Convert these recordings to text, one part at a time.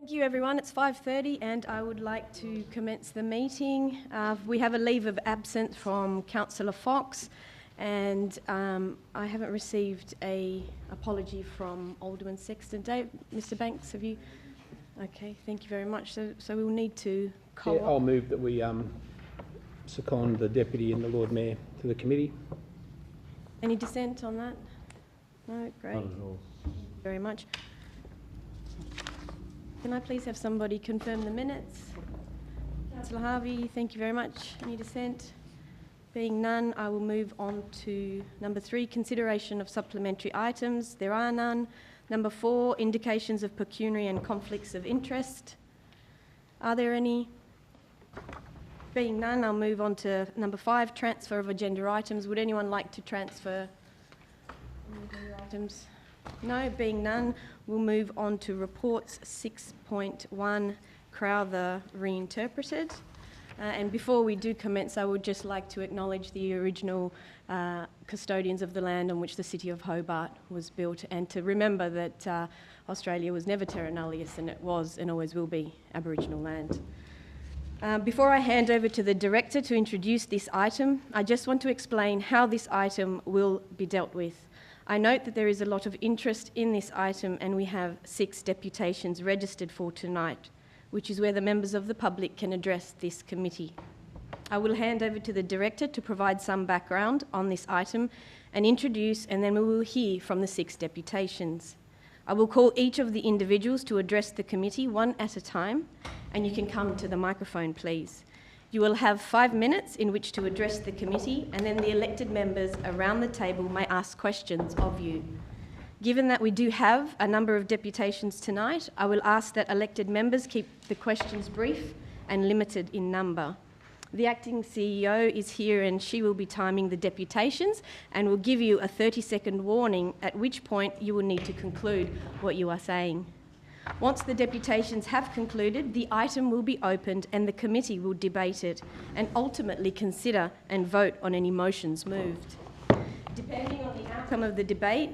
Thank you everyone, it's 5:30 and I would like to commence the meeting. We have a leave of absence from Councillor Fox and I haven't received an apology from Alderman Sexton. Mr Banks, have you? Okay, thank you very much. So we'll need to call Yeah, I'll move that we second the Deputy and the Lord Mayor to the committee. Any dissent on that? No, great. Not at all. Thank you very much. Can I please have somebody confirm the minutes? Councillor Harvey, thank you very much. Any dissent? Being none, I will move on to number 3, consideration of supplementary items. There are none. Number 4, indications of pecuniary and conflicts of interest. Are there any? Being none, I'll move on to number 5, transfer of agenda items. Would anyone like to transfer agenda items? No, being none, we'll move on to reports 6.1, Crowther reinterpreted. And before we do commence, I would just like to acknowledge the original custodians of the land on which the city of Hobart was built, and to remember that Australia was never terra nullius, and it was and always will be Aboriginal land. Before I hand over to the Director to introduce this item, I just want to explain how this item will be dealt with. I note that there is a lot of interest in this item and we have 6 deputations registered for tonight, which is where the members of the public can address this committee. I will hand over to the Director to provide some background on this item and introduce, and then we will hear from the 6 deputations. I will call each of the individuals to address the committee one at a time, and you can come to the microphone, please. You will have 5 minutes in which to address the committee, and then the elected members around the table may ask questions of you. Given that we do have a number of deputations tonight, I will ask that elected members keep the questions brief and limited in number. The acting CEO is here and she will be timing the deputations and will give you a 30-second warning, at which point you will need to conclude what you are saying. Once the deputations have concluded, the item will be opened and the committee will debate it and ultimately consider and vote on any motions moved. Depending on the outcome of the debate,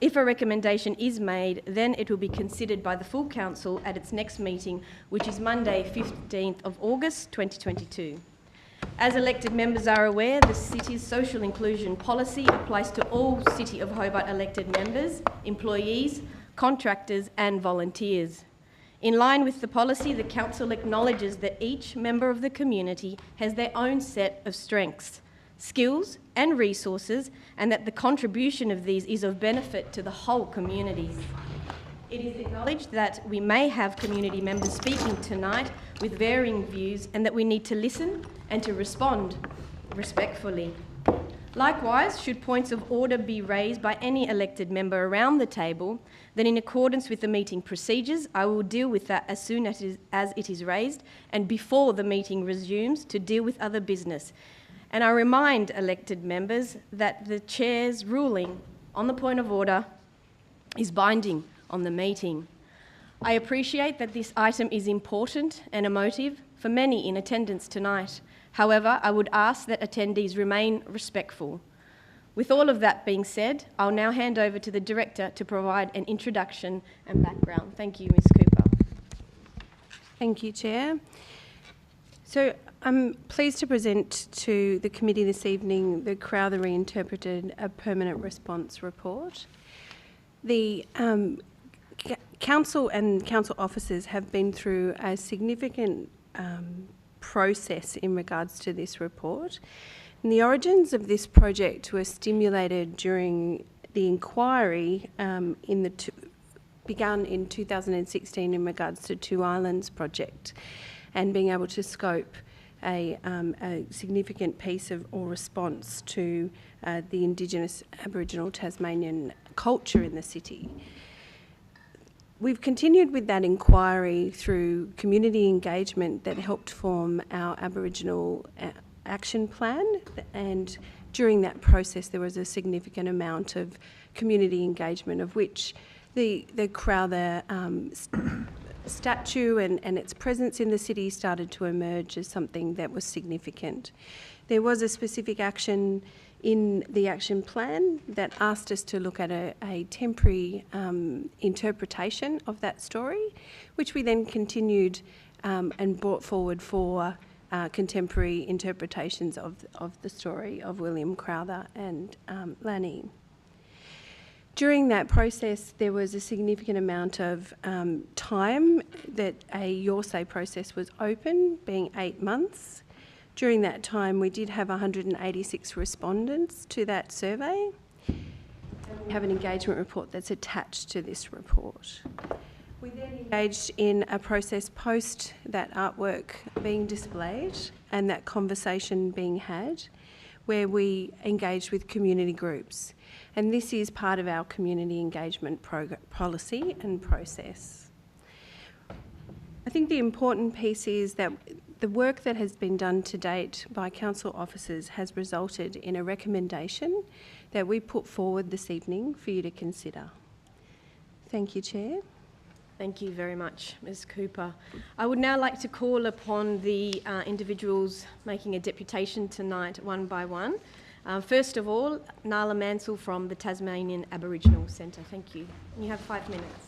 if a recommendation is made, then it will be considered by the full council at its next meeting, which is Monday, 15th of August 2022. As elected members are aware, the city's social inclusion policy applies to all City of Hobart elected members, employees, contractors and volunteers. In line with the policy, the council acknowledges that each member of the community has their own set of strengths, skills and resources, and that the contribution of these is of benefit to the whole community. It is acknowledged that we may have community members speaking tonight with varying views and that we need to listen and to respond respectfully. Likewise, should points of order be raised by any elected member around the table, then in accordance with the meeting procedures, I will deal with that as soon as it is raised and before the meeting resumes to deal with other business. And I remind elected members that the Chair's ruling on the point of order is binding on the meeting. I appreciate that this item is important and emotive for many in attendance tonight. However, I would ask that attendees remain respectful. With all of that being said, I'll now hand over to the Director to provide an introduction and background. Thank you, Ms. Cooper. Thank you, Chair. So I'm pleased to present to the committee this evening the Crowther reinterpreted a permanent response report. The Council and Council officers have been through a significant process in regards to this report. And the origins of this project were stimulated during the inquiry begun in 2016 in regards to Two Islands project, and being able to scope a significant piece of or response to the Indigenous Aboriginal Tasmanian culture in the city. We've continued with that inquiry through community engagement that helped form our Aboriginal action plan, and during that process there was a significant amount of community engagement, of which the Crowther statue and its presence in the city started to emerge as something that was significant. There was a specific action in the action plan that asked us to look at a temporary interpretation of that story, which we then continued and brought forward for contemporary interpretations of the story of William Crowther and Lanny. During that process, there was a significant amount of time that a Your Say process was open, being 8 months. During that time, we did have 186 respondents to that survey. We have an engagement report that's attached to this report. We then engaged in a process post that artwork being displayed and that conversation being had, where we engaged with community groups. And this is part of our community engagement policy and process. I think the important piece is that the work that has been done to date by council officers has resulted in a recommendation that we put forward this evening for you to consider. Thank you, Chair. Thank you very much, Ms Cooper. I would now like to call upon the individuals making a deputation tonight one by one. First of all, Nala Mansell from the Tasmanian Aboriginal Centre. Thank you. You have 5 minutes.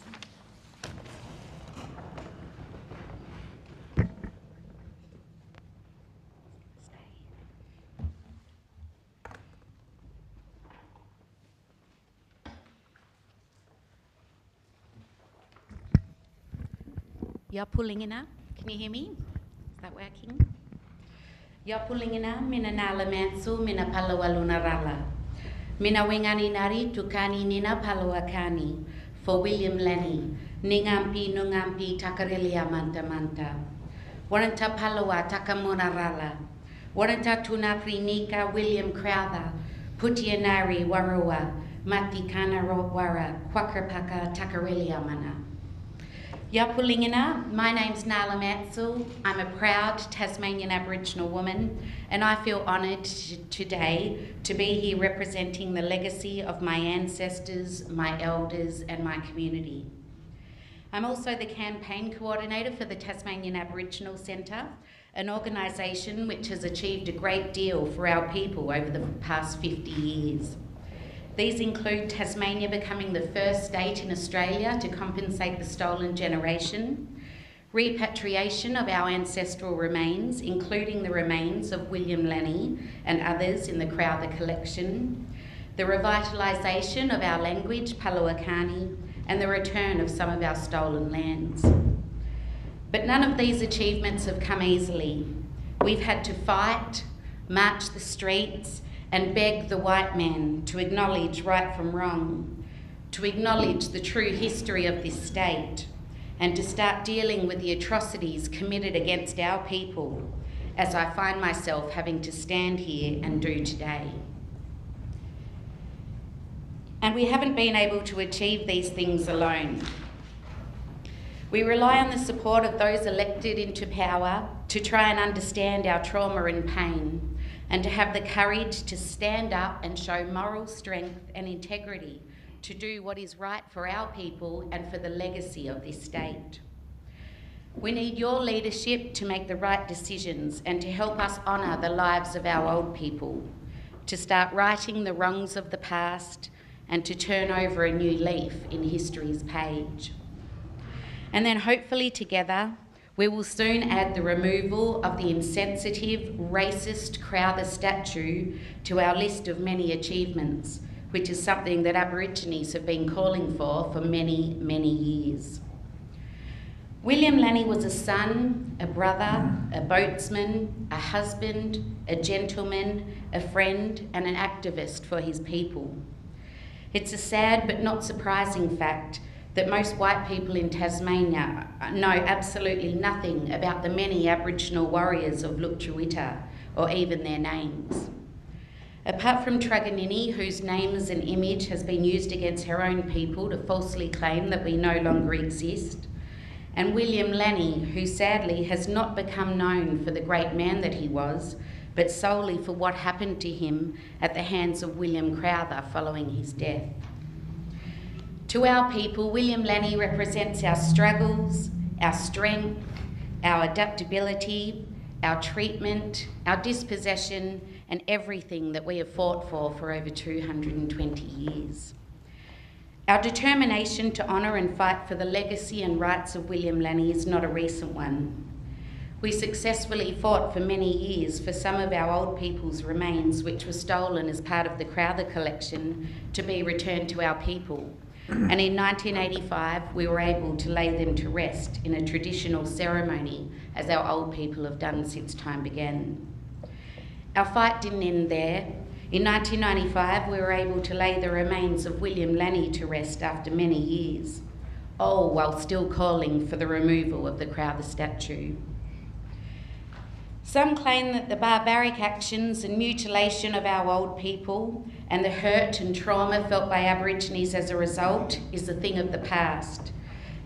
Yapulingina, can you hear me? Is that working? Yapulingina, mina Nala Mansell, mina Palawaluna Rala. Mina Wingani Nari, Tukani Nina Palawakani, for William Lanny, Ningampi Nungampi Takarilia Manta Manta. Waranta Palawa Takamuna Rala. Waranta Tunapri Nika William Crowther, Putianari Warua, Mati Kana Wara, Quakerpaka Takarilia Mana. Yapulingina, my name's Nala Mansell. I'm a proud Tasmanian Aboriginal woman and I feel honoured today to be here representing the legacy of my ancestors, my elders and my community. I'm also the campaign coordinator for the Tasmanian Aboriginal Centre, an organisation which has achieved a great deal for our people over the past 50 years. These include Tasmania becoming the first state in Australia to compensate the stolen generation, repatriation of our ancestral remains, including the remains of William Lanny and others in the Crowther collection, the revitalisation of our language, Palawakani, and the return of some of our stolen lands. But none of these achievements have come easily. We've had to fight, march the streets, and beg the white man to acknowledge right from wrong, to acknowledge the true history of this state, and to start dealing with the atrocities committed against our people, as I find myself having to stand here and do today. And we haven't been able to achieve these things alone. We rely on the support of those elected into power to try and understand our trauma and pain, and to have the courage to stand up and show moral strength and integrity to do what is right for our people and for the legacy of this state. We need your leadership to make the right decisions and to help us honour the lives of our old people, to start righting the wrongs of the past and to turn over a new leaf in history's page. And then hopefully together, we will soon add the removal of the insensitive, racist Crowther statue to our list of many achievements, which is something that Aborigines have been calling for many, many years. William Lanny was a son, a brother, a boatsman, a husband, a gentleman, a friend, and an activist for his people. It's a sad but not surprising fact that most white people in Tasmania know absolutely nothing about the many Aboriginal warriors of Lutruwita, or even their names. Apart from Truganini, whose names and image has been used against her own people to falsely claim that we no longer exist, and William Lanny, who sadly has not become known for the great man that he was, but solely for what happened to him at the hands of William Crowther following his death. To our people, William Lanny represents our struggles, our strength, our adaptability, our treatment, our dispossession, and everything that we have fought for over 220 years. Our determination to honour and fight for the legacy and rights of William Lanny is not a recent one. We successfully fought for many years for some of our old people's remains, which were stolen as part of the Crowther collection, to be returned to our people. And in 1985, we were able to lay them to rest in a traditional ceremony, as our old people have done since time began. Our fight didn't end there. In 1995, we were able to lay the remains of William Lanny to rest after many years, all while still calling for the removal of the Crowther statue. Some claim that the barbaric actions and mutilation of our old people and the hurt and trauma felt by Aborigines as a result is a thing of the past.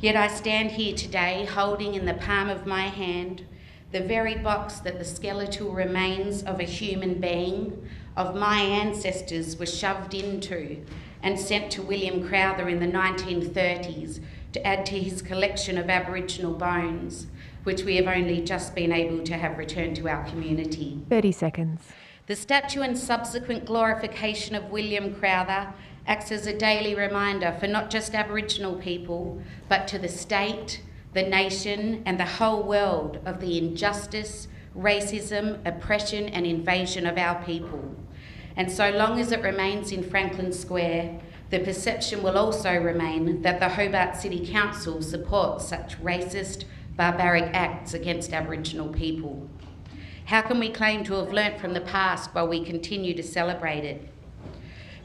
Yet I stand here today holding in the palm of my hand the very box that the skeletal remains of a human being, of my ancestors, were shoved into and sent to William Crowther in the 1930s to add to his collection of Aboriginal bones, which we have only just been able to have returned to our community. 30 seconds. The statue and subsequent glorification of William Crowther acts as a daily reminder for not just Aboriginal people, but to the state, the nation, and the whole world of the injustice, racism, oppression, and invasion of our people. And so long as it remains in Franklin Square, the perception will also remain that the Hobart City Council supports such racist, barbaric acts against Aboriginal people. How can we claim to have learnt from the past while we continue to celebrate it?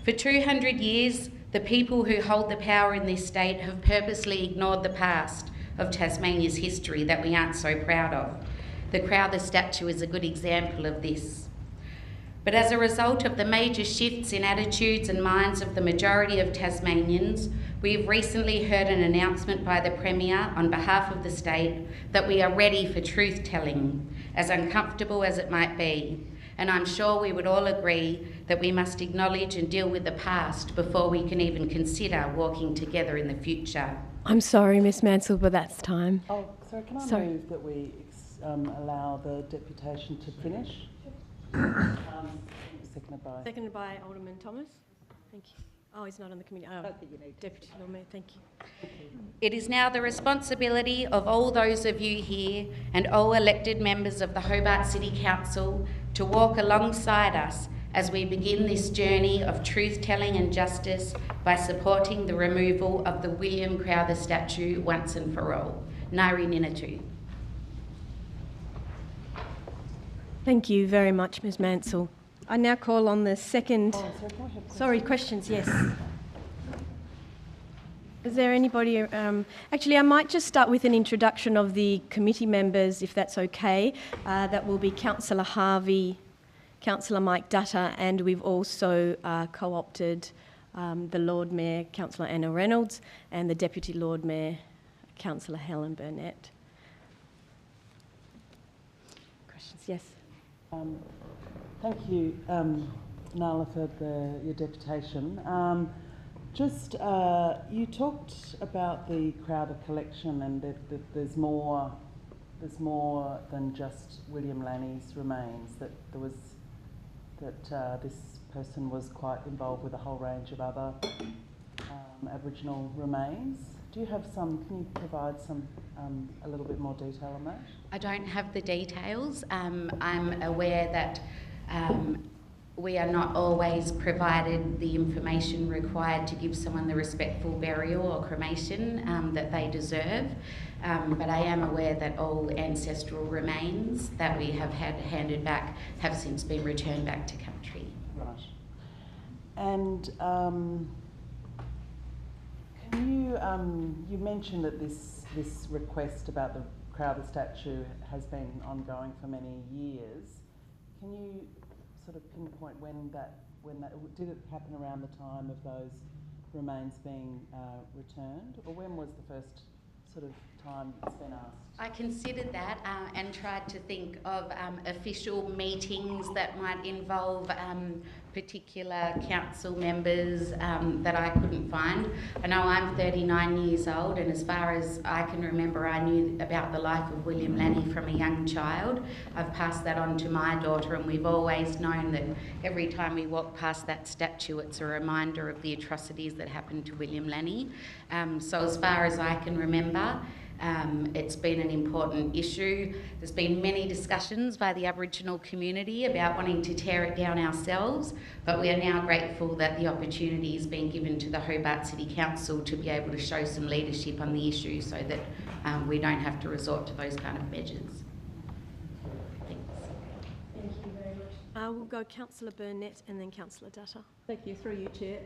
For 200 years, the people who hold the power in this state have purposely ignored the past of Tasmania's history that we aren't so proud of. The Crowther statue is a good example of this. But as a result of the major shifts in attitudes and minds of the majority of Tasmanians, we have recently heard an announcement by the Premier on behalf of the state that we are ready for truth-telling, as uncomfortable as it might be. And I'm sure we would all agree that we must acknowledge and deal with the past before we can even consider walking together in the future. I'm sorry, Miss Mansell, but that's time. Oh, sorry, can I move that we allow the deputation to finish? Seconded by Alderman Thomas. Thank you. Oh, he's not on the committee. Oh, Deputy Lord Mayor, thank you. It is now the responsibility of all those of you here and all elected members of the Hobart City Council to walk alongside us as we begin this journey of truth-telling and justice by supporting the removal of the William Crowther statue once and for all. Ngāri Ninatu. Thank you very much, Ms Mansell. I now call on the second... Sorry, questions, yes. Is there anybody... actually, I might just start with an introduction of the committee members, if that's okay. That will be Councillor Harvey, Councillor Mike Dutta, and we've also co-opted the Lord Mayor, Councillor Anna Reynolds, and the Deputy Lord Mayor, Councillor Helen Burnett. Questions, yes. Thank you, Nala, for your deputation. You talked about the Crowther collection and that there's more than just William Lanny's remains. That this person was quite involved with a whole range of other Aboriginal remains. Do you have some? Can you provide a little bit more detail on that? I don't have the details. I'm aware that we are not always provided the information required to give someone the respectful burial or cremation that they deserve. But I am aware that all ancestral remains that we have had handed back have since been returned back to country. Right. And you mentioned that this request about the Crowther statue has been ongoing for many years. Can you sort of pinpoint when that did it happen around the time of those remains being returned, or when was the first sort of time it's been asked? I considered that and tried to think of official meetings that might involve particular council members that I couldn't find. I know I'm 39 years old, and as far as I can remember, I knew about the life of William Lanny from a young child. I've passed that on to my daughter, and we've always known that every time we walk past that statue, it's a reminder of the atrocities that happened to William Lanny. So as far as I can remember, it's been an important issue. There's been many discussions by the Aboriginal community about wanting to tear it down ourselves, but we are now grateful that the opportunity has been given to the Hobart City Council to be able to show some leadership on the issue so that we don't have to resort to those kind of measures. Thanks. Thank you very much. We'll go Councillor Burnett and then Councillor Dutta. Thank you, through you, Chair.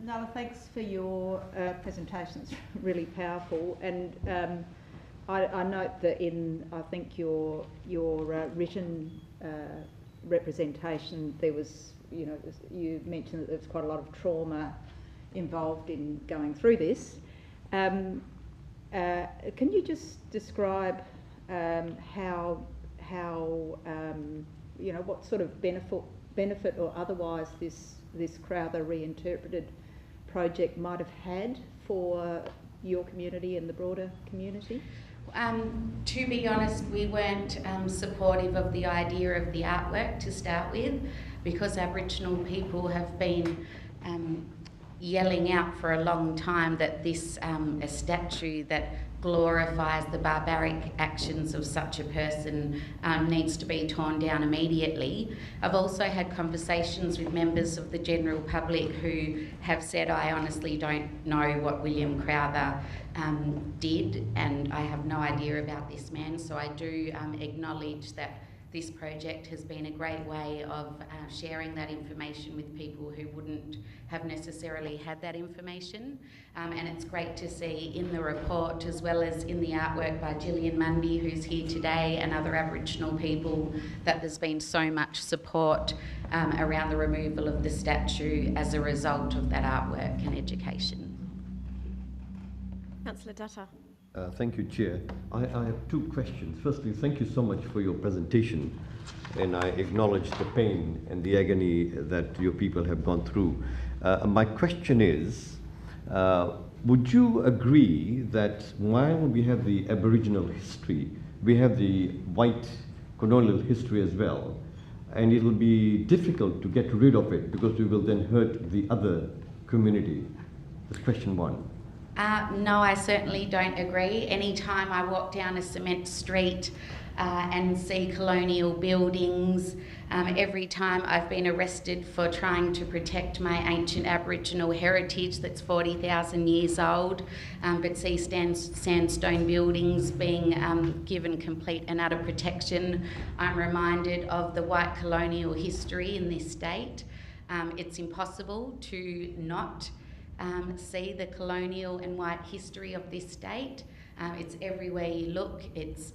Nala, thanks for your presentation. It's really powerful, and I note that in, I think, your written representation, there was, you know, you mentioned that there was quite a lot of trauma involved in going through this. Can you just describe how you know, what sort of benefit or otherwise this Crowther Reinterpreted project might have had for your community and the broader community? To be honest, we weren't supportive of the idea of the artwork to start with, because Aboriginal people have been yelling out for a long time that this a statue that glorifies the barbaric actions of such a person needs to be torn down immediately. I've also had conversations with members of the general public who have said, I honestly don't know what William Crowther did, and I have no idea about this man. So I do acknowledge that this project has been a great way of sharing that information with people who wouldn't have necessarily had that information. And it's great to see in the report, as well as in the artwork by Gillian Mundy, who's here today, and other Aboriginal people, that there's been so much support around the removal of the statue as a result of that artwork and education. Councillor Dutta. Thank you, Chair. I have two questions. Firstly, thank you so much for your presentation, and I acknowledge the pain and the agony that your people have gone through. My question is, would you agree that while we have the Aboriginal history, we have the white colonial history as well, and it will be difficult to get rid of it because we will then hurt the other community? That's question one. No, I certainly don't agree. Anytime I walk down a cement street and see colonial buildings, every time I've been arrested for trying to protect my ancient Aboriginal heritage that's 40,000 years old, but see sandstone buildings being given complete and utter protection, I'm reminded of the white colonial history in this state. It's impossible to not see the colonial and white history of this state. It's everywhere you look. It's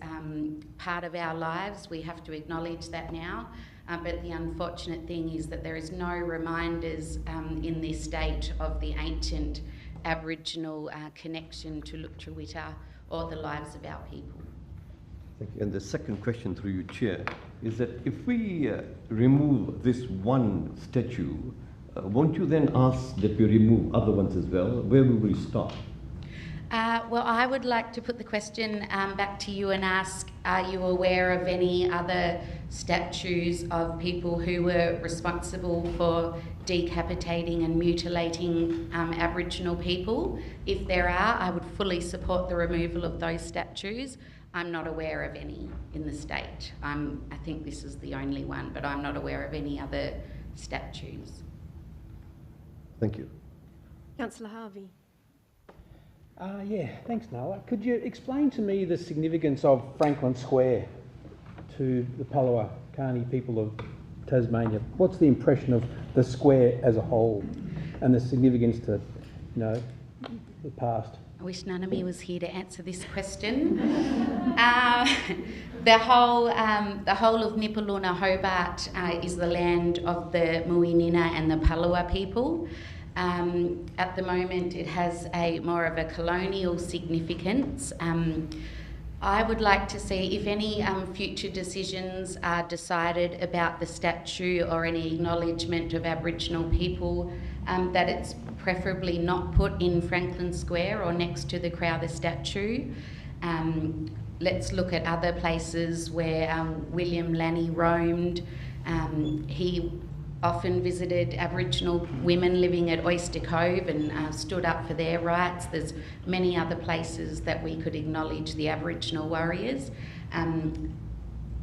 part of our lives. We have to acknowledge that now. But the unfortunate thing is that there is no reminders in this state of the ancient Aboriginal connection to Lutruwita or the lives of our people. Thank you. And the second question through you, Chair, is that if we remove this one statue, won't you then ask that we remove other ones as well? Where will we stop? Well, I would like to put the question back to you and ask, are you aware of any other statues of people who were responsible for decapitating and mutilating Aboriginal people? If there are, I would fully support the removal of those statues. I'm not aware of any in the state. I think this is the only one, but I'm not aware of any other statues. Thank you. Councillor Harvey. Yeah, thanks, Nala. Could you explain to me the significance of Franklin Square to the Palawa Karni people of Tasmania? What's the impression of the square as a whole and the significance to, you know, the past? I wish Nanami was here to answer this question. The whole of Nipaluna, Hobart, is the land of the Muinina and the Palawa people. At the moment, it has more of a colonial significance. I would like to see if any future decisions are decided about the statue or any acknowledgement of Aboriginal people, that it's preferably not put in Franklin Square or next to the Crowther statue. Let's look at other places where William Lanny roamed. He often visited Aboriginal women living at Oyster Cove and stood up for their rights. There's many other places that we could acknowledge the Aboriginal warriors.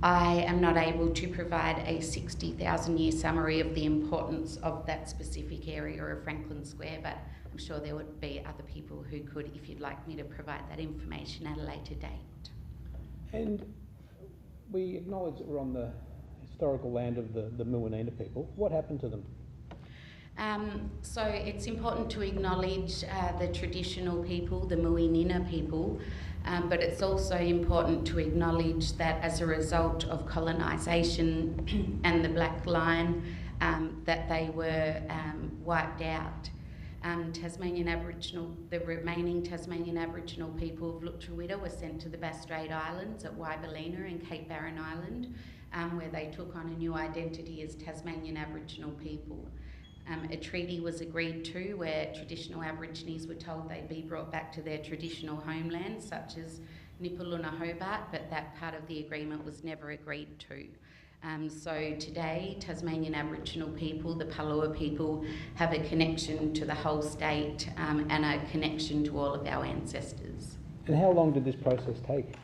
I am not able to provide a 60,000-year summary of the importance of that specific area of Franklin Square, but I'm sure there would be other people who could, if you'd like me to provide that information at a later date. And we acknowledge that we're on the historical land of the Muwinina people. What happened to them? So it's important to acknowledge the traditional people, the Muwinina people, but it's also important to acknowledge that as a result of colonisation and the Black Line, that they were wiped out. The remaining Tasmanian Aboriginal people of Lutruwita were sent to the Bass Strait Islands at Waibalina and Cape Barren Island, where they took on a new identity as Tasmanian Aboriginal people. A treaty was agreed to where traditional Aborigines were told they'd be brought back to their traditional homelands, such as Nipaluna, Hobart, but that part of the agreement was never agreed to. So today, Tasmanian Aboriginal people, the Palua people, have a connection to the whole state and a connection to all of our ancestors. And how long did this process take?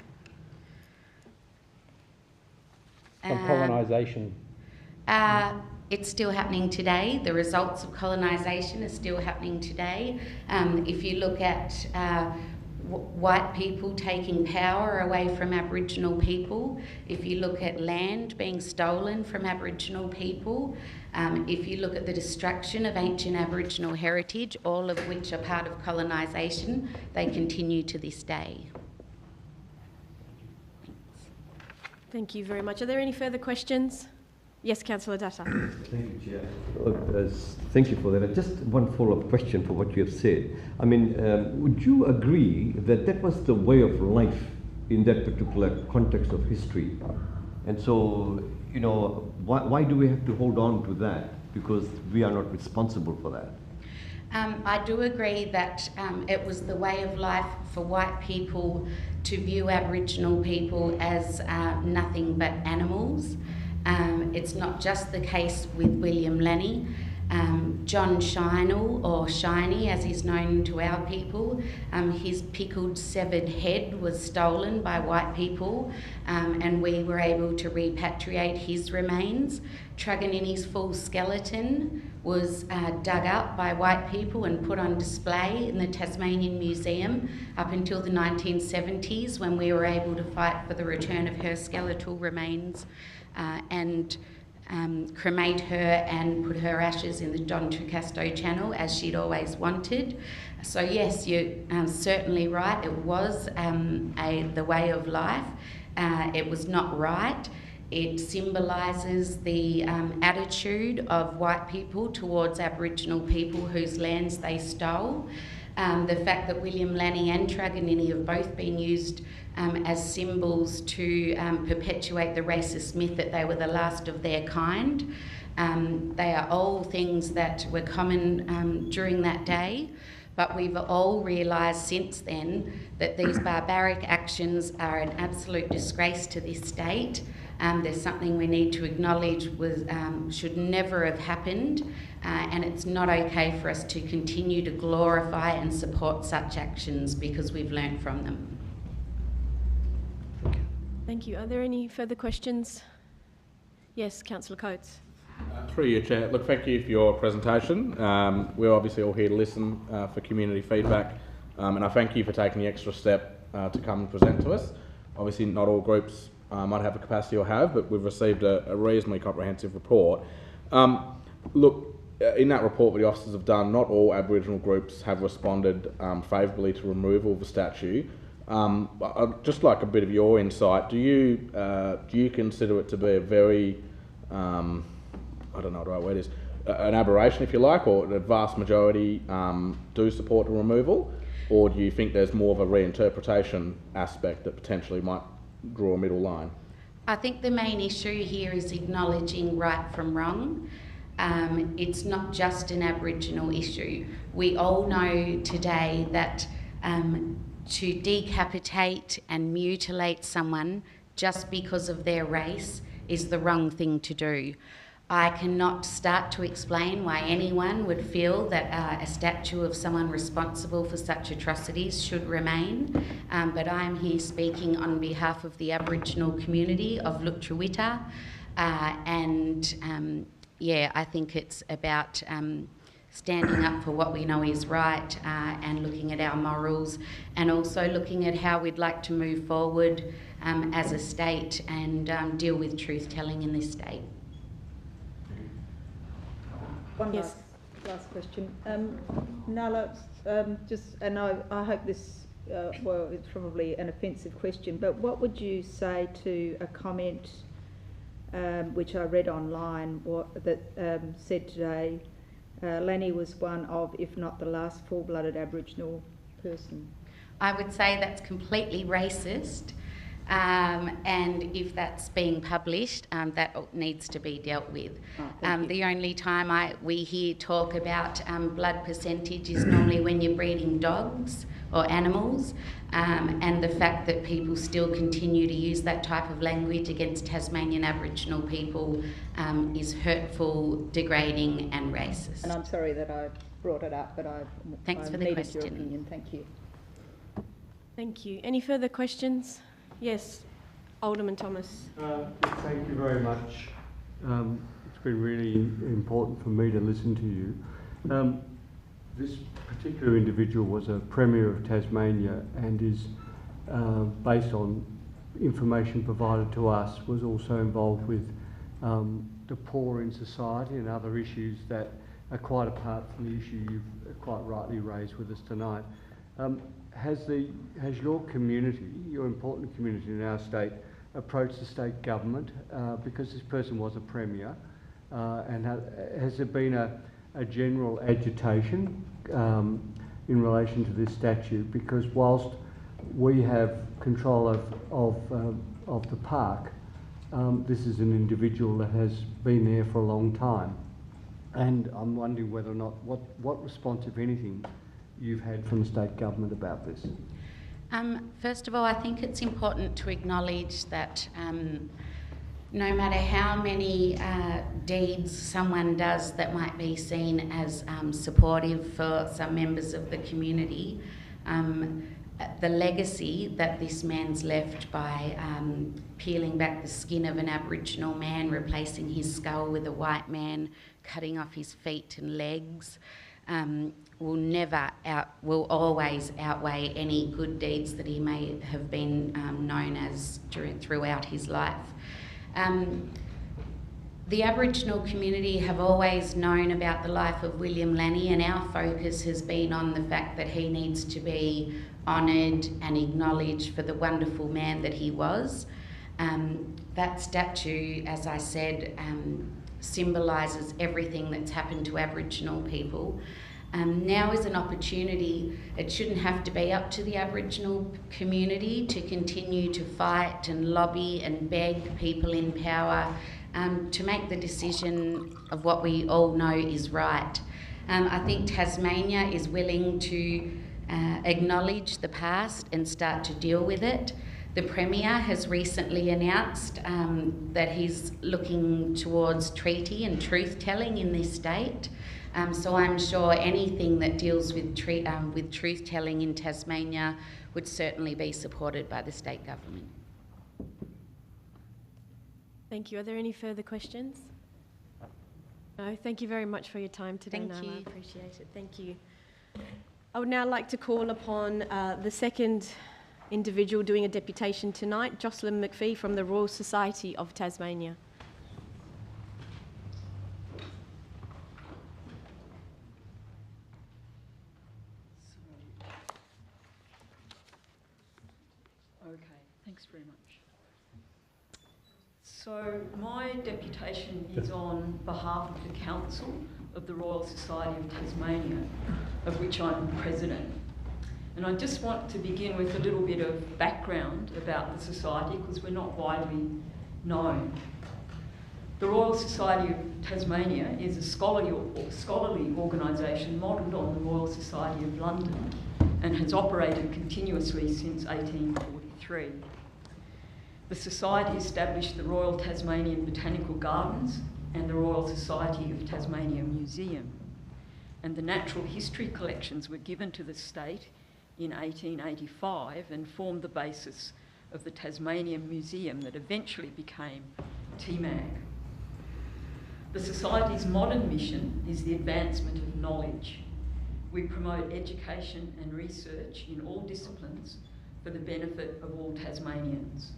From colonisation? It's still happening today. The results of colonisation are still happening today. If you look at white people taking power away from Aboriginal people, if you look at land being stolen from Aboriginal people, if you look at the destruction of ancient Aboriginal heritage, all of which are part of colonisation, they continue to this day. Thank you very much. Are there any further questions? Yes, Councillor Datta. Thank you, Chair. Thank you for that. Just one follow-up question for what you have said. I mean, would you agree that that was the way of life in that particular context of history? And so, you know, why do we have to hold on to that? Because we are not responsible for that. I do agree that it was the way of life for white people to view Aboriginal people as nothing but animals. It's not just the case with William Lanny. John Shinel, or Shiny as he's known to our people, his pickled severed head was stolen by white people, and we were able to repatriate his remains. Truganini's full skeleton was dug up by white people and put on display in the Tasmanian Museum up until the 1970s, when we were able to fight for the return of her skeletal remains and cremate her and put her ashes in the Don Tricasto Channel as she'd always wanted. So yes, you're certainly right, it was the way of life. It was not right. It symbolises the attitude of white people towards Aboriginal people whose lands they stole. The fact that William Lanny and Truganini have both been used as symbols to perpetuate the racist myth that they were the last of their kind. They are all things that were common during that day, but we've all realised since then that these barbaric actions are an absolute disgrace to this state. There's something we need to acknowledge should never have happened, and it's not okay for us to continue to glorify and support such actions because we've learnt from them. Thank you. Are there any further questions? Yes, Councillor Coates. Through you, Chair. Look, thank you for your presentation. We're obviously all here to listen for community feedback, and I thank you for taking the extra step to come and present to us. Obviously, not all groups might have a capacity or have, but we've received a reasonably comprehensive report. Look, in that report, what the officers have done, not all Aboriginal groups have responded favourably to removal of the statue. I'd just like a bit of your insight. Do you consider it to be a very, I don't know what the right word is, an aberration, if you like, or the vast majority do support the removal? Or do you think there's more of a reinterpretation aspect that potentially might draw a middle line? I think the main issue here is acknowledging right from wrong. It's not just an Aboriginal issue. We all know today that to decapitate and mutilate someone just because of their race is the wrong thing to do. I cannot start to explain why anyone would feel that a statue of someone responsible for such atrocities should remain, but I am here speaking on behalf of the Aboriginal community of Lutruwita, yeah, I think it's about standing up for what we know is right and looking at our morals, and also looking at how we'd like to move forward as a state and deal with truth-telling in this state. One Yes. last question. Nala, and I hope this, well, it's probably an offensive question, but what would you say to a comment which I read online that said today, Lanny was one of, if not the last full-blooded Aboriginal person? I would say that's completely racist. And if that's being published, that needs to be dealt with. The only time we hear talk about blood percentage is normally when you're breeding dogs or animals, and the fact that people still continue to use that type of language against Tasmanian Aboriginal people is hurtful, degrading and racist. And I'm sorry that I brought it up, but Thanks for the needed question. your opinion. Thank you. Thank you. Any further questions? Yes, Alderman Thomas. Thank you very much. It's been really important for me to listen to you. This particular individual was a Premier of Tasmania and is, based on information provided to us, was also involved with the poor in society and other issues that are quite apart from the issue you've quite rightly raised with us tonight. Has your community, your important community in our state, approached the state government because this person was a Premier, and has there been a general agitation in relation to this statute? Because whilst we have control of the park, this is an individual that has been there for a long time, and I'm wondering whether or not what response, if anything, you've had from the state government about this. First of all, I think it's important to acknowledge that no matter how many deeds someone does that might be seen as supportive for some members of the community, the legacy that this man's left by peeling back the skin of an Aboriginal man, replacing his skull with a white man, cutting off his feet and legs, will always outweigh any good deeds that he may have been known as throughout his life. The Aboriginal community have always known about the life of William Lanny, and our focus has been on the fact that he needs to be honoured and acknowledged for the wonderful man that he was. That statue, as I said, symbolises everything that's happened to Aboriginal people. Now is an opportunity. It shouldn't have to be up to the Aboriginal community to continue to fight and lobby and beg people in power to make the decision of what we all know is right. I think Tasmania is willing to acknowledge the past and start to deal with it. The Premier has recently announced that he's looking towards treaty and truth-telling in this state. So I'm sure anything that deals with truth-telling in Tasmania would certainly be supported by the state government. Thank you. Are there any further questions? No, thank you very much for your time today, Thank Nala. you. I appreciate it. Thank you. I would now like to call upon the second individual doing a deputation tonight, Jocelyn McPhee from the Royal Society of Tasmania. Okay, thanks very much. So my deputation is on behalf of the Council of the Royal Society of Tasmania, of which I'm president. And I just want to begin with a little bit of background about the society, because we're not widely known. The Royal Society of Tasmania is a scholarly organisation modelled on the Royal Society of London and has operated continuously since 1843. The Society established the Royal Tasmanian Botanical Gardens and the Royal Society of Tasmania Museum, and the natural history collections were given to the state in 1885 and formed the basis of the Tasmanian Museum that eventually became TMAG. The Society's modern mission is the advancement of knowledge. We promote education and research in all disciplines for the benefit of all Tasmanians.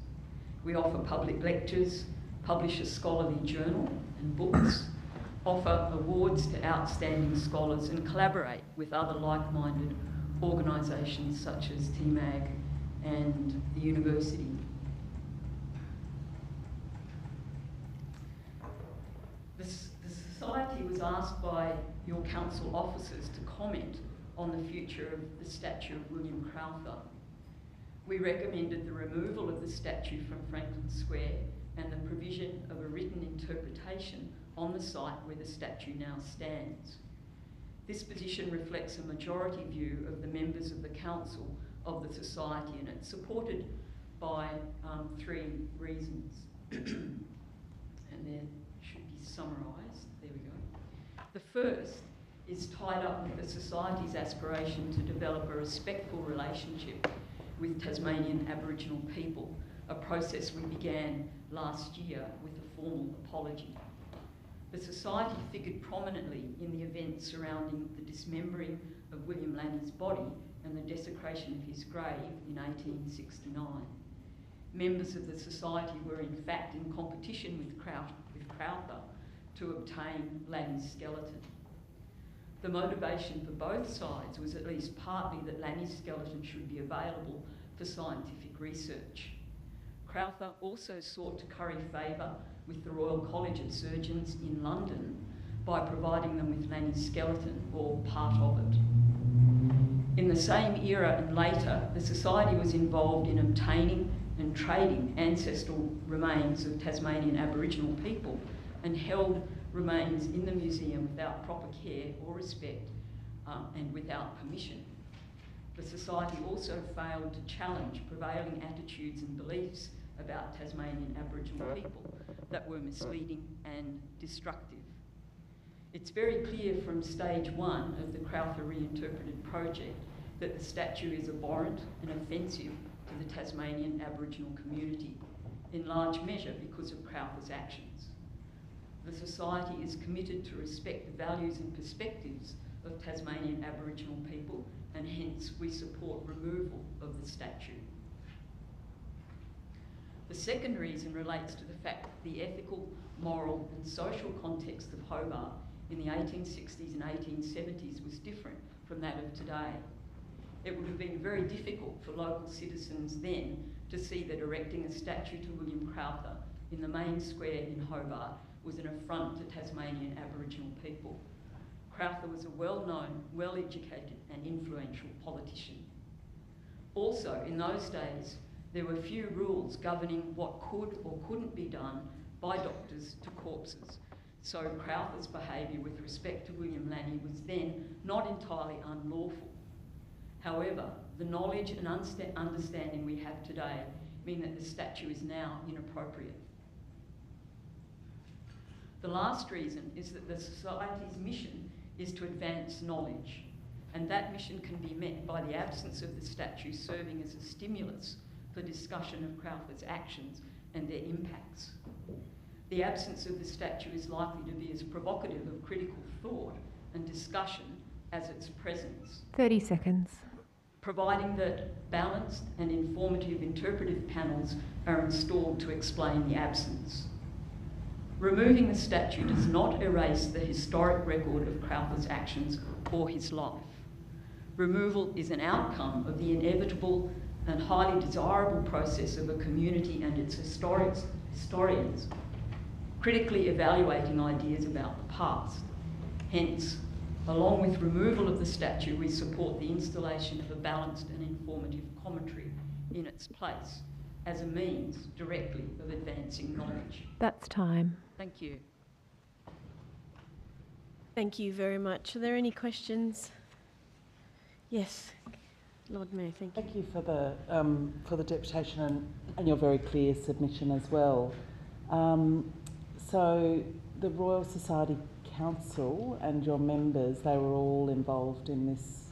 We offer public lectures, publish a scholarly journal and books, offer awards to outstanding scholars, and collaborate with other like-minded organisations such as TMAG and the university. The Society was asked by your council officers to comment on the future of the statue of William Crowther. We recommended the removal of the statue from Franklin Square and the provision of a written interpretation on the site where the statue now stands. This position reflects a majority view of the members of the Council of the Society, and it's supported by 3 reasons. And they should be summarised. There we go. The first is tied up with the Society's aspiration to develop a respectful relationship with Tasmanian Aboriginal people, a process we began last year with a formal apology. The Society figured prominently in the events surrounding the dismembering of William Lanny's body and the desecration of his grave in 1869. Members of the Society were in fact in competition with Crowther to obtain Lanny's skeleton. The motivation for both sides was at least partly that Lanny's skeleton should be available for scientific research. Crowther also sought to curry favour with the Royal College of Surgeons in London by providing them with Lanny's skeleton, or part of it. In the same era and later, the Society was involved in obtaining and trading ancestral remains of Tasmanian Aboriginal people and held remains in the museum without proper care or respect and without permission. The Society also failed to challenge prevailing attitudes and beliefs about Tasmanian Aboriginal people that were misleading and destructive. It's very clear from stage 1 of the Crowther Reinterpreted project that the statue is abhorrent and offensive to the Tasmanian Aboriginal community, in large measure because of Crowther's actions. The Society is committed to respect the values and perspectives of Tasmanian Aboriginal people, and hence we support removal of the statue. The second reason relates to the fact that the ethical, moral and social context of Hobart in the 1860s and 1870s was different from that of today. It would have been very difficult for local citizens then to see that erecting a statue to William Crowther in the main square in Hobart was an affront to Tasmanian Aboriginal people. Crowther was a well-known, well-educated and influential politician. Also, in those days, there were few rules governing what could or couldn't be done by doctors to corpses. So Crowther's behaviour with respect to William Lanny was then not entirely unlawful. However, the knowledge and understanding we have today mean that the statue is now inappropriate. The last reason is that the Society's mission is to advance knowledge, and that mission can be met by the absence of the statue serving as a stimulus for discussion of Crowther's actions and their impacts. The absence of the statue is likely to be as provocative of critical thought and discussion as its presence. 30 seconds. Providing that balanced and informative interpretive panels are installed to explain the absence. Removing the statue does not erase the historic record of Crowther's actions or his life. Removal is an outcome of the inevitable and highly desirable process of a community and its historians, critically evaluating ideas about the past. Hence, along with removal of the statue, we support the installation of a balanced and informative commentary in its place as a means directly of advancing knowledge. That's time. Thank you. Thank you very much. Are there any questions? Yes, Lord Mayor, thank you. Thank you for the deputation and your very clear submission as well. So the Royal Society Council and your members, they were all involved in this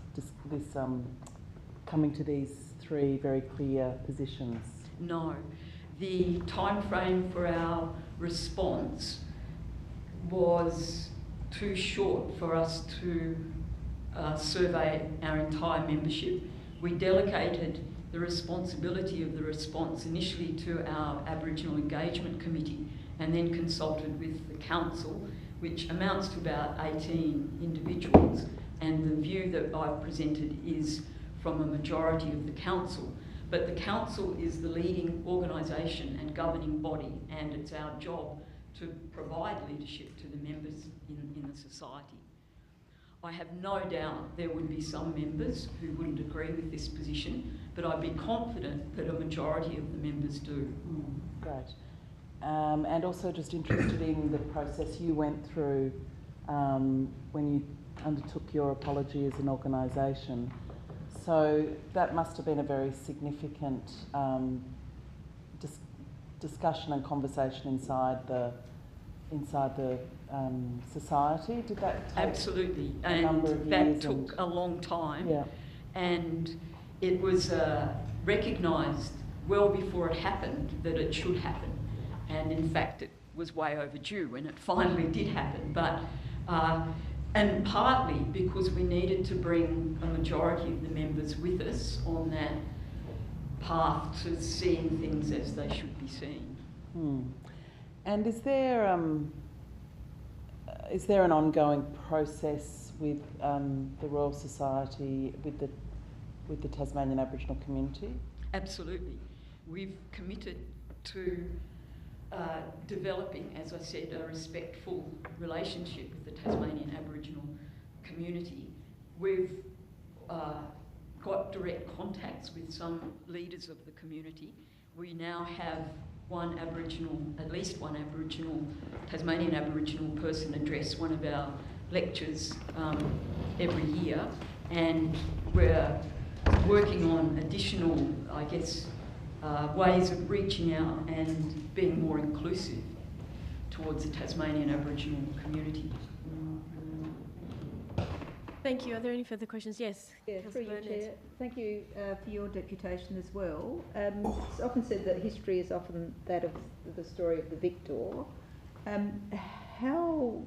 coming to these three very clear positions. No. The time frame for our response was too short for us to survey our entire membership. We delegated the responsibility of the response initially to our Aboriginal Engagement Committee and then consulted with the Council, which amounts to about 18 individuals, and the view that I've presented is from a majority of the Council. But the Council is the leading organisation and governing body, and it's our job to provide leadership to the members in the society. I have no doubt there would be some members who wouldn't agree with this position, but I'd be confident that a majority of the members do. Great. And also just interested in the process you went through when you undertook your apology as an organisation. So that must have been a very significant discussion and conversation inside the society. Did that take absolutely, a number of that years took a long time. Yeah. And it was recognised well before it happened that it should happen. And in fact, it was way overdue when it finally did happen. But and partly because we needed to bring a majority of the members with us on that path to seeing things as they should be seen. And is there an ongoing process with the Royal Society with the Tasmanian Aboriginal community? Absolutely. We've committed to developing, as I said, a respectful relationship with the Tasmanian Aboriginal community. We've got direct contacts with some leaders of the community. We now have at least one Aboriginal, Tasmanian Aboriginal person address one of our lectures every year, and we're working on additional, I guess, ways of reaching out and being more inclusive towards the Tasmanian Aboriginal community. Thank you. Are there any further questions? Yes. Yeah, through you, Chair. Thank you for your deputation as well. It's often said that history is often that of the story of the victor. How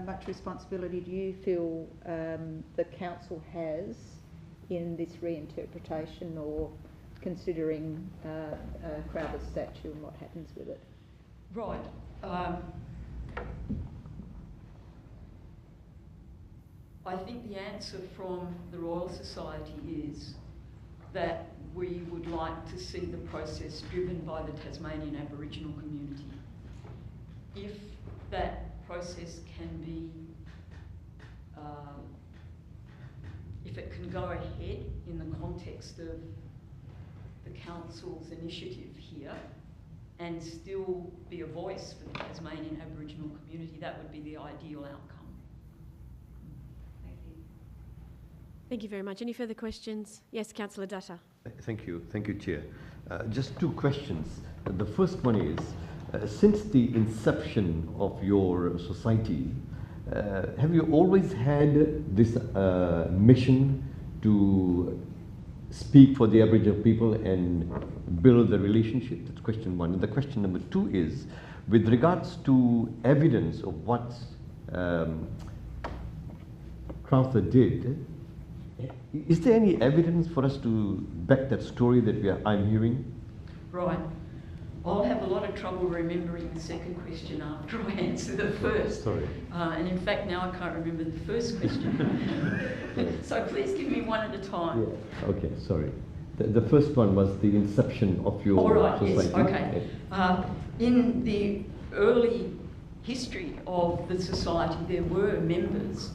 much responsibility do you feel the council has in this reinterpretation or considering Crowther's statue and what happens with it? Right. I think the answer from the Royal Society is that we would like to see the process driven by the Tasmanian Aboriginal community. If that process can be, if it can go ahead in the context of the Council's initiative here and still be a voice for the Tasmanian Aboriginal community, that would be the ideal outcome. Thank you very much. Any further questions? Yes, Councillor Dutta. Thank you, Chair. Just two questions. The first one is, since the inception of your society, have you always had this mission to speak for the Aboriginal people and build the relationship? That's question one. And the question number two is, with regards to evidence of what Crowther did, is there any evidence for us to back that story that I'm hearing? Right. I'll have a lot of trouble remembering the second question after I answer the first. Sorry. And in fact, now I can't remember the first question. So please give me one at a time. Yeah. Okay, sorry. The first one was the inception of your society. Yes, okay. In the early history of the society, there were members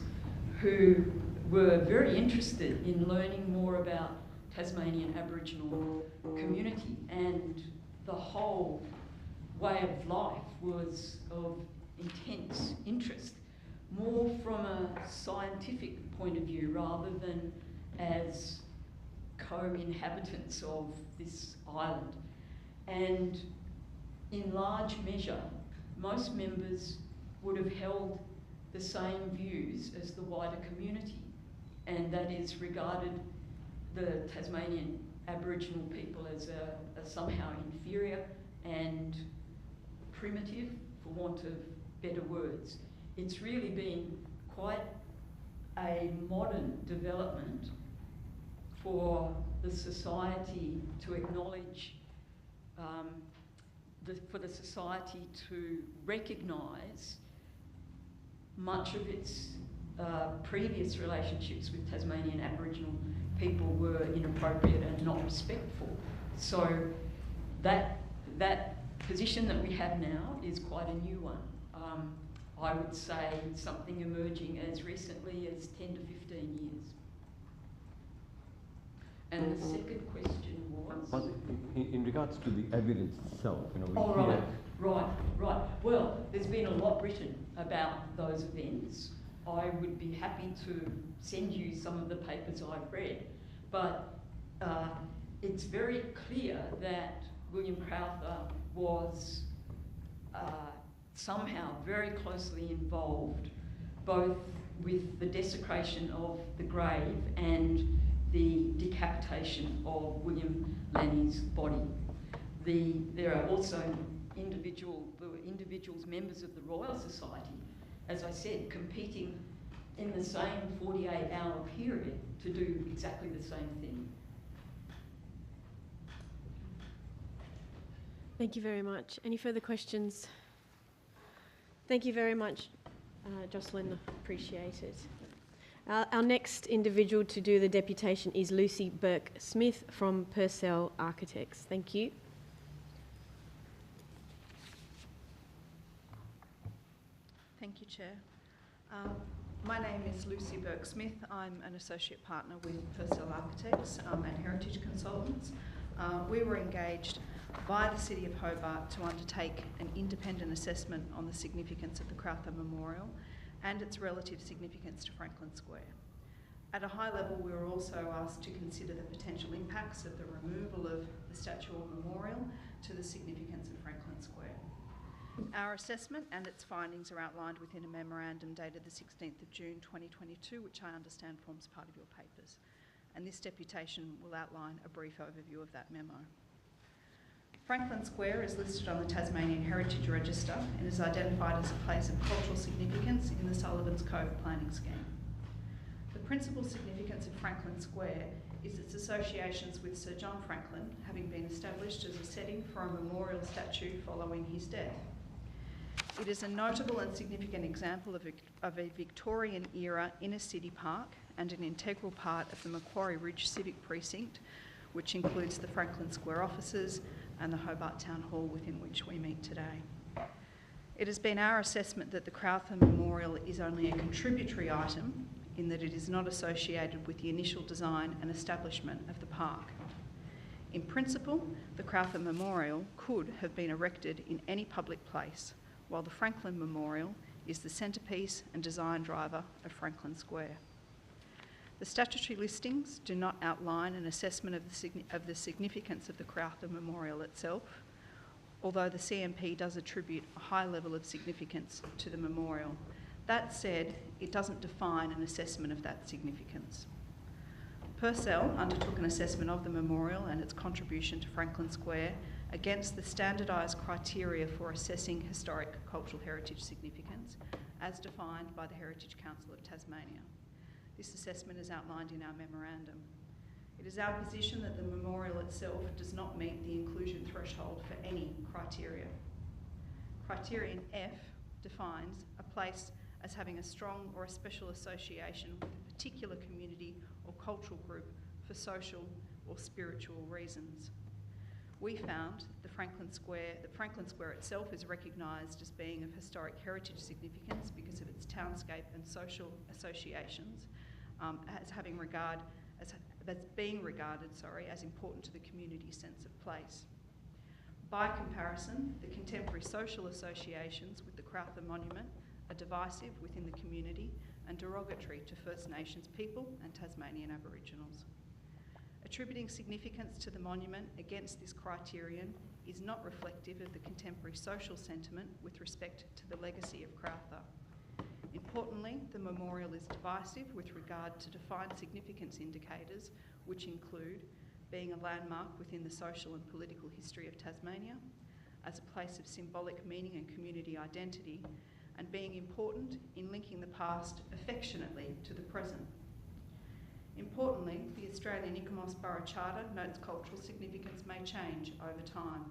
who were very interested in learning more about Tasmanian Aboriginal community, and the whole way of life was of intense interest, more from a scientific point of view rather than as co-inhabitants of this island. And in large measure, most members would have held the same views as the wider community, and that is regarded the Tasmanian Aboriginal people as somehow inferior and primitive, for want of better words. It's really been quite a modern development for the society to acknowledge, for the society to recognise much of its previous relationships with Tasmanian Aboriginal people were inappropriate and not respectful. So that position that we have now is quite a new one. I would say something emerging as recently as 10 to 15 years. And the second question was? In regards to the evidence itself, you know, Oh, right. Well, there's been a lot written about those events. I would be happy to send you some of the papers I've read, but it's very clear that William Crowther was somehow very closely involved both with the desecration of the grave and the decapitation of William Lanny's body. There are also individuals, members of the Royal Society, as I said, competing in the same 48-hour period to do exactly the same thing. Thank you very much. Any further questions? Thank you very much, Jocelyn. Appreciate it. Our next individual to do the deputation is Lucy Burke-Smith from Purcell Architects. Thank you. Thank you, Chair. My name is Lucy Burke-Smith. I'm an associate partner with Purcell Architects and Heritage Consultants. We were engaged by the City of Hobart to undertake an independent assessment on the significance of the Crowther Memorial and its relative significance to Franklin Square. At a high level, we were also asked to consider the potential impacts of the removal of the statue or memorial to the significance of Franklin Square. Our assessment and its findings are outlined within a memorandum dated the 16th of June 2022, which I understand forms part of your papers. And this deputation will outline a brief overview of that memo. Franklin Square is listed on the Tasmanian Heritage Register and is identified as a place of cultural significance in the Sullivan's Cove planning scheme. The principal significance of Franklin Square is its associations with Sir John Franklin, having been established as a setting for a memorial statue following his death. It is a notable and significant example of a Victorian-era inner-city park and an integral part of the Macquarie Ridge Civic Precinct, which includes the Franklin Square offices and the Hobart Town Hall within which we meet today. It has been our assessment that the Crowther Memorial is only a contributory item in that it is not associated with the initial design and establishment of the park. In principle, the Crowther Memorial could have been erected in any public place, while the Franklin Memorial is the centrepiece and design driver of Franklin Square. The statutory listings do not outline an assessment of the significance of the Crowther Memorial itself, although the CMP does attribute a high level of significance to the memorial. That said, it doesn't define an assessment of that significance. Purcell undertook an assessment of the memorial and its contribution to Franklin Square against the standardised criteria for assessing historic cultural heritage significance as defined by the Heritage Council of Tasmania. This assessment is outlined in our memorandum. It is our position that the memorial itself does not meet the inclusion threshold for any criteria. Criterion F defines a place as having a strong or a special association with a particular community or cultural group for social or spiritual reasons. we found that Franklin Square itself is recognised as being of historic heritage significance because of its townscape and social associations, as being regarded as important to the community's sense of place. By comparison, the contemporary social associations with the Crowther Monument are divisive within the community and derogatory to First Nations people and Tasmanian Aboriginals. Attributing significance to the monument against this criterion is not reflective of the contemporary social sentiment with respect to the legacy of Crowther. Importantly, the memorial is divisive with regard to defined significance indicators, which include being a landmark within the social and political history of Tasmania, as a place of symbolic meaning and community identity, and being important in linking the past affectionately to the present. Importantly, the Australian Icomos Borough Charter notes cultural significance may change over time.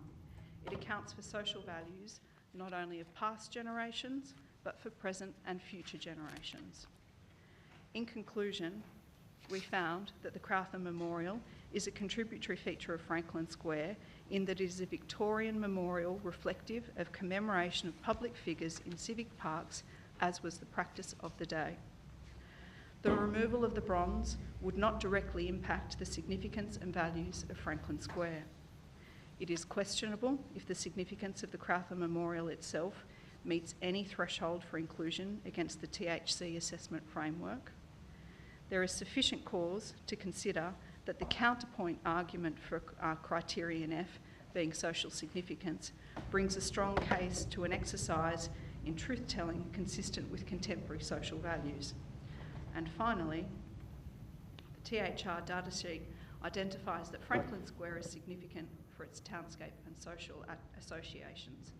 It accounts for social values not only of past generations, but for present and future generations. In conclusion, we found that the Crowther Memorial is a contributory feature of Franklin Square in that it is a Victorian memorial reflective of commemoration of public figures in civic parks, as was the practice of the day. The removal of the bronze would not directly impact the significance and values of Franklin Square. It is questionable if the significance of the Crowther Memorial itself meets any threshold for inclusion against the THC assessment framework. There is sufficient cause to consider that the counterpoint argument for criterion F, being social significance, brings a strong case to an exercise in truth-telling consistent with contemporary social values. And finally, the THR data sheet identifies that Franklin Square is significant for its townscape and social associations.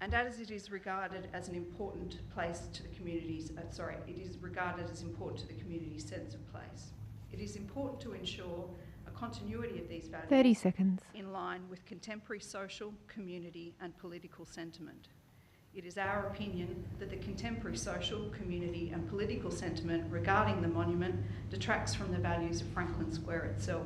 And as it is regarded as an important place to the community's, it is regarded as important to the community's sense of place. It is important to ensure a continuity of these values 30 seconds. in line with contemporary social, community and political sentiment. It is our opinion that the contemporary social, community and political sentiment regarding the monument detracts from the values of Franklin Square itself.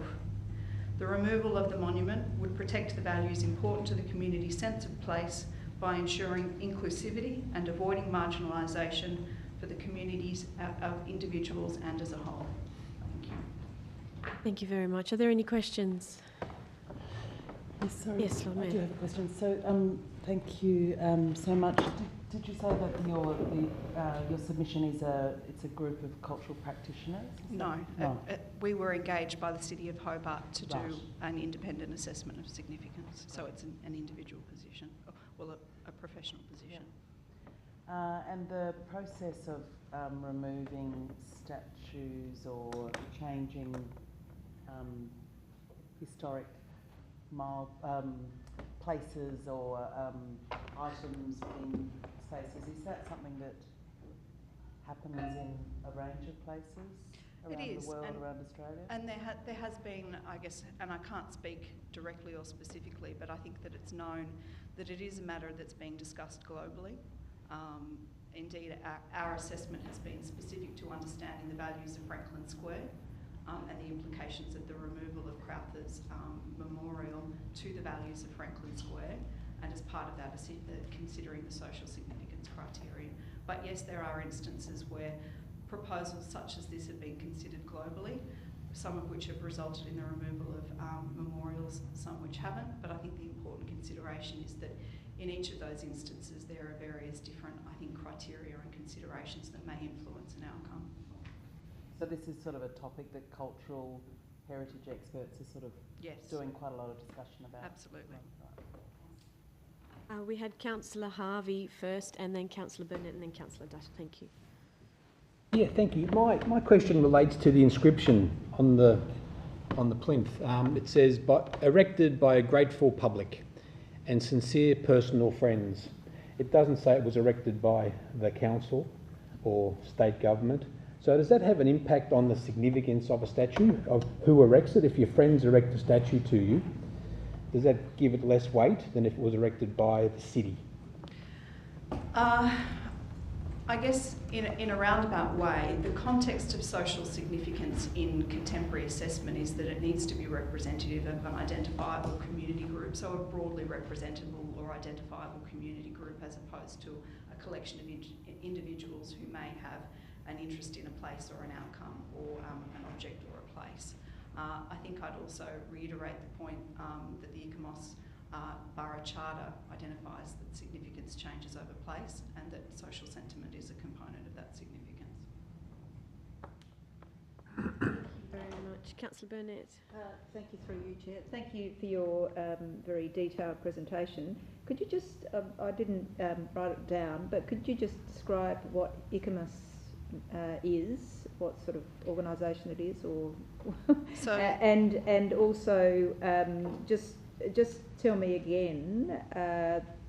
The removal of the monument would protect the values important to the community's sense of place by ensuring inclusivity and avoiding marginalisation for the communities of individuals and as a whole. Thank you. Thank you very much. Are there any questions? Yes, sorry. Yes, Lord I Mayor. do have a question. So, thank you so much. Did you say that your submission is it's a group of cultural practitioners? No, No. We were engaged by the City of Hobart to Right. do an independent assessment of significance. So it's an individual position, well, a professional position. And the process of removing statues or changing historic places or items in spaces, is that something that happens in a range of places around the world, around Australia? And there has been, I guess, and I can't speak directly or specifically, but I think that it's known that it is a matter that's being discussed globally. Indeed, our assessment has been specific to understanding the values of Franklin Square and the implications of the removal of Crowther's memorial to the values of Franklin Square, and as part of that, considering the social significance criterion. But yes, there are instances where proposals such as this have been considered globally, some of which have resulted in the removal of memorials, some which haven't. But I think the important consideration is that in each of those instances, there are various different, I think, criteria and considerations that may influence an outcome. So this is sort of a topic that cultural heritage experts are sort of doing quite a lot of discussion about. Absolutely. We had Councillor Harvey first, and then Councillor Burnett, and then Councillor Dutt. Thank you. Yeah, thank you. My question relates to the inscription on the plinth. It says, erected by a grateful public and sincere personal friends. It doesn't say it was erected by the council or state government. So does that have an impact on the significance of a statue, of who erects it? If your friends erect a statue to you, does that give it less weight than if it was erected by the city? I guess in a roundabout way, the context of social significance in contemporary assessment is that it needs to be representative of an identifiable community group, so a broadly representable or identifiable community group as opposed to a collection of individuals who may have an interest in a place or an outcome or an object or a place. I think I'd also reiterate the point that the ICOMOS Borough Charter identifies that significance changes over place and that social sentiment is a component of that significance. Thank you very much. Councillor Burnett. Thank you through you, Chair. Thank you for your very detailed presentation. Could you just, I didn't write it down, but could you just describe what ICOMOS is, what sort of organisation it is, or So, and also just tell me again,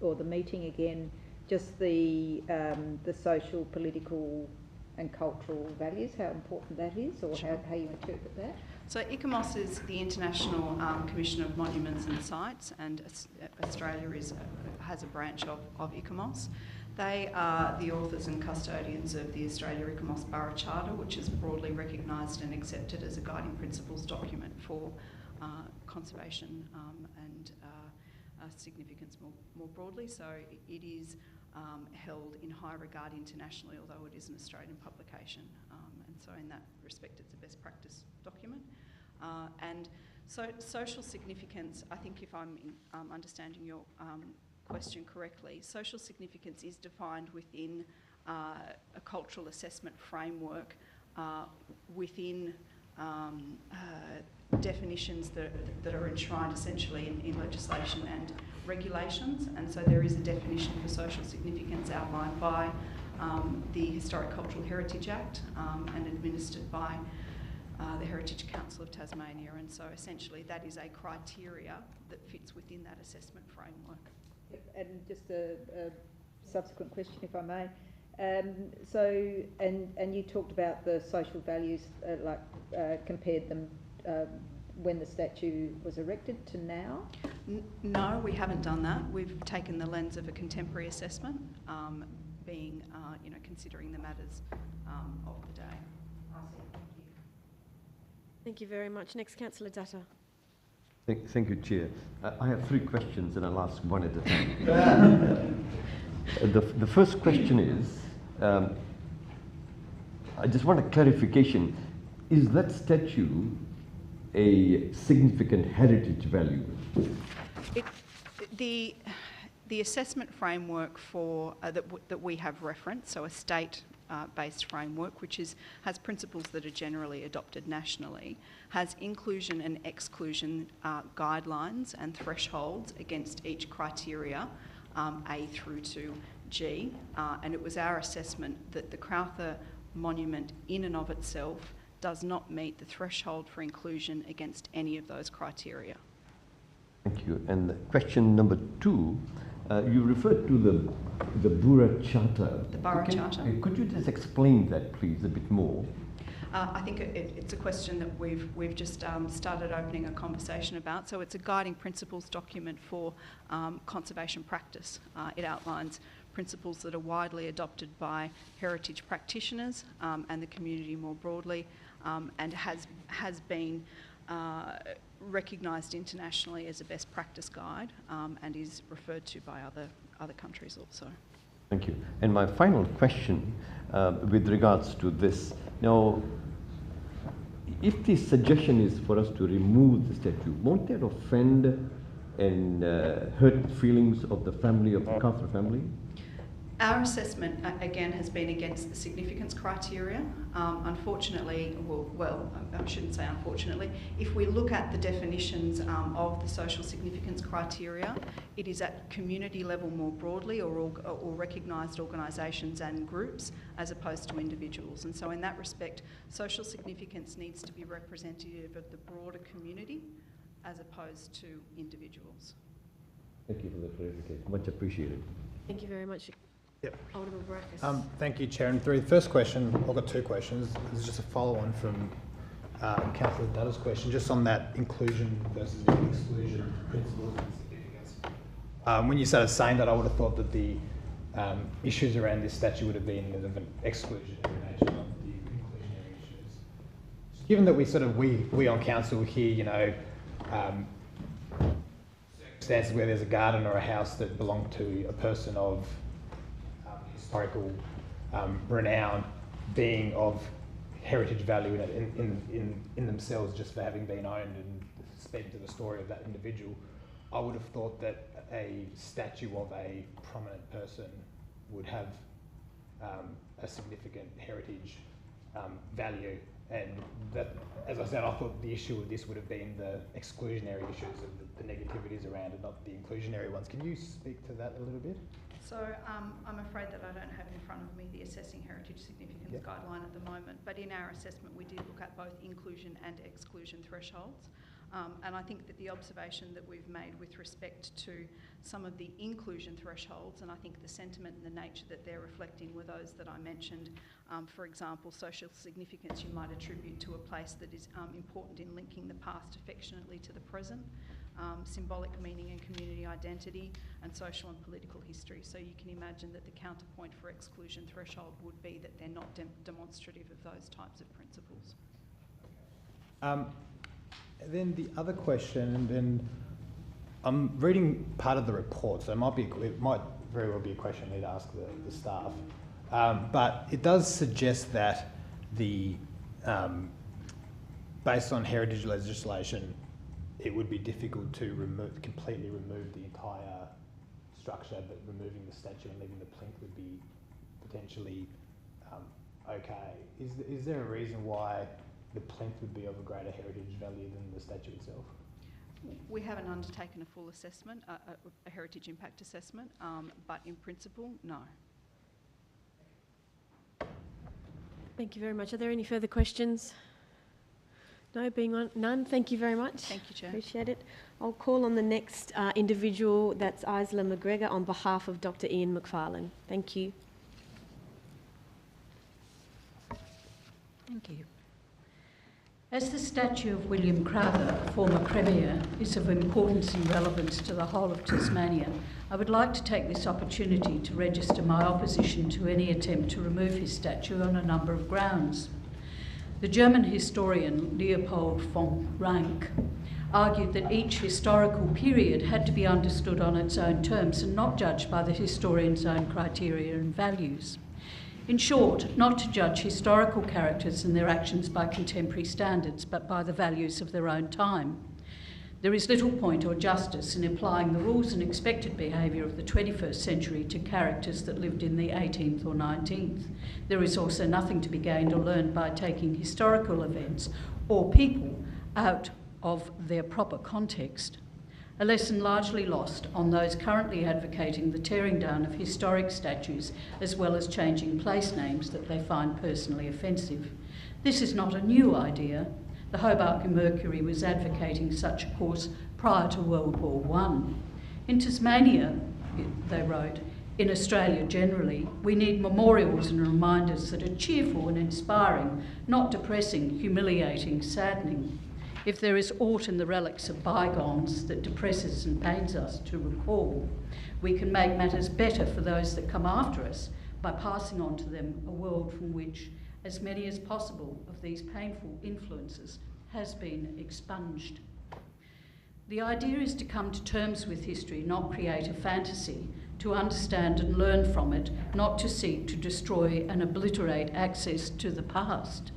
or the meeting again, just the social, political and cultural values, how important that is, or Sure. how you interpret that. So ICOMOS is the International Commission of Monuments and Sites, and Australia has a branch of ICOMOS. They are the authors and custodians of the Australia ICOMOS Borough Charter, which is broadly recognised and accepted as a guiding principles document for conservation and significance more broadly. So it is held in high regard internationally, although it is an Australian publication. And so in that respect, it's a best practice document. And so social significance, I think if I'm understanding your question correctly, social significance is defined within a cultural assessment framework within definitions that are enshrined essentially in legislation and regulations, and so there is a definition for social significance outlined by the Historic Cultural Heritage Act and administered by the Heritage Council of Tasmania, and so essentially that is a criteria that fits within that assessment framework. Yep. And just a subsequent question, if I may. So, and you talked about the social values, compared them when the statue was erected to now? No, we haven't done that. We've taken the lens of a contemporary assessment, being, considering the matters of the day. Thank you very much. Next, Councillor Dutta. Thank you, Chair. I have 3 questions and I'll ask one at a time. The first question is, I just want a clarification. Is that statue a significant heritage value? The assessment framework for that we have referenced, so a state-based framework, which has principles that are generally adopted nationally, has inclusion and exclusion guidelines and thresholds against each criteria, A through to G, and it was our assessment that the Crowther monument in and of itself does not meet the threshold for inclusion against any of those criteria. Thank you. And question number 2, you referred to the Borough Charter. The Borough Charter. Could you just explain that, please, a bit more? I think it's a question that we've just started opening a conversation about. So it's a guiding principles document for conservation practice. It outlines principles that are widely adopted by heritage practitioners and the community more broadly, and has been recognised internationally as a best practice guide and is referred to by other countries also. Thank you. And my final question with regards to this. Now, if the suggestion is for us to remove the statue, won't that offend and hurt feelings of the family, of the Crowther family? Our assessment, again, has been against the significance criteria. Unfortunately, well, I shouldn't say unfortunately, if we look at the definitions of the social significance criteria, it is at community level more broadly or recognised organisations and groups as opposed to individuals. And so in that respect, social significance needs to be representative of the broader community as opposed to individuals. Thank you for the clarification. Much appreciated. Thank you very much. Yep. Alderman Barakas. Thank you, Chair. And through the first question, I've got 2 questions. This is just a follow-on from Councillor Dutta's question, just on that inclusion versus exclusion principles and significance. When you started saying that, I would have thought that the issues around this statute would have been of an exclusionary nature, not the inclusionary issues. Given that we on council hear, you know, circumstances where there's a garden or a house that belonged to a person of historical renown being of heritage value in themselves just for having been owned and speaking to the story of that individual, I would have thought that a statue of a prominent person would have a significant heritage value, and that, as I said, I thought the issue with this would have been the exclusionary issues of the negativities around it, not the inclusionary ones. Can you speak to that a little bit? So I'm afraid that I don't have in front of me the Assessing Heritage Significance guideline at the moment, but in our assessment we did look at both inclusion and exclusion thresholds. And I think that the observation that we've made with respect to some of the inclusion thresholds, and I think the sentiment and the nature that they're reflecting were those that I mentioned. For example, social significance you might attribute to a place that is important in linking the past affectionately to the present, symbolic meaning and community identity, and social and political history. So you can imagine that the counterpoint for exclusion threshold would be that they're not demonstrative of those types of principles. Then the other question, and I'm reading part of the report, so it might very well be a question I need to ask the staff. But it does suggest that based on heritage legislation, it would be difficult to completely remove the entire structure, but removing the statue and leaving the plinth would be potentially okay. Is there a reason why the plinth would be of a greater heritage value than the statue itself? We haven't undertaken a full assessment, a heritage impact assessment, but in principle, no. Thank you very much. Are there any further questions? No, being none, thank you very much. Thank you, Chair. Appreciate it. I'll call on the next individual, that's Isla McGregor, on behalf of Dr. Ian McFarlane. Thank you. Thank you. As the statue of William Crowther, former Premier, is of importance and relevance to the whole of Tasmania, I would like to take this opportunity to register my opposition to any attempt to remove his statue on a number of grounds. The German historian Leopold von Ranke argued that each historical period had to be understood on its own terms and not judged by the historian's own criteria and values. In short, not to judge historical characters and their actions by contemporary standards, but by the values of their own time. There is little point or justice in applying the rules and expected behaviour of the 21st century to characters that lived in the 18th or 19th. There is also nothing to be gained or learned by taking historical events or people out of their proper context. A lesson largely lost on those currently advocating the tearing down of historic statues as well as changing place names that they find personally offensive. This is not a new idea. The Hobart Mercury was advocating such a course prior to World War I. In Tasmania, they wrote, in Australia generally, we need memorials and reminders that are cheerful and inspiring, not depressing, humiliating, saddening. If there is aught in the relics of bygones that depresses and pains us to recall, we can make matters better for those that come after us by passing on to them a world from which as many as possible of these painful influences has been expunged. The idea is to come to terms with history, not create a fantasy, to understand and learn from it, not to seek to destroy and obliterate access to the past.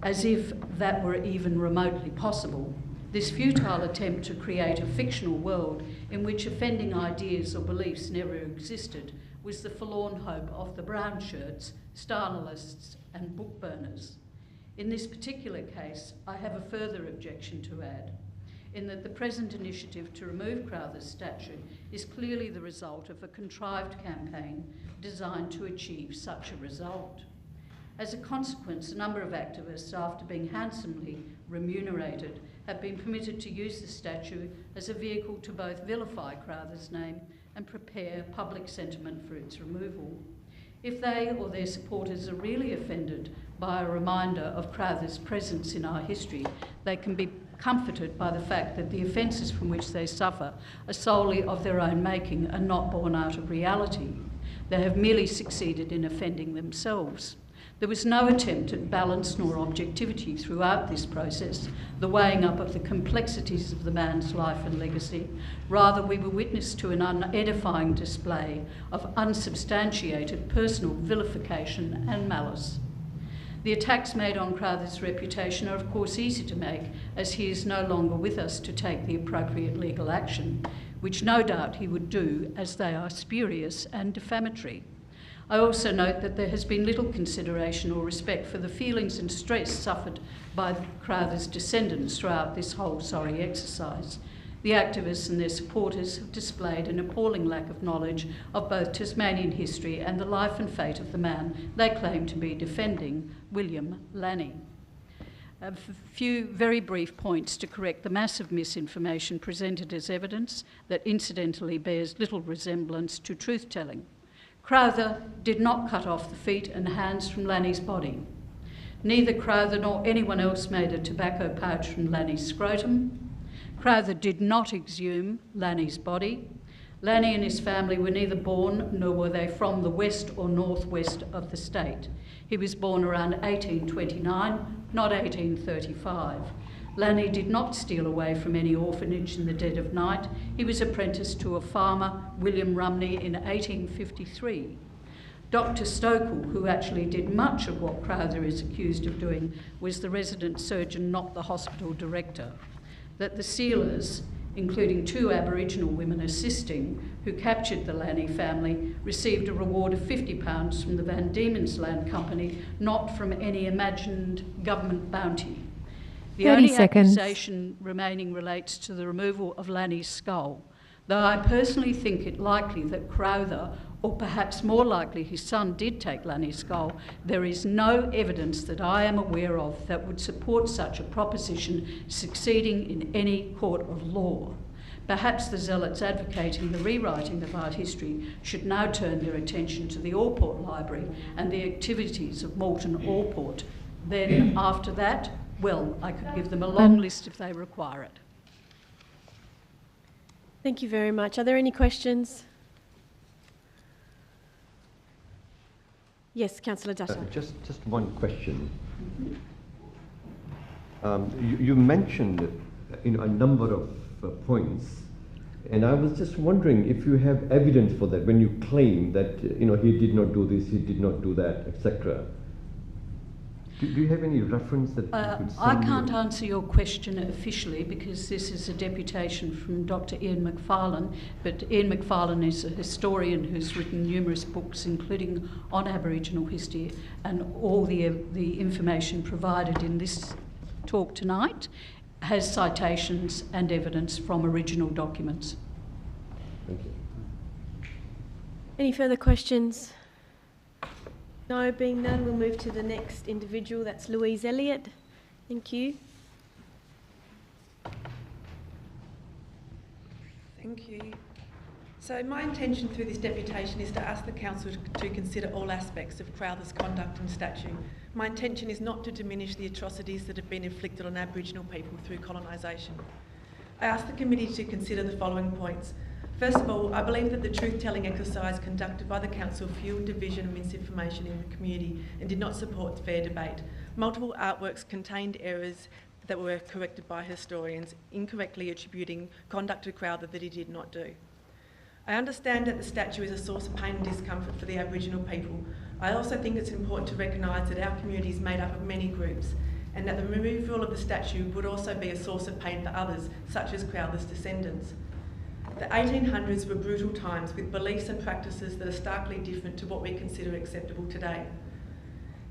As if that were even remotely possible, this futile attempt to create a fictional world in which offending ideas or beliefs never existed was the forlorn hope of the brown shirts, stylalists and book burners. In this particular case, I have a further objection to add, in that the present initiative to remove Crowther's statue is clearly the result of a contrived campaign designed to achieve such a result. As a consequence, a number of activists, after being handsomely remunerated, have been permitted to use the statue as a vehicle to both vilify Crowther's name and prepare public sentiment for its removal. If they or their supporters are really offended by a reminder of Crowther's presence in our history, they can be comforted by the fact that the offences from which they suffer are solely of their own making and not born out of reality. They have merely succeeded in offending themselves. There was no attempt at balance nor objectivity throughout this process, the weighing up of the complexities of the man's life and legacy. Rather, we were witness to an unedifying display of unsubstantiated personal vilification and malice. The attacks made on Crowther's reputation are of course easy to make, as he is no longer with us to take the appropriate legal action, which no doubt he would do, as they are spurious and defamatory. I also note that there has been little consideration or respect for the feelings and stress suffered by Crowther's descendants throughout this whole sorry exercise. The activists and their supporters have displayed an appalling lack of knowledge of both Tasmanian history and the life and fate of the man they claim to be defending, William Lanny. A few very brief points to correct the massive misinformation presented as evidence that incidentally bears little resemblance to truth-telling. Crowther did not cut off the feet and hands from Lanny's body. Neither Crowther nor anyone else made a tobacco pouch from Lanny's scrotum. Crowther did not exhume Lanny's body. Lanny and his family were neither born nor were they from the west or northwest of the state. He was born around 1829, not 1835. Lanny did not steal away from any orphanage in the dead of night. He was apprenticed to a farmer, William Rumney, in 1853. Dr. Stokel, who actually did much of what Crowther is accused of doing, was the resident surgeon, not the hospital director. That the sealers, including 2 Aboriginal women assisting, who captured the Lanny family, received a reward of £50 from the Van Diemen's Land Company, not from any imagined government bounty. The only accusation remaining relates to the removal of Lanny's skull, though I personally think it likely that Crowther, or perhaps more likely his son, did take Lanny's skull. There is no evidence that I am aware of that would support such a proposition succeeding in any court of law. Perhaps the zealots advocating the rewriting of art history should now turn their attention to the Allport Library and the activities of Moulton Allport. Then, after that, well, I could give them a long list if they require it. Thank you very much. Are there any questions? Yes, Councillor Dutton. Just one question. You mentioned a number of points, and I was just wondering if you have evidence for that when you claim that he did not do this, he did not do that, etc. Do you have any reference that you could send I can't answer your question officially because this is a deputation from Dr. Ian McFarlane, but Ian McFarlane is a historian who's written numerous books, including on Aboriginal history, and all the information provided in this talk tonight has citations and evidence from original documents. Thank you. Any further questions? No, being none, we'll move to the next individual. That's Louise Elliott. Thank you. Thank you. So my intention through this deputation is to ask the Council to consider all aspects of Crowther's conduct and statute. My intention is not to diminish the atrocities that have been inflicted on Aboriginal people through colonisation. I ask the committee to consider the following points. First of all, I believe that the truth-telling exercise conducted by the Council fuelled division and misinformation in the community and did not support fair debate. Multiple artworks contained errors that were corrected by historians, incorrectly attributing conduct to Crowther that he did not do. I understand that the statue is a source of pain and discomfort for the Aboriginal people. I also think it's important to recognise that our community is made up of many groups and that the removal of the statue would also be a source of pain for others, such as Crowther's descendants. The 1800s were brutal times with beliefs and practices that are starkly different to what we consider acceptable today.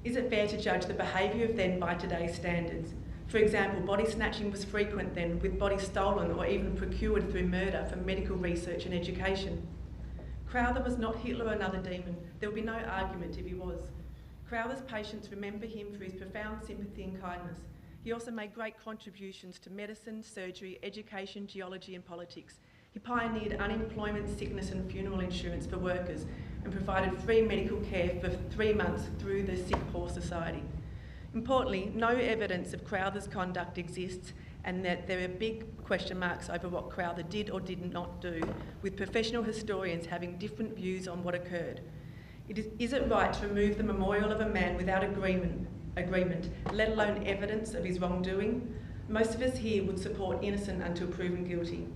Is it fair to judge the behaviour of then by today's standards? For example, body snatching was frequent then, with bodies stolen or even procured through murder for medical research and education. Crowther was not Hitler or another demon. There would be no argument if he was. Crowther's patients remember him for his profound sympathy and kindness. He also made great contributions to medicine, surgery, education, geology and politics. He pioneered unemployment, sickness and funeral insurance for workers and provided free medical care for 3 months through the Sick Poor Society. Importantly, no evidence of Crowther's conduct exists and that there are big question marks over what Crowther did or did not do, with professional historians having different views on what occurred. Is it right to remove the memorial of a man without agreement, let alone evidence of his wrongdoing? Most of us here would support innocent until proven guilty.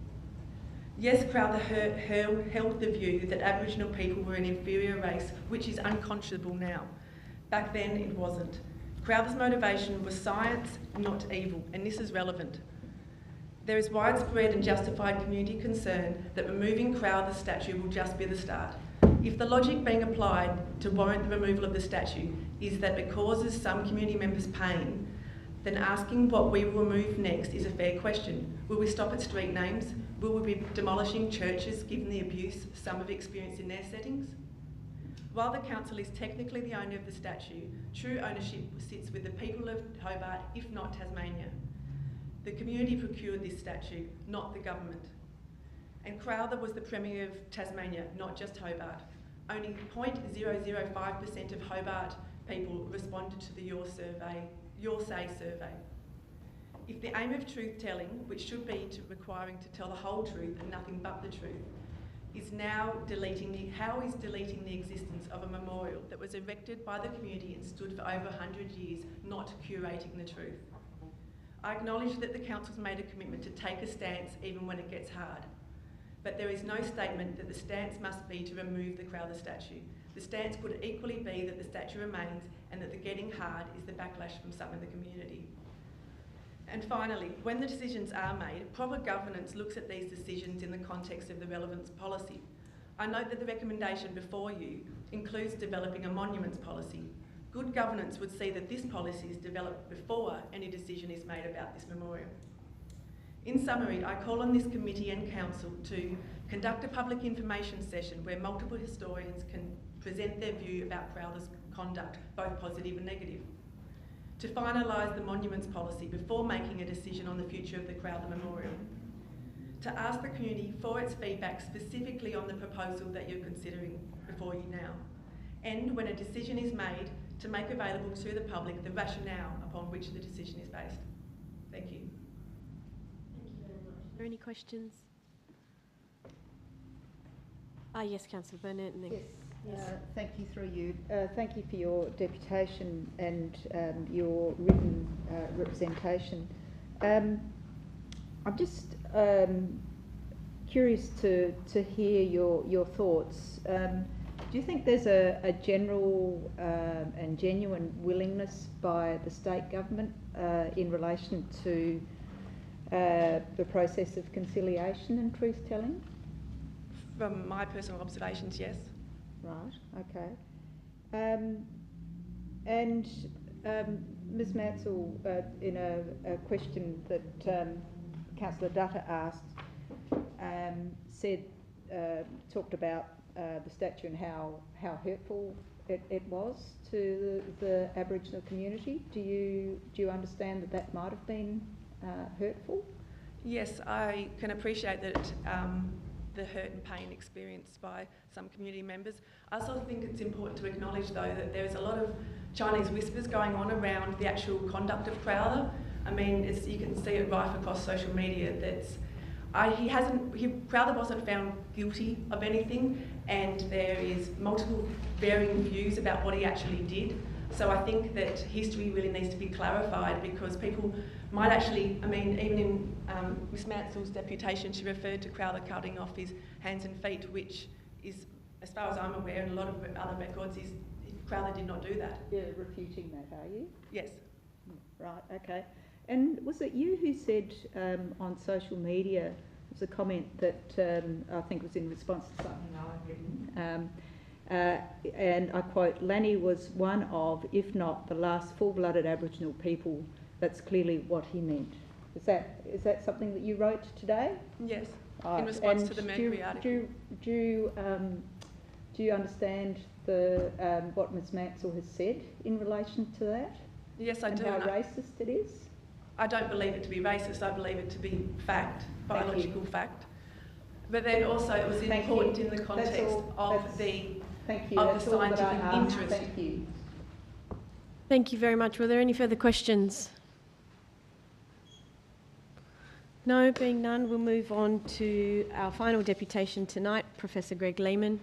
Yes, Crowther held the view that Aboriginal people were an inferior race, which is unconscionable now. Back then, it wasn't. Crowther's motivation was science, not evil, and this is relevant. There is widespread and justified community concern that removing Crowther's statue will just be the start. If the logic being applied to warrant the removal of the statue is that it causes some community members pain, then asking what we will remove next is a fair question. Will we stop at street names? Will we be demolishing churches given the abuse some have experienced in their settings? While the council is technically the owner of the statue, true ownership sits with the people of Hobart, if not Tasmania. The community procured this statue, not the government. And Crowther was the Premier of Tasmania, not just Hobart. Only 0.005% of Hobart people responded to the Your Say survey. If the aim of truth-telling, which should be requiring to tell the whole truth and nothing but the truth, is now how is deleting the existence of a memorial that was erected by the community and stood for over 100 years, not curating the truth? I acknowledge that the council's made a commitment to take a stance even when it gets hard, but there is no statement that the stance must be to remove the Crowther statue. The stance could equally be that the statue remains and that the getting hard is the backlash from some in the community. And finally, when the decisions are made, proper governance looks at these decisions in the context of the relevance policy. I note that the recommendation before you includes developing a monuments policy. Good governance would see that this policy is developed before any decision is made about this memorial. In summary, I call on this committee and council to conduct a public information session where multiple historians can present their view about Crowther's conduct, both positive and negative. To finalise the monuments policy before making a decision on the future of the Crowther Memorial. To ask the community for its feedback specifically on the proposal that you're considering before you now. And when a decision is made, to make available to the public the rationale upon which the decision is based. Thank you. Thank you very much. Are there any questions? Yes, Councillor Burnett. And then Yes, thank you through you. Thank you for your deputation and your written representation. I'm just curious to hear your thoughts. Do you think there's a general and genuine willingness by the state government in relation to the process of conciliation and truth-telling? From my personal observations, yes. Right, okay. Ms Mansell, in a question that Councillor Dutta asked, talked about the statue and how hurtful it was to the Aboriginal community. Do you understand that might have been hurtful? Yes, I can appreciate that the hurt and pain experienced by some community members. I also think it's important to acknowledge, though, that there's a lot of Chinese whispers going on around the actual conduct of Crowther. I mean, you can see it rife across social media. Crowther wasn't found guilty of anything, and there is multiple varying views about what he actually did. So I think that history really needs to be clarified, because people might actually, I mean, even in Ms Mansell's deputation, she referred to Crowther cutting off his hands and feet, which is, as far as I'm aware, and a lot of other records, Crowther did not do that. You're refuting that, are you? Yes. Right, okay. And was it you who said on social media, there was a comment that I think was in response to something I'd written, and I quote, "Lanny was one of, if not the last full-blooded Aboriginal people." That's clearly what he meant. Is that something that you wrote today? Yes, right. In response and to the Mercury article. Do you understand what Ms Mansell has said in relation to that? Yes, I do. And how racist it is? I don't believe it to be racist. I believe it to be fact, biological fact. But then also it was important in the context of the scientific interest. Thank you. Thank you very much. Were there any further questions? No, being none, we'll move on to our final deputation tonight, Professor Greg Lehman.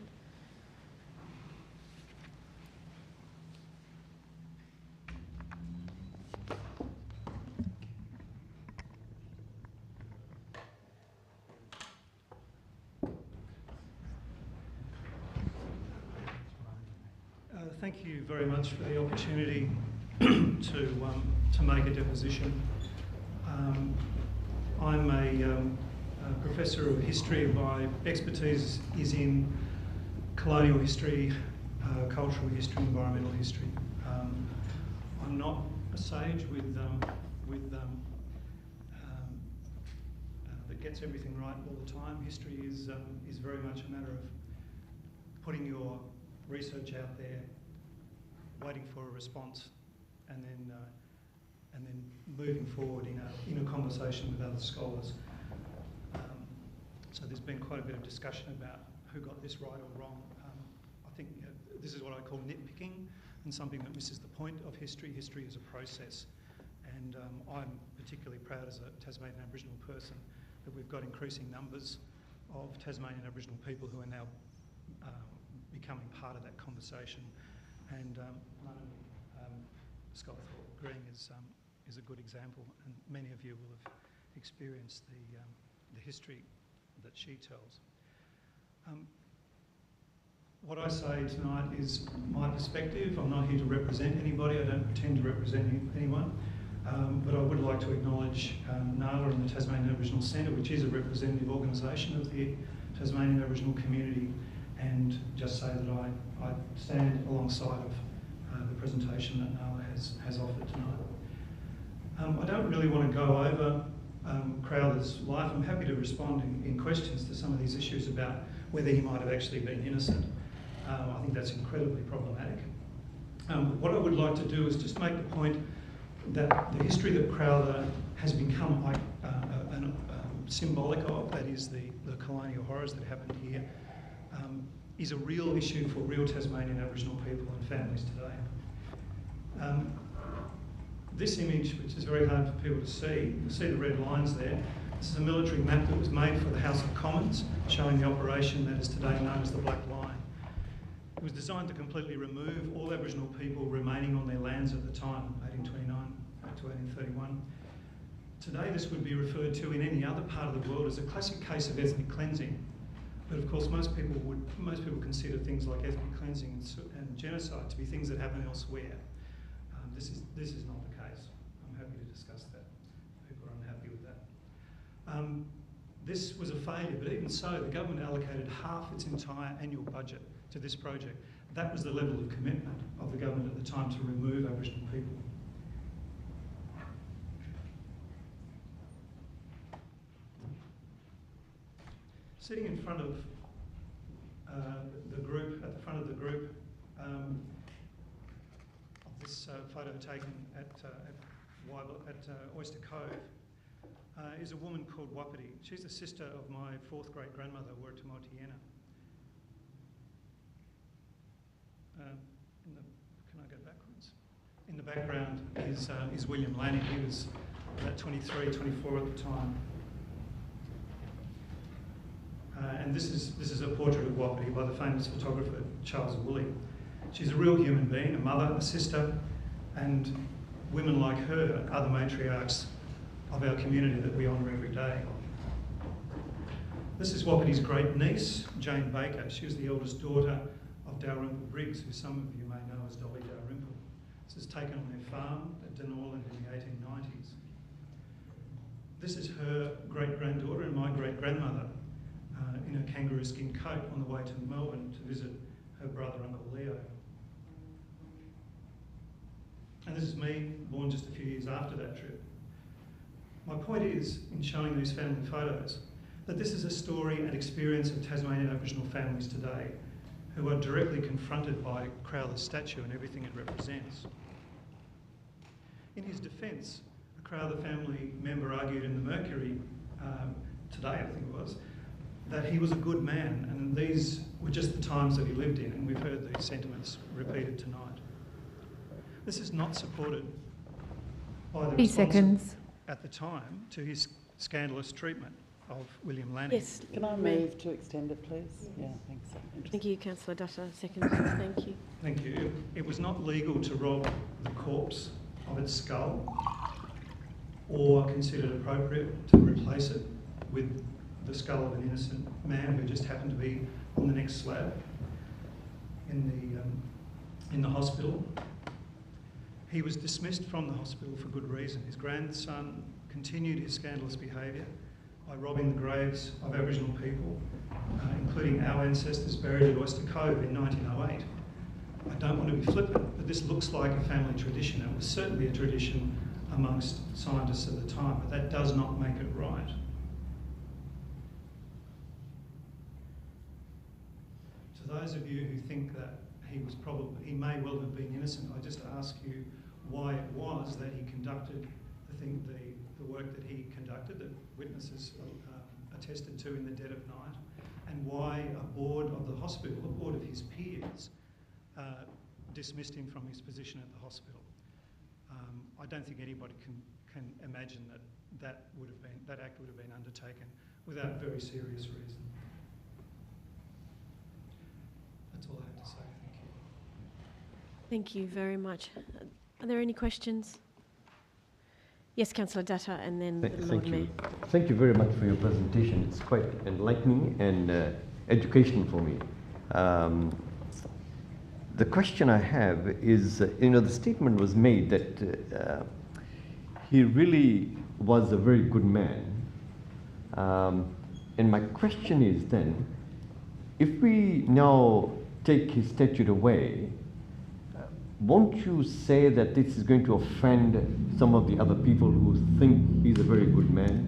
thank you very much for the opportunity to make a deposition. I'm a professor of history. My expertise is in colonial history, cultural history, environmental history. I'm not a sage that gets everything right all the time. History is very much a matter of putting your research out there, waiting for a response, and then moving forward in a conversation with other scholars. So there's been quite a bit of discussion about who got this right or wrong. I think this is what I call nitpicking, and something that misses the point of history. History is a process, and I'm particularly proud as a Tasmanian Aboriginal person that we've got increasing numbers of Tasmanian Aboriginal people who are now becoming part of that conversation. And Sculthorpe Green is a good example, and many of you will have experienced the history that she tells. What I say tonight is my perspective. I'm not here to represent anybody. I don't pretend to represent anyone. But I would like to acknowledge NALA and the Tasmanian Aboriginal Centre, which is a representative organisation of the Tasmanian Aboriginal community, and just say that I stand alongside of the presentation that NALA has offered tonight. I don't really want to go over Crowther's life. I'm happy to respond in questions to some of these issues about whether he might have actually been innocent. I think that's incredibly problematic. What I would like to do is just make the point that the history that Crowther has become symbolic of, that is the colonial horrors that happened here, is a real issue for real Tasmanian Aboriginal people and families today. This image, which is very hard for people to see, you'll see the red lines there. This is a military map that was made for the House of Commons, showing the operation that is today known as the Black Line. It was designed to completely remove all Aboriginal people remaining on their lands at the time, 1829 to 1831. Today this would be referred to in any other part of the world as a classic case of ethnic cleansing. But of course most people consider things like ethnic cleansing and genocide to be things that happen elsewhere. This is not the case. I'm happy to discuss that. People are unhappy with that. This was a failure, but even so, the government allocated half its entire annual budget to this project. That was the level of commitment of the government at the time to remove Aboriginal people. Sitting in front of the group, at the front of the group, of this photo taken at Oyster Cove, is a woman called Wapiti. She's the sister of my fourth great grandmother, Warratumotiena. Can I go backwards? In the background is William Lanning. He was about 23, 24 at the time. And this is a portrait of Wapiti by the famous photographer Charles Woolley. She's a real human being, a mother, a sister, and women like her are the matriarchs of our community that we honour every day. This is Wapiti's great niece, Jane Baker. She was the eldest daughter of Dalrymple Briggs, who some of you may know as Dolly Dalrymple. This is taken on their farm at Denorland in the 1890s. This is her great-granddaughter and my great-grandmother in a kangaroo skin coat on the way to Melbourne to visit her brother, Uncle Leo. And this is me, born just a few years after that trip. My point is, in showing these family photos, that this is a story and experience of Tasmanian Aboriginal families today who are directly confronted by Crowther's statue and everything it represents. In his defence, a Crowther family member argued in the Mercury today, I think it was, that he was a good man, and these were just the times that he lived in, and we've heard these sentiments repeated tonight. This is not supported by the response at the time to his scandalous treatment of William Lanning. Yes. Can I move to extend it, please? Yeah, thanks. Thank you, Councillor Dutta. Second. Thank you. Thank you. It was not legal to rob the corpse of its skull or considered appropriate to replace it with the skull of an innocent man who just happened to be on the next slab in in the hospital. He was dismissed from the hospital for good reason. His grandson continued his scandalous behaviour by robbing the graves of Aboriginal people, including our ancestors buried at Oyster Cove in 1908. I don't want to be flippant, but this looks like a family tradition. It was certainly a tradition amongst scientists at the time, but that does not make it right. To those of you who think that he may well have been innocent, I just ask you why it was that he conducted the work that he conducted, that witnesses attested to in the dead of night, and why a board of the hospital, a board of his peers, dismissed him from his position at the hospital. I don't think anybody can imagine that act would have been undertaken without very serious reason. That's all I have to say. Thank you. Thank you very much. Are there any questions? Yes, Councillor Datta, and then the Lord Mayor. Thank you very much for your presentation. It's quite enlightening and educational for me. The question I have is, the statement was made that he really was a very good man. And my question is then, if we now take his statue away, won't you say that this is going to offend some of the other people who think he's a very good man?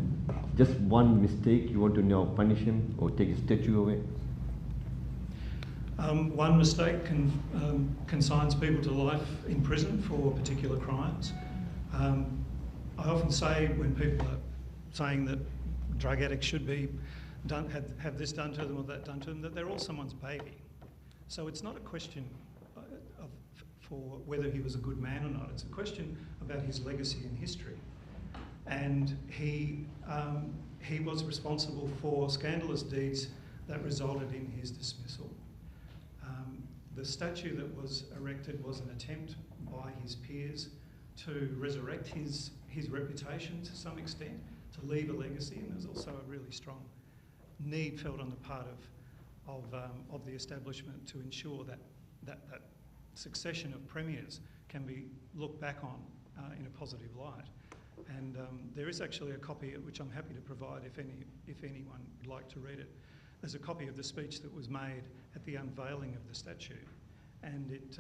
Just one mistake, you want to now punish him or take his statue away? One mistake consigns people to life in prison for particular crimes. I often say when people are saying that drug addicts should be have this done to them or that done to them, that they're all someone's baby. So it's not a question for whether he was a good man or not. It's a question about his legacy and history. And he was responsible for scandalous deeds that resulted in his dismissal. The statue that was erected was an attempt by his peers to resurrect his reputation to some extent, to leave a legacy, and there's also a really strong need felt on the part of the establishment to ensure that succession of premiers can be looked back on in a positive light. And there is actually a copy which I'm happy to provide if anyone would like to read it. There's a copy of the speech that was made at the unveiling of the statue, and it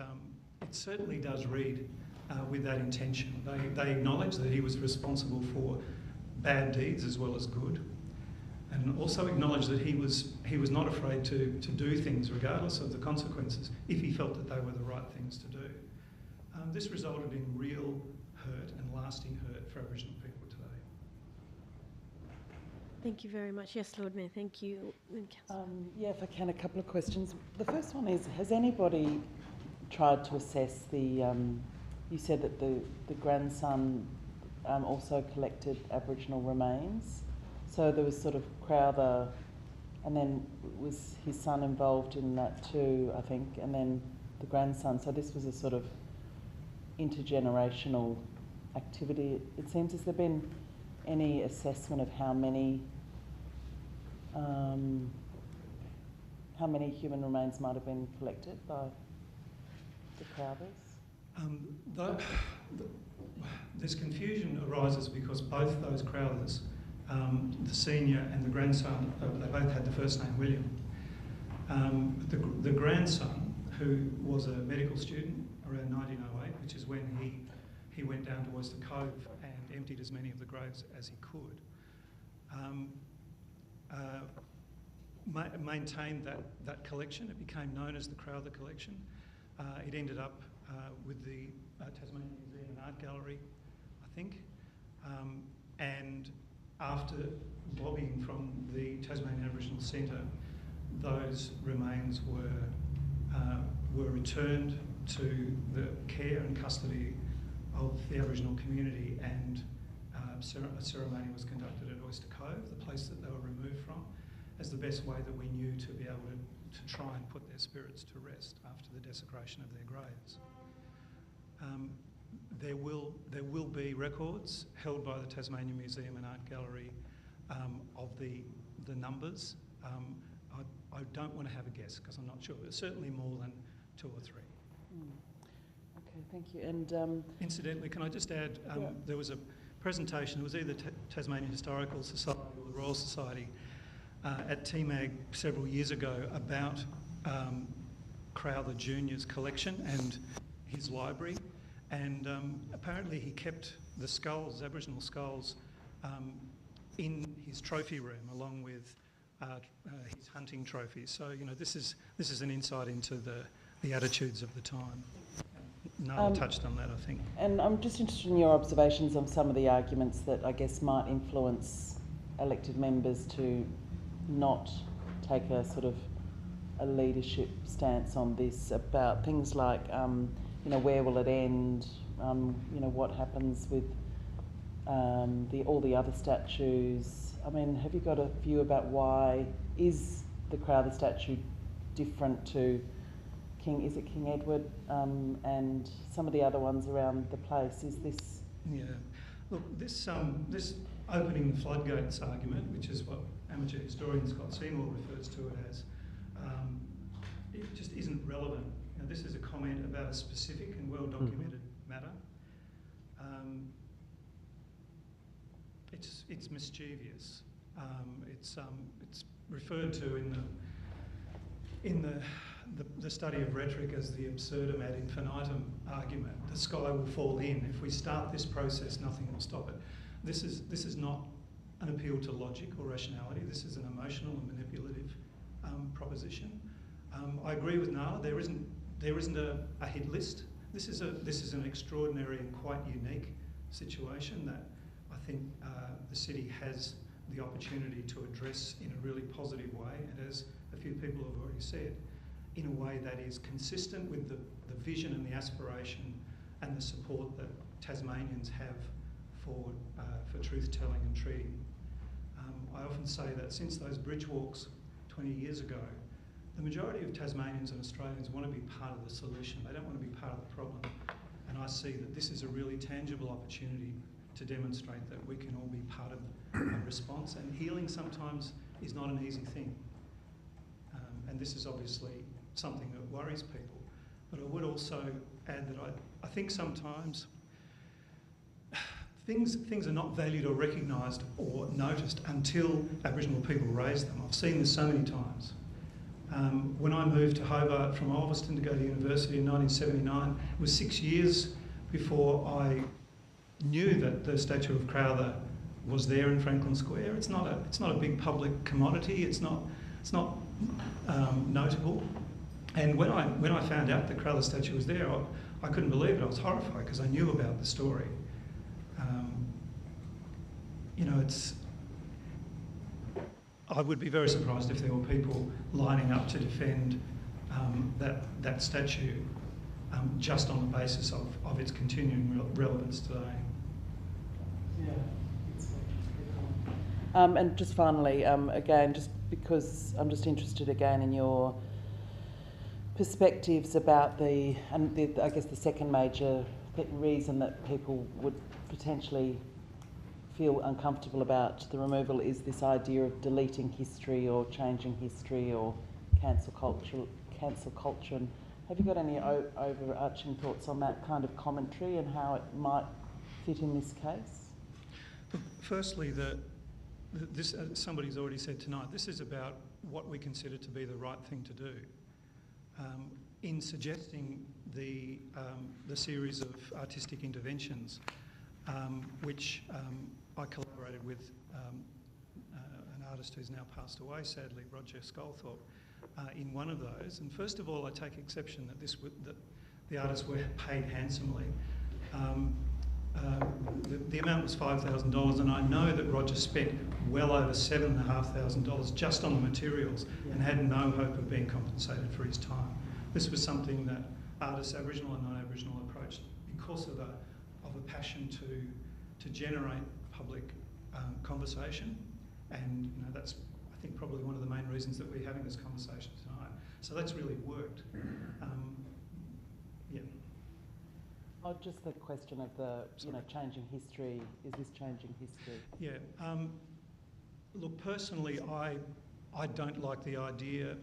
certainly does read with that intention. They acknowledge that he was responsible for bad deeds as well as good, and also acknowledge that he was not afraid to do things regardless of the consequences if he felt that they were the right things to do. This resulted in real hurt and lasting hurt for Aboriginal people today. Thank you very much. Yes, Lord Mayor, thank you. Yeah, if I can, a couple of questions. The first one is, has anybody tried to assess the, you said that the grandson also collected Aboriginal remains, so there was sort of Crowther, and then was his son involved in that too, I think, and then the grandson, so this was a sort of intergenerational activity. It seems, has there been any assessment of how many human remains might have been collected by the Crowthers? This confusion arises because both those Crowthers, the senior and the grandson, they both had the first name William. The grandson, who was a medical student around 1908, which is when he went down to Oyster Cove and emptied as many of the graves as he could, maintained that collection. It became known as the Crowther collection. It ended up with the Tasmanian Museum and Art Gallery, I think. And after lobbying from the Tasmanian Aboriginal Centre, those remains were returned to the care and custody of the Aboriginal community, and a ceremony was conducted at Oyster Cove, the place that they were removed from, as the best way that we knew to be able to try and put their spirits to rest after the desecration of their graves. There will be records held by the Tasmanian Museum and Art Gallery of the numbers. I don't want to have a guess because I'm not sure, but certainly more than 2 or 3. Okay, thank you. And incidentally, can I just add, yeah. there was a presentation, it was either Tasmanian Historical Society or the Royal Society at TMAG several years ago about Crowther Jr.'s collection and his library, and apparently he kept the skulls, Aboriginal skulls, in his trophy room along with his hunting trophies. So, you know, this is an insight into the attitudes of the time. Noel touched on that, I think. And I'm just interested in your observations on some of the arguments that I guess might influence elected members to not take a sort of a leadership stance on this, about things like, you know, where will it end? You know, what happens with all the other statues? I mean, have you got a view about why is the Crowther statue different to King Edward and some of the other ones around the place? Is this? Yeah, look, this opening the floodgates argument, which is what amateur historian Scott Seymour refers to it as, it just isn't relevant. You know, this is a comment about a specific and well documented matter. It's mischievous. It's referred to in the study of rhetoric as the absurdum ad infinitum argument. The sky will fall in. If we start this process, nothing will stop it. This is not an appeal to logic or rationality. This is an emotional and manipulative proposition. I agree with Nala. There isn't a hit list. This is an extraordinary and quite unique situation that I think the city has the opportunity to address in a really positive way, and as a few people have already said, in a way that is consistent with the vision and the aspiration and the support that Tasmanians have for truth-telling and treating. I often say that since those bridge walks 20 years ago, the majority of Tasmanians and Australians want to be part of the solution. They don't want to be part of the problem. And I see that this is a really tangible opportunity to demonstrate that we can all be part of a response. And healing sometimes is not an easy thing. And this is obviously something that worries people. But I would also add that I think sometimes things are not valued or recognised or noticed until Aboriginal people raise them. I've seen this so many times. When I moved to Hobart from Ulverston to go to university in 1979, it was 6 years before I knew that the statue of Crowther was there in Franklin Square. It's not a big public commodity. It's not notable. And when I found out the Crowther statue was there, I couldn't believe it. I was horrified because I knew about the story. You know, I would be very surprised if there were people lining up to defend that statue just on the basis of its continuing relevance today. Yeah. And just finally, again, just because I'm just interested again in your perspectives about I guess the second major reason that people would potentially feel uncomfortable about the removal is this idea of deleting history or changing history or cancel culture. And have you got any overarching thoughts on that kind of commentary and how it might fit in this case? Firstly, this somebody's already said tonight, this is about what we consider to be the right thing to do. In suggesting the series of artistic interventions, which I collaborated with an artist who's now passed away, sadly, Roger Sculthorpe, in one of those. And first of all, I take exception that the artists were paid handsomely. The amount was $5,000, and I know that Roger spent well over $7,500 just on the materials and had no hope of being compensated for his time. This was something that artists, Aboriginal and non-Aboriginal, approached because of a passion to generate public conversation, and you know, that's, I think, probably one of the main reasons that we're having this conversation tonight. So that's really worked. Yeah. Oh, just the question of changing history. Is this changing history? Yeah. Look, personally, I don't like the idea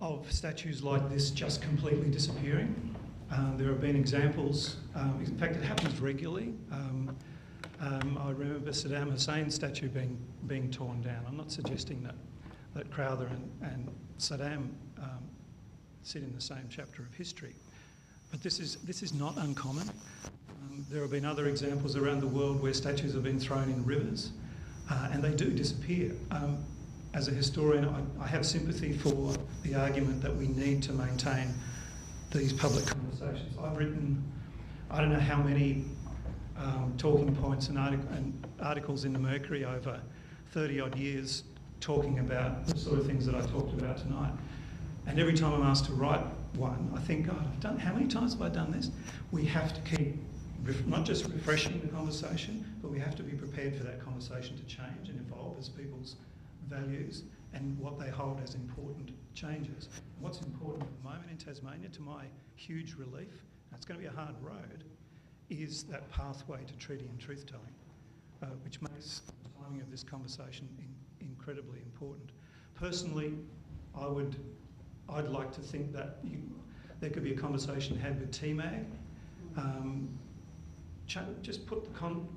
of statues like this just completely disappearing. There have been examples, in fact it happens regularly. I remember Saddam Hussein's statue being torn down. I'm not suggesting that Crowther and Saddam sit in the same chapter of history, but this is not uncommon. There have been other examples around the world where statues have been thrown in rivers and they do disappear. As a historian, I have sympathy for the argument that we need to maintain these public conversations. I've written, I don't know how many talking points and articles in the Mercury over 30 odd years talking about the sort of things that I talked about tonight. And every time I'm asked to write one, I think, God, how many times have I done this? We have to keep not just refreshing the conversation, but we have to be prepared for that conversation to change and evolve as people's values and what they hold as important changes. What's important at the moment in Tasmania, to my huge relief, and it's going to be a hard road, is that pathway to treaty and truth-telling, which makes the timing of this conversation incredibly important. Personally, I'd like to think that there could be a conversation had with TMAG. Just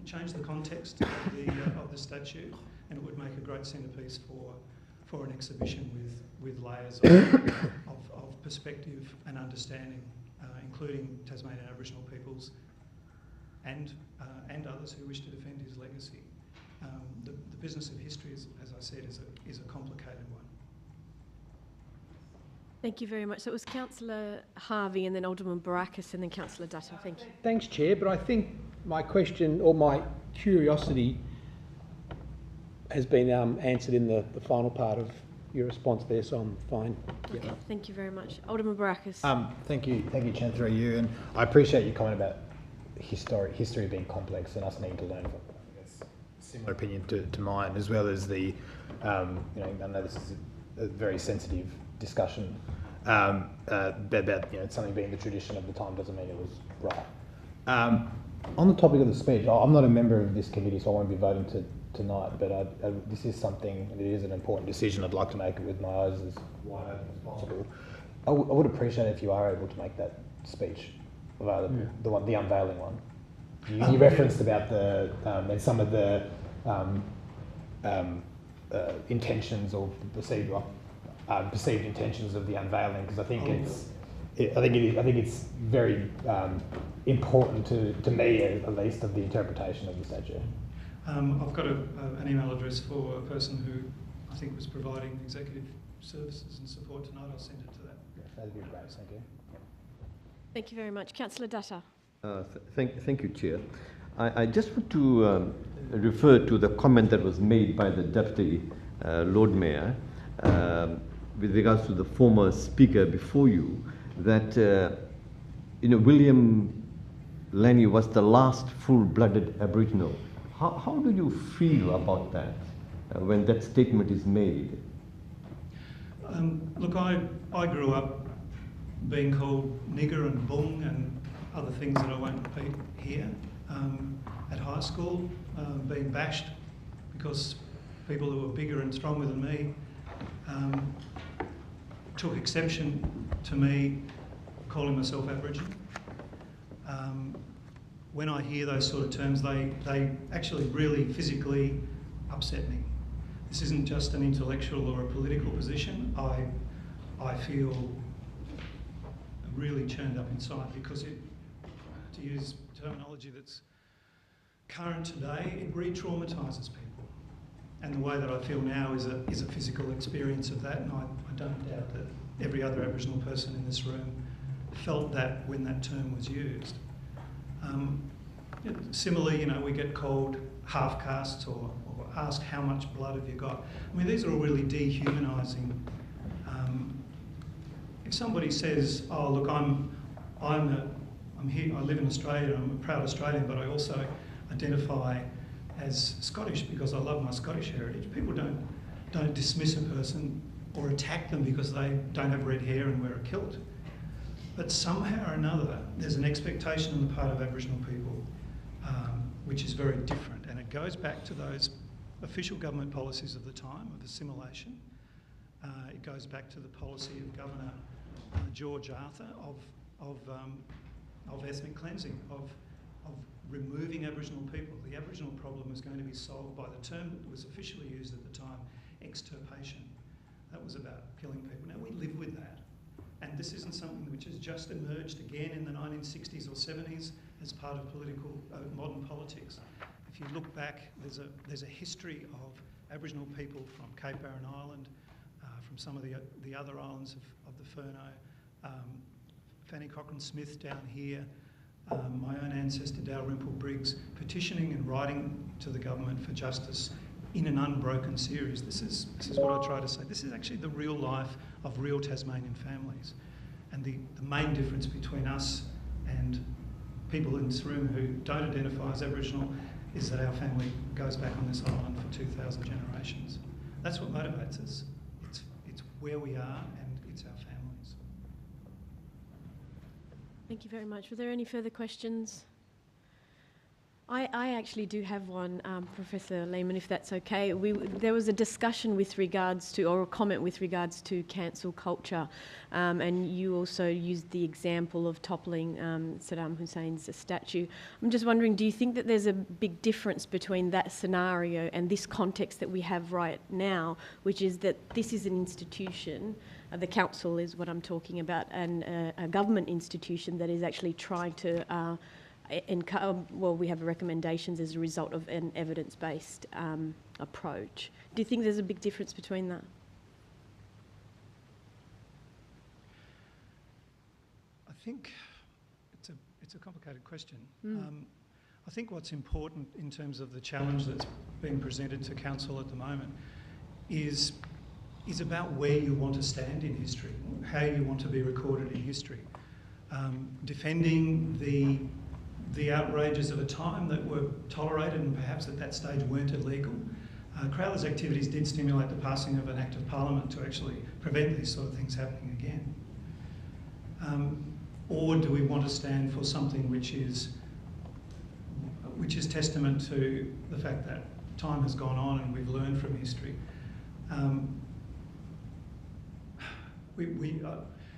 change the context of the statue, and it would make a great centrepiece for an exhibition with layers of perspective and understanding, including Tasmanian Aboriginal peoples and others who wish to defend his legacy. The business of history, as I said, is a complicated one. Thank you very much. So it was Councillor Harvey and then Alderman Barakis and then Councillor Dutton. Thank you. Thanks, Chair, but I think my question or my curiosity has been answered in the final part of your response there, so I'm fine. Okay, thank you very much. Alderman Barakis. Thank you, Chair, through you, and I appreciate your comment about history being complex and us needing to learn from it. It's a similar opinion to mine, as well as the, I know this is a very sensitive discussion about something being the tradition of the time doesn't mean it was right. On the topic of the speech, I'm not a member of this committee, so I won't be voting tonight, but this is something, it is an important decision. I'd like to make it with my eyes as wide open as possible. I would appreciate it if you are able to make that speech available, the unveiling one. You referenced about the and some of the intentions or perceived intentions of the unveiling, because I think it's very important to me, at least, of the interpretation of the statute. I've got an email address for a person who I think was providing executive services and support tonight. I'll send it to that. Yeah, that'd be great. Thank you. Thank you very much. Councillor Dutta. Thank you, Chair. I just want to refer to the comment that was made by the Deputy Lord Mayor with regards to the former speaker before you, that William Lennie was the last full-blooded Aboriginal. How do you feel about that when that statement is made? Look, I grew up being called nigger and bung and other things that I won't repeat here. At high school, being bashed because people who were bigger and stronger than me took exception to me calling myself Aboriginal. When I hear those sort of terms, they actually really physically upset me. This isn't just an intellectual or a political position. I feel really churned up inside because it, to use terminology that's current today, it re-traumatises people. And the way that I feel now is a physical experience of that, and I don't doubt that every other Aboriginal person in this room felt that when that term was used. Similarly, we get called half-castes or asked how much blood have you got. I mean, these are all really dehumanising. If somebody says, "Oh, look, I'm here. I live in Australia. I'm a proud Australian, but I also identify as Scottish because I love my Scottish heritage," people don't dismiss a person or attack them because they don't have red hair and wear a kilt. But somehow or another, there's an expectation on the part of Aboriginal people which is very different, and it goes back to those official government policies of the time of assimilation. It goes back to the policy of Governor George Arthur of ethnic cleansing, of removing Aboriginal people. The Aboriginal problem was going to be solved by the term that was officially used at the time, extirpation. That was about killing people. Now we live with that. And this isn't something which has just emerged again in the 1960s or 70s as part of modern politics. If you look back, there's a history of Aboriginal people from Cape Barren Island, from some of the other islands of the Furneaux, Fanny Cochrane-Smith down here, my own ancestor Dalrymple Briggs, petitioning and writing to the government for justice in an unbroken series. This is what I try to say. This is actually the real life of real Tasmanian families. And the main difference between us and people in this room who don't identify as Aboriginal is that our family goes back on this island for 2,000 generations. That's what motivates us. It's where we are and it's our families. Thank you very much. Were there any further questions? I actually do have one, Professor Lehman, if that's okay. There was a discussion with regards to, or a comment with regards to cancel culture, and you also used the example of toppling Saddam Hussein's statue. I'm just wondering, do you think that there's a big difference between that scenario and this context that we have right now, which is that this is an institution, the council is what I'm talking about, and a government institution that is actually trying to we have recommendations as a result of an evidence-based approach. Do you think there's a big difference between that? I think it's a complicated question. I think what's important in terms of the challenge that's being presented to Council at the moment is about where you want to stand in history, how you want to be recorded in history. Defending the outrages of a time that were tolerated and perhaps at that stage weren't illegal. Crowther's activities did stimulate the passing of an Act of Parliament to actually prevent these sort of things happening again. Or do we want to stand for something which is testament to the fact that time has gone on and we've learned from history?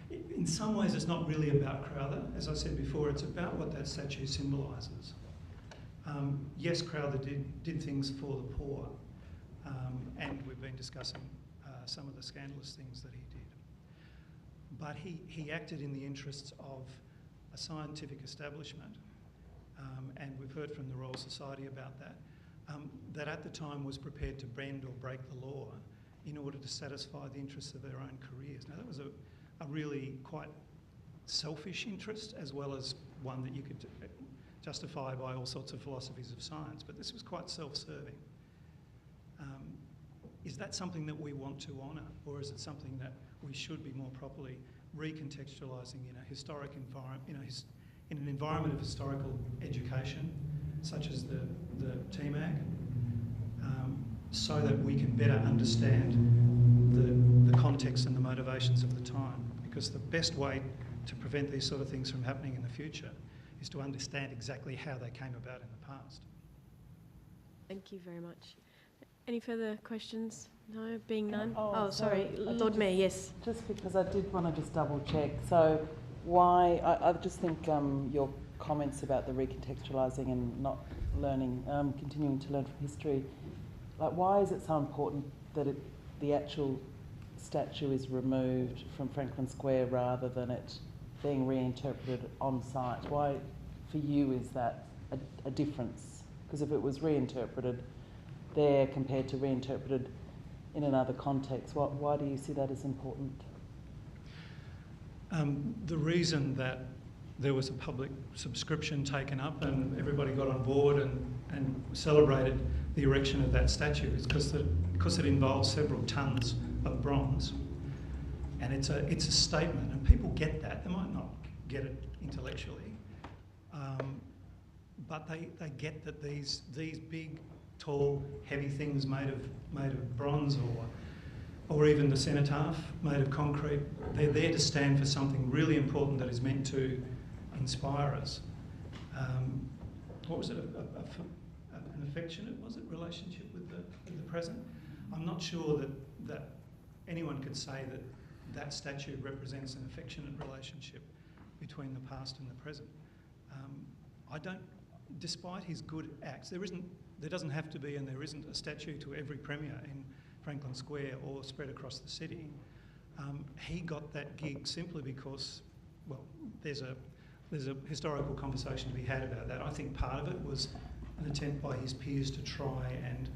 In some ways, it's not really about Crowther. As I said before, it's about what that statue symbolises. Yes, Crowther did things for the poor, and we've been discussing some of the scandalous things that he did. But he acted in the interests of a scientific establishment, and we've heard from the Royal Society about that, that at the time was prepared to bend or break the law in order to satisfy the interests of their own careers. Now, that was a really quite selfish interest, as well as one that you could justify by all sorts of philosophies of science, but this was quite self-serving. Is that something that we want to honour, or is it something that we should be more properly recontextualising in a historic environment, in an environment of historical education, such as the TMAG, so that we can better understand the context and the motivations of the time? Because the best way to prevent these sort of things from happening in the future is to understand exactly how they came about in the past. Thank you very much. Any further questions? No, being none? Oh, sorry, Lord Mayor, yes. Just because I did want to just double check. So why, I just think your comments about the recontextualising and not learning, continuing to learn from history, like why is it so important that the actual statue is removed from Franklin Square rather than it being reinterpreted on site? Why, for you, is that a difference? Because if it was reinterpreted there compared to reinterpreted in another context, why do you see that as important? The reason that there was a public subscription taken up and everybody got on board and celebrated the erection of that statue is because it involves several tonnes of bronze, and it's a statement, and people get that. They might not get it intellectually, but they get that these big, tall, heavy things made of bronze, or even the cenotaph made of concrete, they're there to stand for something really important that is meant to inspire us. What was it? An affectionate, was it, relationship with the present? I'm not sure that anyone could say that statue represents an affectionate relationship between the past and the present. Despite his good acts, there doesn't have to be, and there isn't a statue to every Premier in Franklin Square or spread across the city. He got that gig simply because, well, there's a historical conversation to be had about that. I think part of it was an attempt by his peers to try and,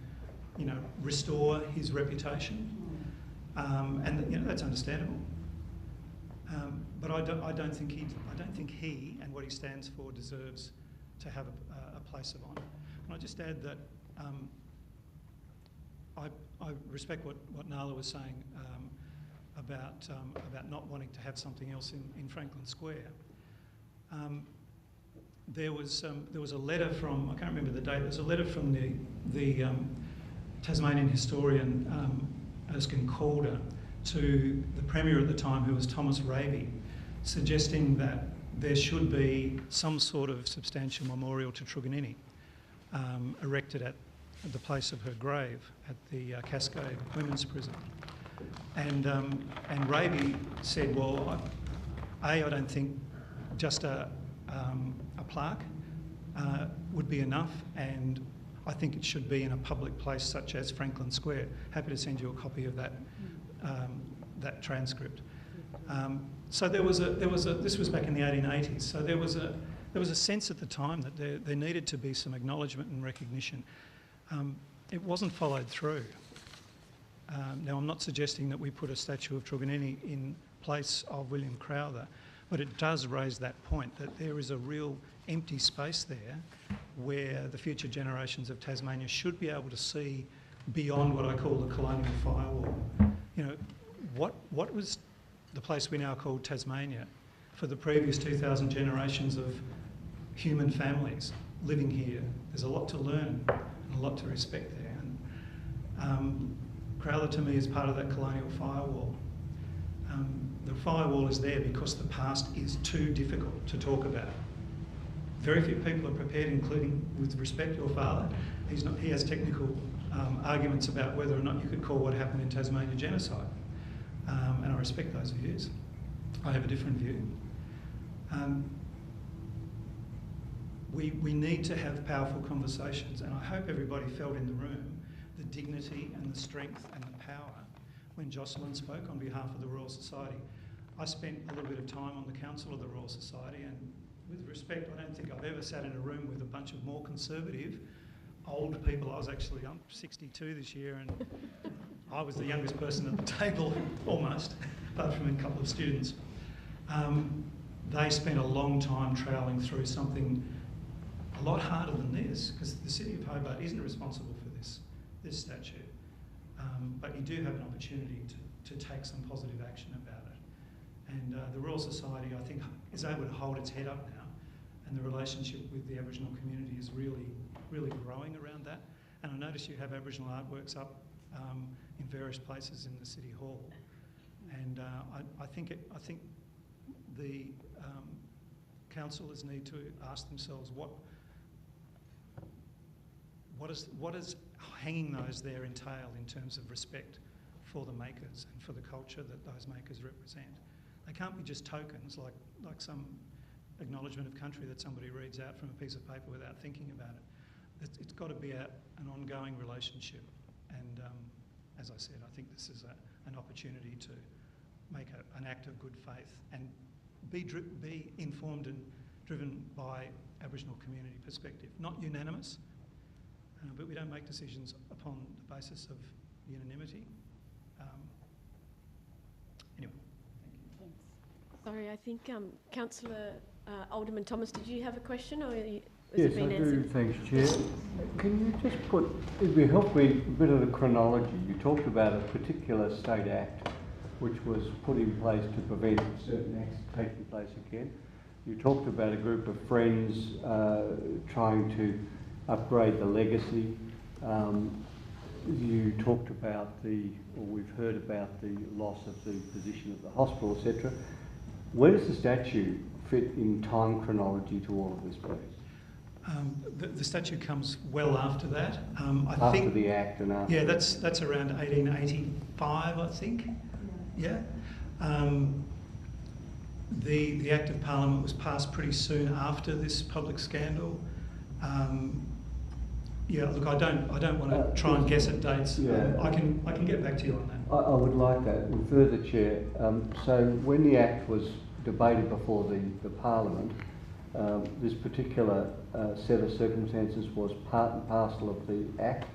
restore his reputation, and that's understandable. But I don't think he and what he stands for deserves to have a place of honour. And I just add that I respect what Nala was saying about not wanting to have something else in Franklin Square. There was a letter from, I can't remember the date, there was a letter from the Tasmanian historian Erskine Calder to the Premier at the time, who was Thomas Raby, suggesting that there should be some sort of substantial memorial to Truganini erected at the place of her grave at the Cascade Women's Prison. And Raby said, well, I don't think just a plaque would be enough, and I think it should be in a public place such as Franklin Square. Happy to send you a copy of that transcript. So this was back in the 1880s. So there was a sense at the time that there needed to be some acknowledgement and recognition. It wasn't followed through. Now, I'm not suggesting that we put a statue of Truganini in place of William Crowther, but it does raise that point that there is a real empty space there where the future generations of Tasmania should be able to see beyond what I call the colonial firewall. What was the place we now call Tasmania for the previous 2,000 generations of human families living here? There's a lot to learn and a lot to respect there. And Crowther to me is part of that colonial firewall. The firewall is there because the past is too difficult to talk about. Very few people are prepared, including, with respect, your father. He has technical arguments about whether or not you could call what happened in Tasmania genocide. And I respect those views. I have a different view. We need to have powerful conversations, and I hope everybody felt in the room the dignity and the strength and the power when Jocelyn spoke on behalf of the Royal Society. I spent a little bit of time on the Council of the Royal Society, and with respect, I don't think I've ever sat in a room with a bunch of more conservative, old people. I'm 62 this year, and I was the youngest person at the table, almost, apart from a couple of students. They spent a long time troweling through something a lot harder than this, because the City of Hobart isn't responsible for this statue. But you do have an opportunity to take some positive action about it. And the Royal Society, I think, is able to hold its head up now, and the relationship with the Aboriginal community is really, really growing around that. And I notice you have Aboriginal artworks up in various places in the City Hall. And I think the councillors need to ask themselves what does hanging those there entail in terms of respect for the makers and for the culture that those makers represent. They can't be just tokens like some acknowledgement of country that somebody reads out from a piece of paper without thinking about it. It's got to be an ongoing relationship. And as I said, I think this is an opportunity to make an act of good faith and be informed and driven by Aboriginal community perspective. Not unanimous, but we don't make decisions upon the basis of unanimity. Anyway, thank you. Thanks. Sorry, I think Councillor Alderman Thomas, did you have a question, or has it been answered? Yes, I do, thanks, Chair. Can you just it'd be helpful a bit of the chronology. You talked about a particular state act which was put in place to prevent certain acts taking place again. You talked about a group of friends trying to upgrade the legacy. You talked about we've heard about the loss of the position of the hospital, etc. Where does the statue fit in time chronology to all of this, please? The statue comes well after that. I think the act and after. Yeah, that's around 1885, I think. Yeah. the Act of Parliament was passed pretty soon after this public scandal. Yeah, look, I don't want to try and guess at dates. Yeah. I can get back to you on that. I would like that. And further, Chair, so when the Act was debated before the Parliament, this particular set of circumstances was part and parcel of the Act,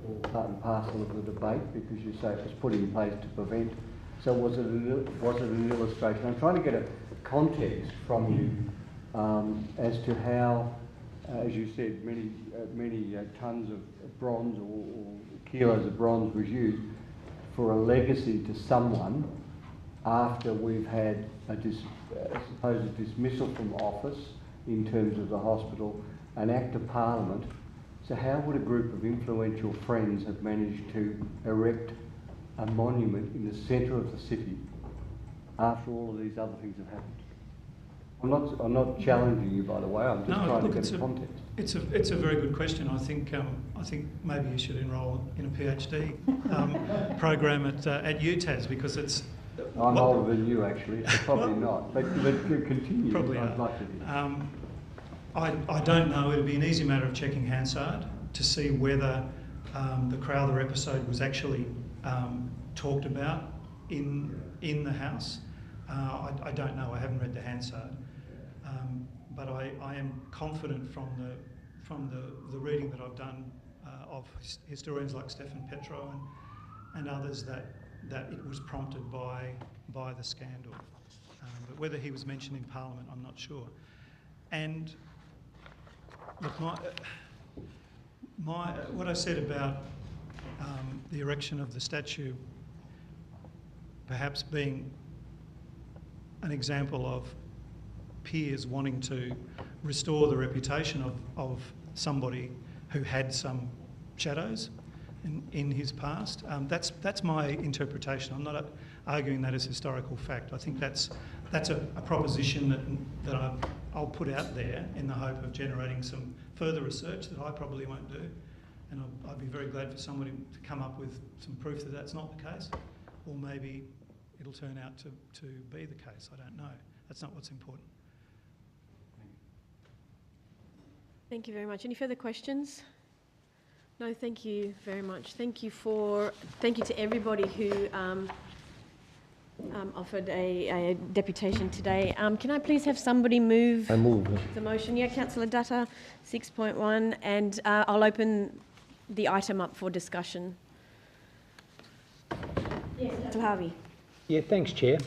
or part and parcel of the debate, because you say it was put in place to prevent. So was it an illustration? I'm trying to get a context from you as to how, as you said, many tons of bronze or kilos of bronze was used for a legacy to someone after we've had a supposed dismissal from office in terms of the hospital, an Act of Parliament. So how would a group of influential friends have managed to erect a monument in the centre of the city after all of these other things have happened? I'm not challenging you, by the way. I'm just trying to get a context. It's a very good question. I think maybe you should enrol in a PhD program at UTAS, because it's. I'm older than you, actually, so probably not. But continue. Probably I'd like to hear. I don't know. It'd be an easy matter of checking Hansard to see whether the Crowther episode was actually talked about in the House. I don't know. I haven't read the Hansard, but I am confident from the reading that I've done of historians like Stefan Petro and others that it was prompted by the scandal. But whether he was mentioned in Parliament, I'm not sure. And look, what I said about the erection of the statue perhaps being an example of peers wanting to restore the reputation of somebody who had some shadows in his past. That's my interpretation. I'm not arguing that as historical fact. I think that's a proposition that I'll put out there in the hope of generating some further research that I probably won't do. And I'd be very glad for somebody to come up with some proof that that's not the case, or maybe it'll turn out to be the case. I don't know. That's not what's important. Thank you very much. Any further questions? No, thank you very much. Thank you to everybody who offered a deputation today. Can I please have somebody move? I move. The motion? Yeah, Councillor Dutta, 6.1, and I'll open the item up for discussion. Yes, Councillor Harvey. Yeah, thanks, Chair.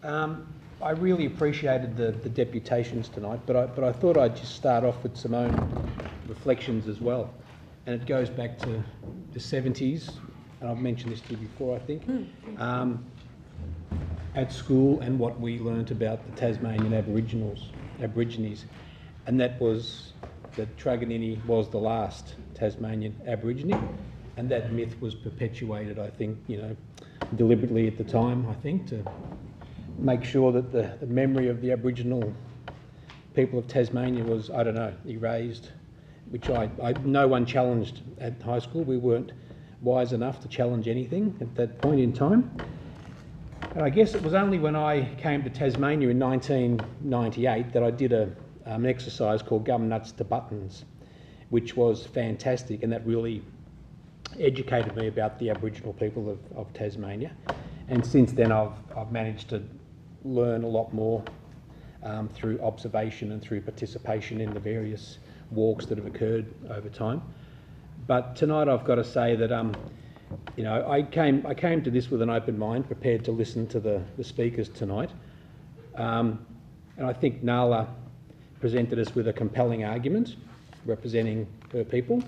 I really appreciated the deputations tonight, but I thought I'd just start off with some own reflections as well. And it goes back to the 70s, and I've mentioned this to you before, I think, at school, and what we learnt about the Tasmanian Aborigines, and that was that Truganini was the last Tasmanian Aborigine, and that myth was perpetuated, I think, deliberately at the time, I think, to make sure that the memory of the Aboriginal people of Tasmania was, I don't know, erased, which no one challenged at high school. We weren't wise enough to challenge anything at that point in time. And I guess it was only when I came to Tasmania in 1998 that I did an exercise called Gum Nuts to Buttons, which was fantastic, and that really educated me about the Aboriginal people of Tasmania. And since then I've managed to learn a lot more through observation and through participation in the various walks that have occurred over time. But tonight I've got to say that I came to this with an open mind, prepared to listen to the speakers tonight. And I think Nala presented us with a compelling argument representing her people.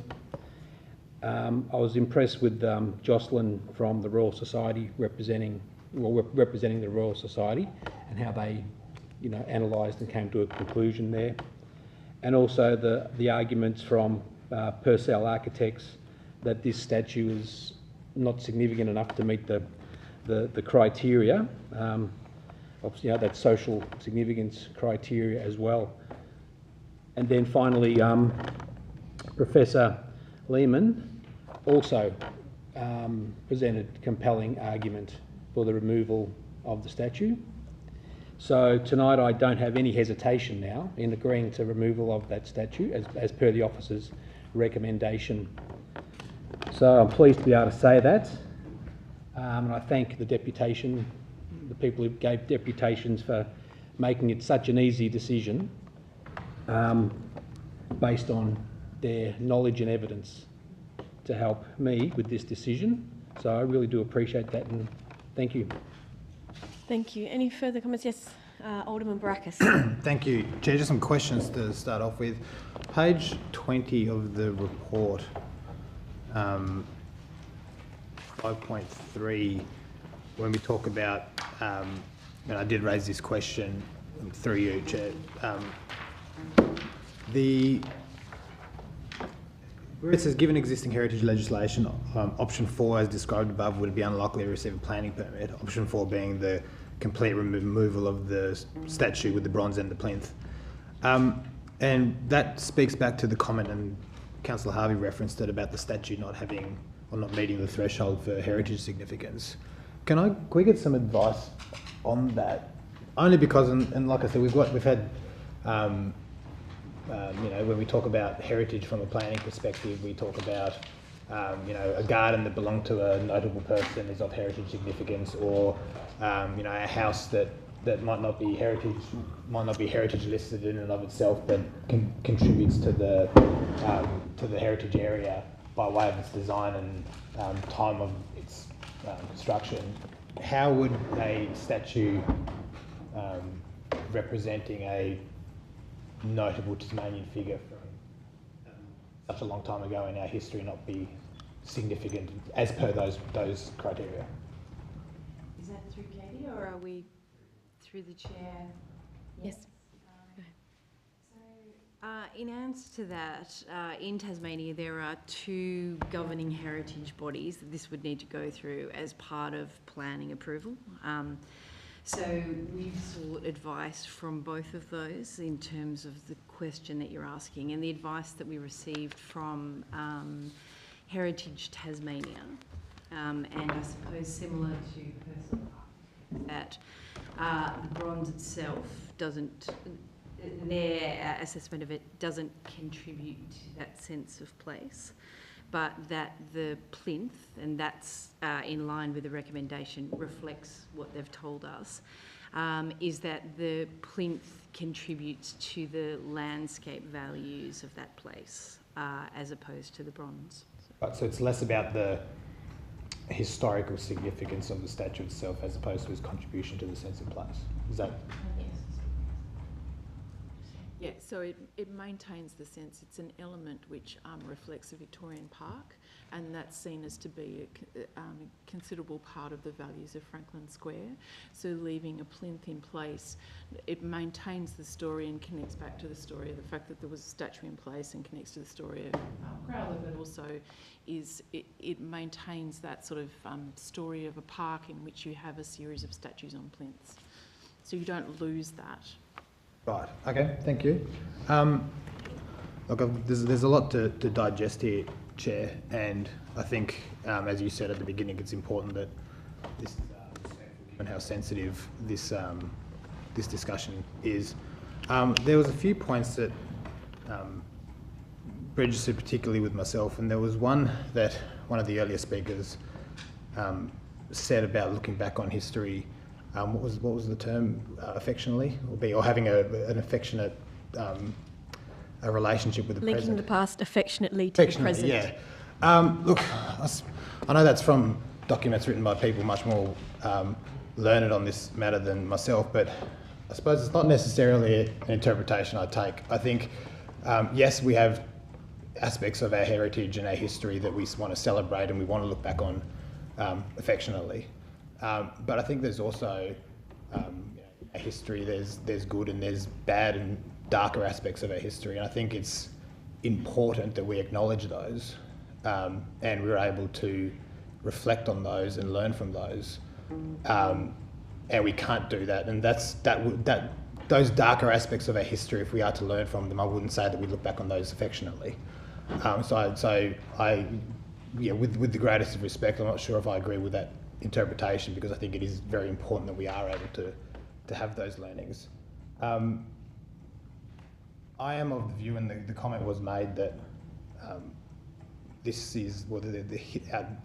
I was impressed with Jocelyn from the Royal Society representing the Royal Society, and how they, analysed and came to a conclusion there. And also the arguments from Purcell Architects that this statue is not significant enough to meet the criteria, obviously that social significance criteria as well. And then finally, Professor Lehman also presented compelling argument for the removal of the statue. So tonight I don't have any hesitation now in agreeing to removal of that statue as per the officer's recommendation. So I'm pleased to be able to say that. And I thank the deputation, the people who gave deputations for making it such an easy decision based on their knowledge and evidence to help me with this decision. So I really do appreciate that, and thank you. Thank you. Any further comments? Yes, Alderman Baracus. Thank you, Chair. Just some questions to start off with. Page 20 of the report, 5.3, when we talk about, and I did raise this question through you, Chair, where it says, given existing heritage legislation, option 4 as described above would be unlikely to receive a planning permit, option 4 being the complete removal of the statue with the bronze and the plinth. And that speaks back to the comment, and Councillor Harvey referenced it, about the statue not having or not meeting the threshold for heritage significance. Can we get some advice on that? Only because, and like I said, we've had you know, when we talk about heritage from a planning perspective, we talk about, you know, a garden that belonged to a notable person is of heritage significance, or, you know, a house that might not be heritage listed in and of itself, but contributes to the heritage area by way of its design and time of its construction. How would a statue representing a notable Tasmanian figure from such a long time ago in our history not be significant as per those criteria? Is that through Katie, or are we through the chair? Yes. In answer to that, in Tasmania there are 2 governing heritage bodies that this would need to go through as part of planning approval. So we've sought advice from both of those in terms of the question that you're asking, and the advice that we received from Heritage Tasmania, and I suppose similar to Personal Park, that the bronze itself doesn't, their assessment of it doesn't contribute to that sense of place, but that the plinth, and that's in line with the recommendation, reflects what they've told us, is that the plinth contributes to the landscape values of that place as opposed to the bronze. Right, so it's less about the historical significance of the statue itself as opposed to its contribution to the sense of place. Is that? Yes. Yeah, so it maintains the sense. It's an element which reflects a Victorian park, and that's seen as to be a considerable part of the values of Franklin Square. So leaving a plinth in place, it maintains the story and connects back to the story of the fact that there was a statue in place, and connects to the story of Crowther, but also it maintains that sort of story of a park in which you have a series of statues on plinths. So you don't lose that. Right, okay, thank you. Look, there's a lot to digest here, Chair, and I think, as you said at the beginning, it's important that this, given how sensitive this this discussion is. There was a few points that registered particularly with myself, and there was one that one of the earlier speakers said about looking back on history. What was the term? Affectionately, or having an affectionate a relationship with the present. Linking the past affectionately to the present. Yeah. Look, I know that's from documents written by people much more learned on this matter than myself, but I suppose it's not necessarily an interpretation I take. I think, yes, we have aspects of our heritage and our history that we want to celebrate and we want to look back on affectionately. But I think there's also a history, there's good and there's bad and darker aspects of our history, and I think it's important that we acknowledge those and we're able to reflect on those and learn from those, and we can't do that, and those darker aspects of our history, if we are to learn from them, I wouldn't say that we look back on those affectionately. With the greatest of respect, I'm not sure if I agree with that interpretation, because I think it is very important that we are able to to have those learnings. I am of the view, and the comment was made, that this is, well,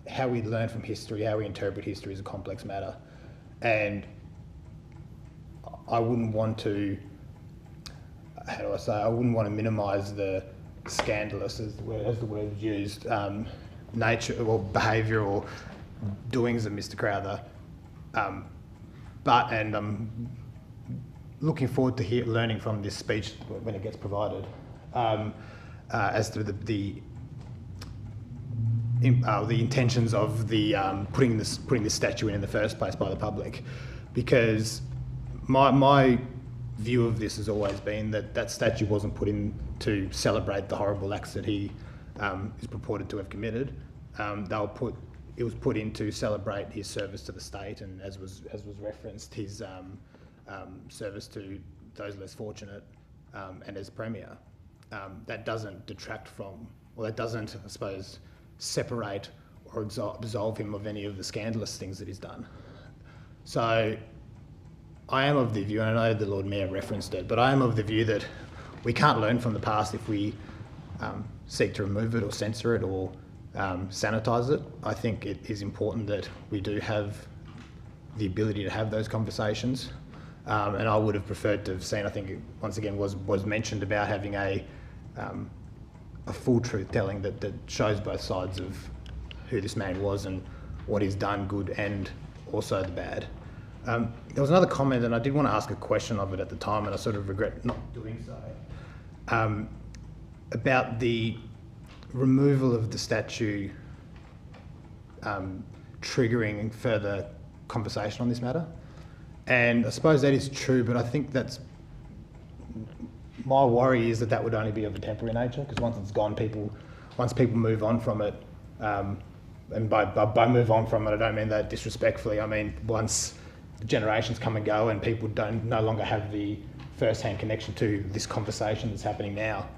how we learn from history, how we interpret history is a complex matter. And I wouldn't want to, how do I say, I wouldn't want to minimise the scandalous, as the word is used, nature or behaviour or doings of Mr Crowther. And I'm looking forward to learning from this speech when it gets provided, as to the intentions of the putting this statue in the first place by the public, because my view of this has always been that statue wasn't put in to celebrate the horrible acts that he is purported to have committed. It was put in to celebrate his service to the state, and as was referenced, his service to those less fortunate, and as Premier. That doesn't detract from, or that doesn't, I suppose, separate or absolve him of any of the scandalous things that he's done. So I am of the view, and I know the Lord Mayor referenced it, but I am of the view that we can't learn from the past if we seek to remove it or censor it or sanitise it. I think it is important that we do have the ability to have those conversations. And I would have preferred to have seen, I think it, once again was mentioned about having a full truth telling that shows both sides of who this man was and what he's done, good and also the bad. There was another comment, and I did want to ask a question of it at the time, and I sort of regret not doing so, about the removal of the statue triggering further conversation on this matter. And I suppose that is true, but I think that's, my worry is that would only be of a temporary nature, because once it's gone, once people move on from it, and by move on from it, I don't mean that disrespectfully. I mean, once generations come and go and people no longer have the first-hand connection to this conversation that's happening now,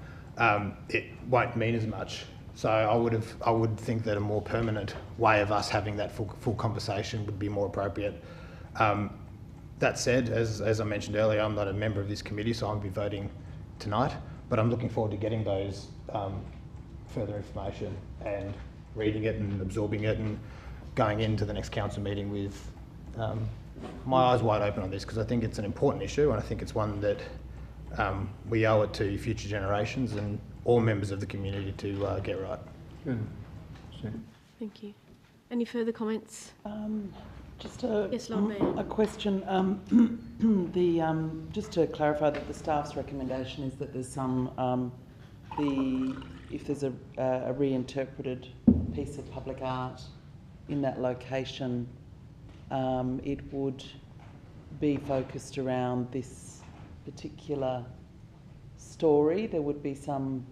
it won't mean as much. So I would think that a more permanent way of us having that full conversation would be more appropriate. That said, as I mentioned earlier, I'm not a member of this committee, so I'll be voting tonight, but I'm looking forward to getting those further information and reading it and absorbing it and going into the next council meeting with my eyes wide open on this, because I think it's an important issue, and I think it's one that we owe it to future generations and all members of the community to get right. Good. Thank you. Any further comments? Just a, yes, Lord Mayor. A question. Just to clarify that the staff's recommendation is that there's some, if there's a reinterpreted piece of public art in that location, it would be focused around this particular story. There would be some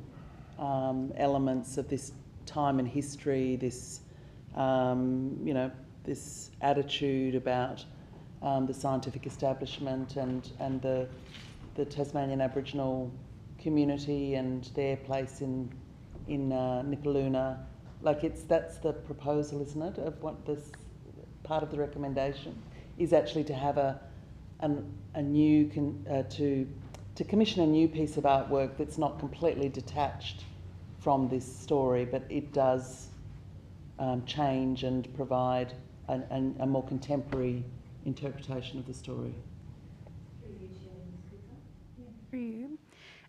elements of this time in history, this, this attitude about the scientific establishment and the Tasmanian Aboriginal community and their place in Nipaluna. Like that's the proposal, isn't it? Of what this part of the recommendation is actually to have a new to commission a new piece of artwork that's not completely detached from this story, but it does change and provide a more contemporary interpretation of the story. For you.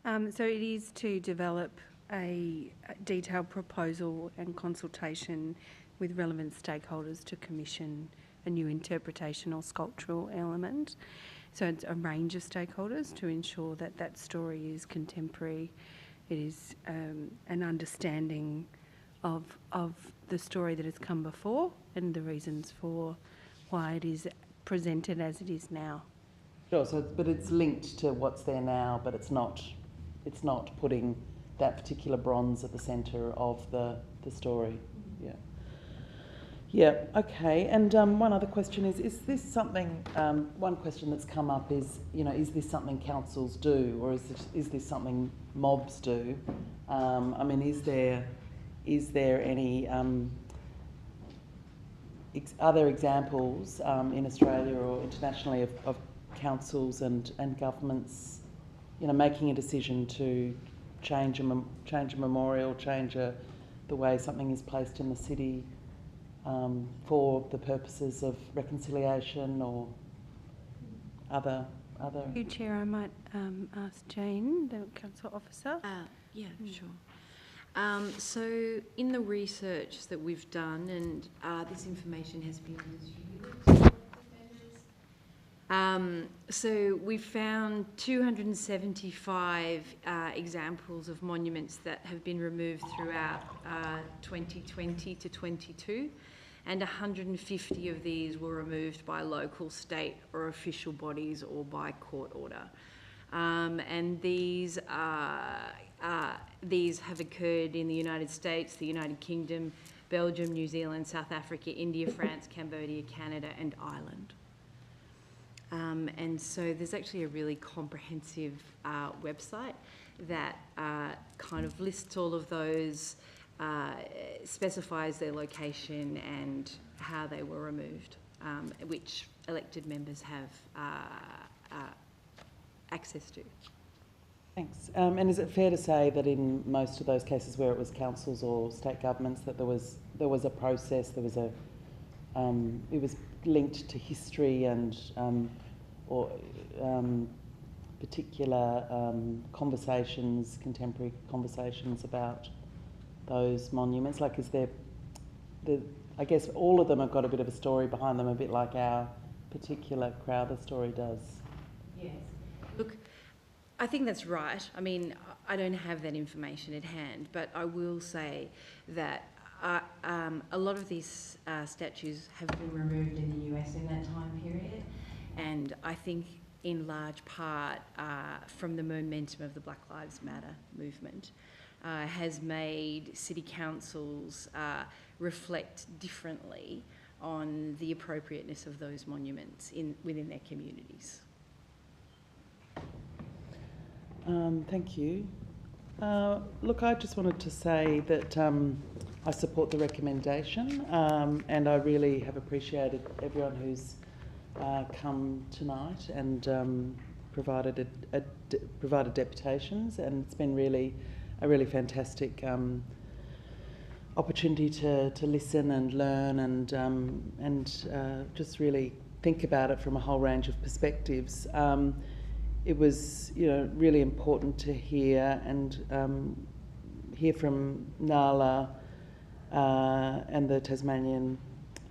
So it is to develop a detailed proposal and consultation with relevant stakeholders to commission a new interpretation or sculptural element. So it's a range of stakeholders to ensure that that story is contemporary. It is an understanding of the story that has come before and the reasons for why it is presented as it is now. Sure. So, but it's linked to what's there now, but it's not putting that particular bronze at the centre of the story. Yeah. Yeah. Okay. And one other question is this something? One question that's come up is, is this something councils do, or is this something mobs do? I mean, is there any are there examples in Australia or internationally of councils and governments, you know, making a decision to change a memorial, the way something is placed in the city for the purposes of reconciliation or other. Thank you, Chair. I might ask Jane, the council officer. Yeah, sure. So in the research that we've done, and this information has been distributed, so we found 275 examples of monuments that have been removed throughout 2020 to 22, and 150 of these were removed by local, state or official bodies or by court order. And these have occurred in the United States, the United Kingdom, Belgium, New Zealand, South Africa, India, France, Cambodia, Canada and Ireland. And so there's actually a really comprehensive website that kind of lists all of those, specifies their location and how they were removed, which elected members have access to. Thanks. And is it fair to say that in most of those cases where it was councils or state governments that there was a process, it was linked to history and particular conversations, contemporary conversations about those monuments? Like, is there, I guess all of them have got a bit of a story behind them, a bit like our particular Crowther story does. Yes. Look, I think that's right. I mean, I don't have that information at hand, but I will say that a lot of these statues have been removed in the US in that time period, and I think in large part from the momentum of the Black Lives Matter movement has made city councils reflect differently on the appropriateness of those monuments within their communities. Thank you. Look, I just wanted to say that I support the recommendation, and I really have appreciated everyone who's come tonight and provided deputations, and it's been a really fantastic opportunity to listen and learn and just really think about it from a whole range of perspectives. It was, you know, really important to hear from Nala and the Tasmanian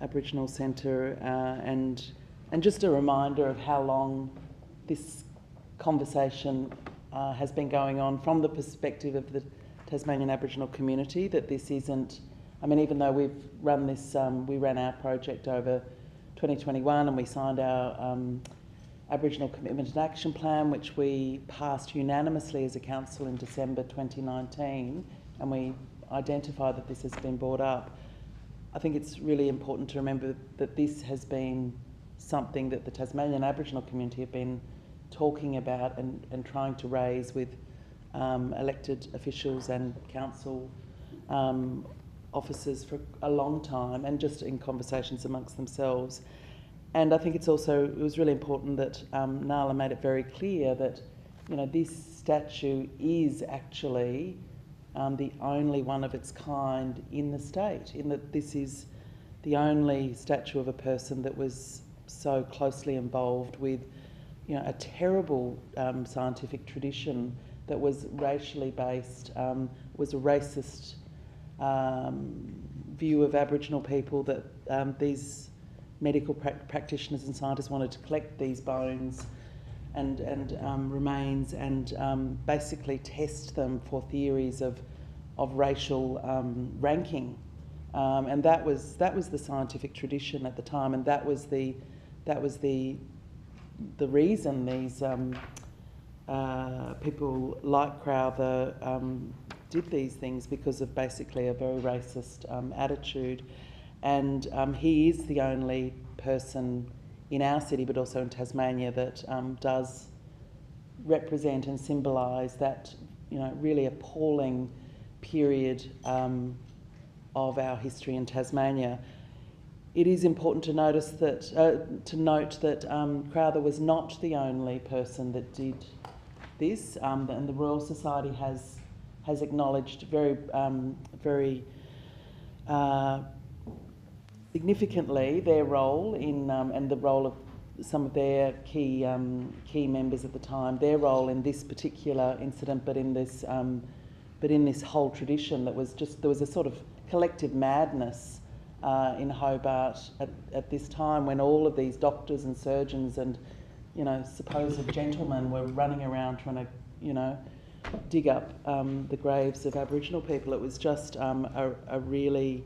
Aboriginal Centre, and just a reminder of how long this conversation has been going on from the perspective of the Tasmanian Aboriginal community, that this isn't, I mean, even though we've run this, we ran our project over 2021 and we signed our Aboriginal Commitment and Action Plan, which we passed unanimously as a council in December 2019, and we identified that this has been brought up. I think it's really important to remember that this has been something that the Tasmanian Aboriginal community have been talking about and trying to raise with elected officials and council officers for a long time, and just in conversations amongst themselves. And I think it was really important that Nala made it very clear that, you know, this statue is actually the only one of its kind in the state, in that this is the only statue of a person that was so closely involved with, you know, a terrible scientific tradition that was racially based, was a racist view of Aboriginal people, that these medical practitioners and scientists wanted to collect these bones and remains and basically test them for theories of racial ranking, and that was the scientific tradition at the time, and that was the reason these people like Crowther did these things, because of basically a very racist attitude. And he is the only person in our city, but also in Tasmania, that does represent and symbolise that, you know, really appalling period of our history in Tasmania. it is important to note that Crowther was not the only person that did this, and the Royal Society has acknowledged very significantly their role in and the role of some of their key members at the time, their role in this particular incident, but in this whole tradition that was just, there was a sort of collective madness in Hobart at this time, when all of these doctors and surgeons and, you know, supposed gentlemen were running around trying to, you know, dig up the graves of Aboriginal people. It was just a really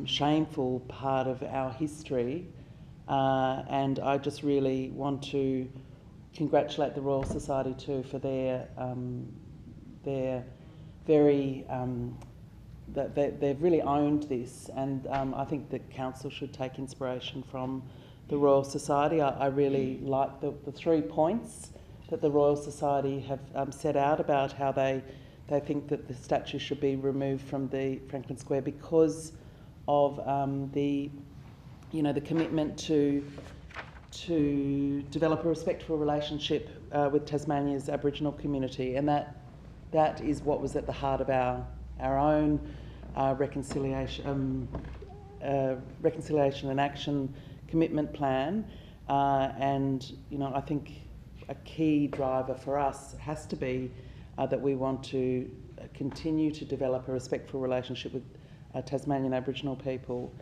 shameful part of our history, and I just really want to congratulate the Royal Society too for their very they've really owned this, and I think that Council should take inspiration from the Royal Society. I really like the 3 points that the Royal Society have set out about how they think that the statue should be removed from the Franklin Square because of the commitment to develop a respectful relationship with Tasmania's Aboriginal community, and that is what was at the heart of our own reconciliation and action commitment plan, and you know, I think a key driver for us has to be that we want to continue to develop a respectful relationship with Tasmanian Aboriginal people.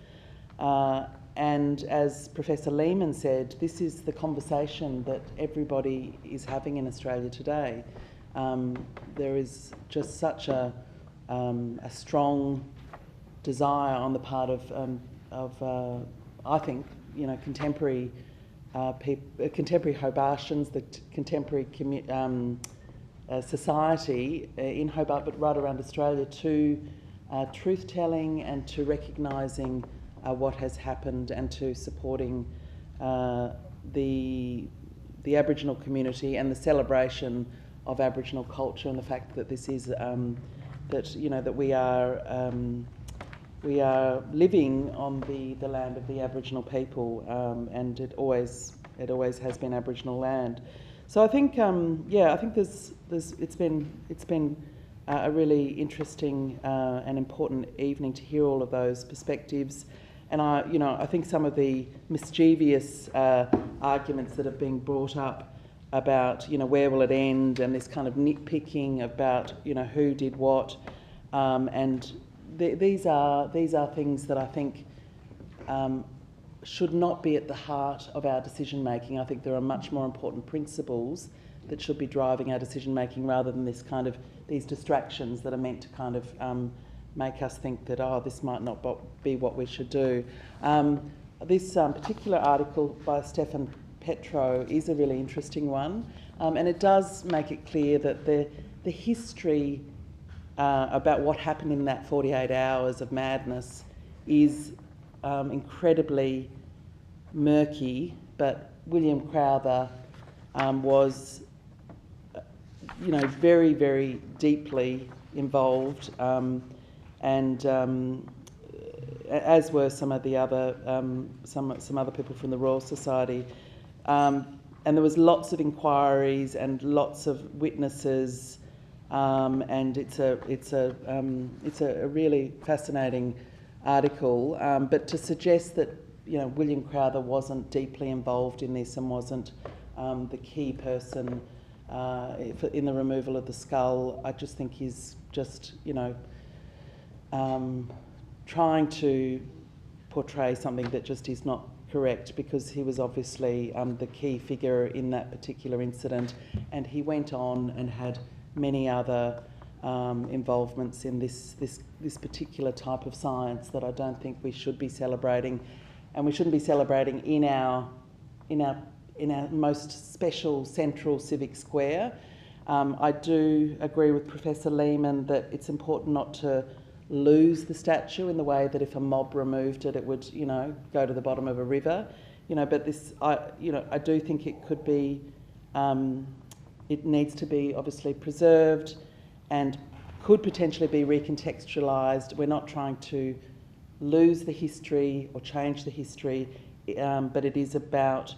And as Professor Lehman said, this is the conversation that everybody is having in Australia today. There is just such a strong desire on the part of I think, you know, contemporary Hobartians, the contemporary society in Hobart, but right around Australia, to truth-telling and to recognising what has happened, and to supporting the Aboriginal community and the celebration of Aboriginal culture, and the fact that this is that, you know, that we are living on the land of the Aboriginal people, and it always has been Aboriginal land. So I think I think it's been a really interesting and important evening to hear all of those perspectives. And I think some of the mischievous arguments that have been brought up about, you know, where will it end, and this kind of nitpicking about, you know, who did what, and these are things that I think should not be at the heart of our decision making. I think there are much more important principles that should be driving our decision making, rather than these distractions that are meant to kind of make us think that, oh, this might not be what we should do. This particular article by Stefan Petro is a really interesting one, and it does make it clear that the history about what happened in that 48 hours of madness is incredibly murky, but William Crowther was, you know, very, very deeply involved, and as were some of the other some other people from the Royal Society, and there was lots of inquiries and lots of witnesses, and it's a really fascinating article. But to suggest that, you know, William Crowther wasn't deeply involved in this and wasn't the key person in the removal of the skull, I just think he's just, you know, trying to portray something that just is not correct, because he was obviously the key figure in that particular incident, and he went on and had many other involvements in this particular type of science that I don't think we should be celebrating, and we shouldn't be celebrating in our most special central civic square. I do agree with Professor Lehman that it's important not to lose the statue in the way that if a mob removed it, it would, you know, go to the bottom of a river, you know. But this, I do think it could be, it needs to be obviously preserved and could potentially be recontextualised. We're not trying to lose the history or change the history, but it is about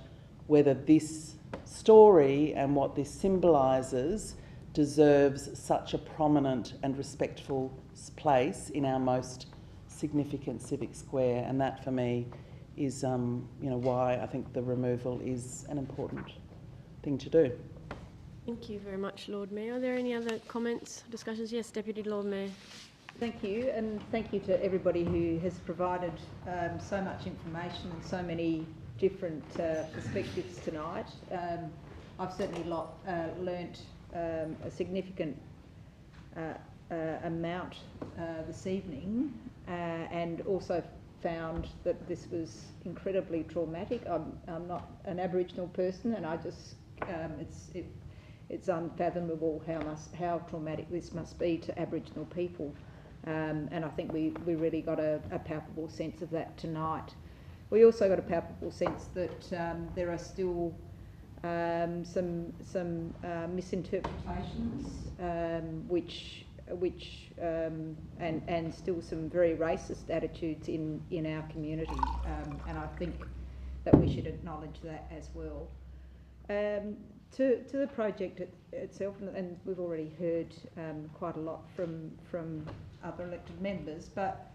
whether this story and what this symbolises deserves such a prominent and respectful place in our most significant civic square, and that for me is why I think the removal is an important thing to do. Thank you very much, Lord Mayor. Are there any other comments, discussions? Yes, Deputy Lord Mayor. Thank you, and thank you to everybody who has provided so much information and so many different perspectives tonight. I've certainly learnt a significant amount this evening, and also found that this was incredibly traumatic. I'm not an Aboriginal person, and I just it's unfathomable how traumatic this must be to Aboriginal people. And I think we really got a palpable sense of that tonight. We also got a palpable sense that there are still some misinterpretations, and still some very racist attitudes in our community, and I think that we should acknowledge that as well. To the project itself, and we've already heard quite a lot from other elected members, but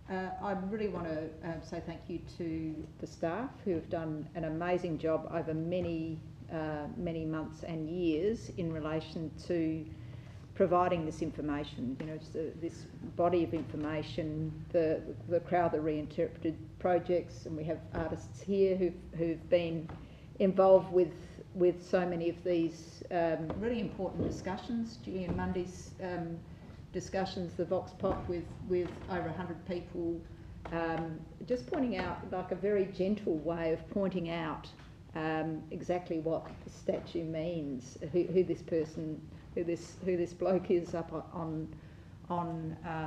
I really want to say thank you to the staff who have done an amazing job over many months and years in relation to providing this information. You know, this body of information, the Crowther Reinterpreted projects, and we have artists here who've been involved with so many of these really important discussions. Julian Mundy's discussions, the Vox Pop with over 100 people, just pointing out, like a very gentle way of pointing out exactly what the statue means, who this bloke is up on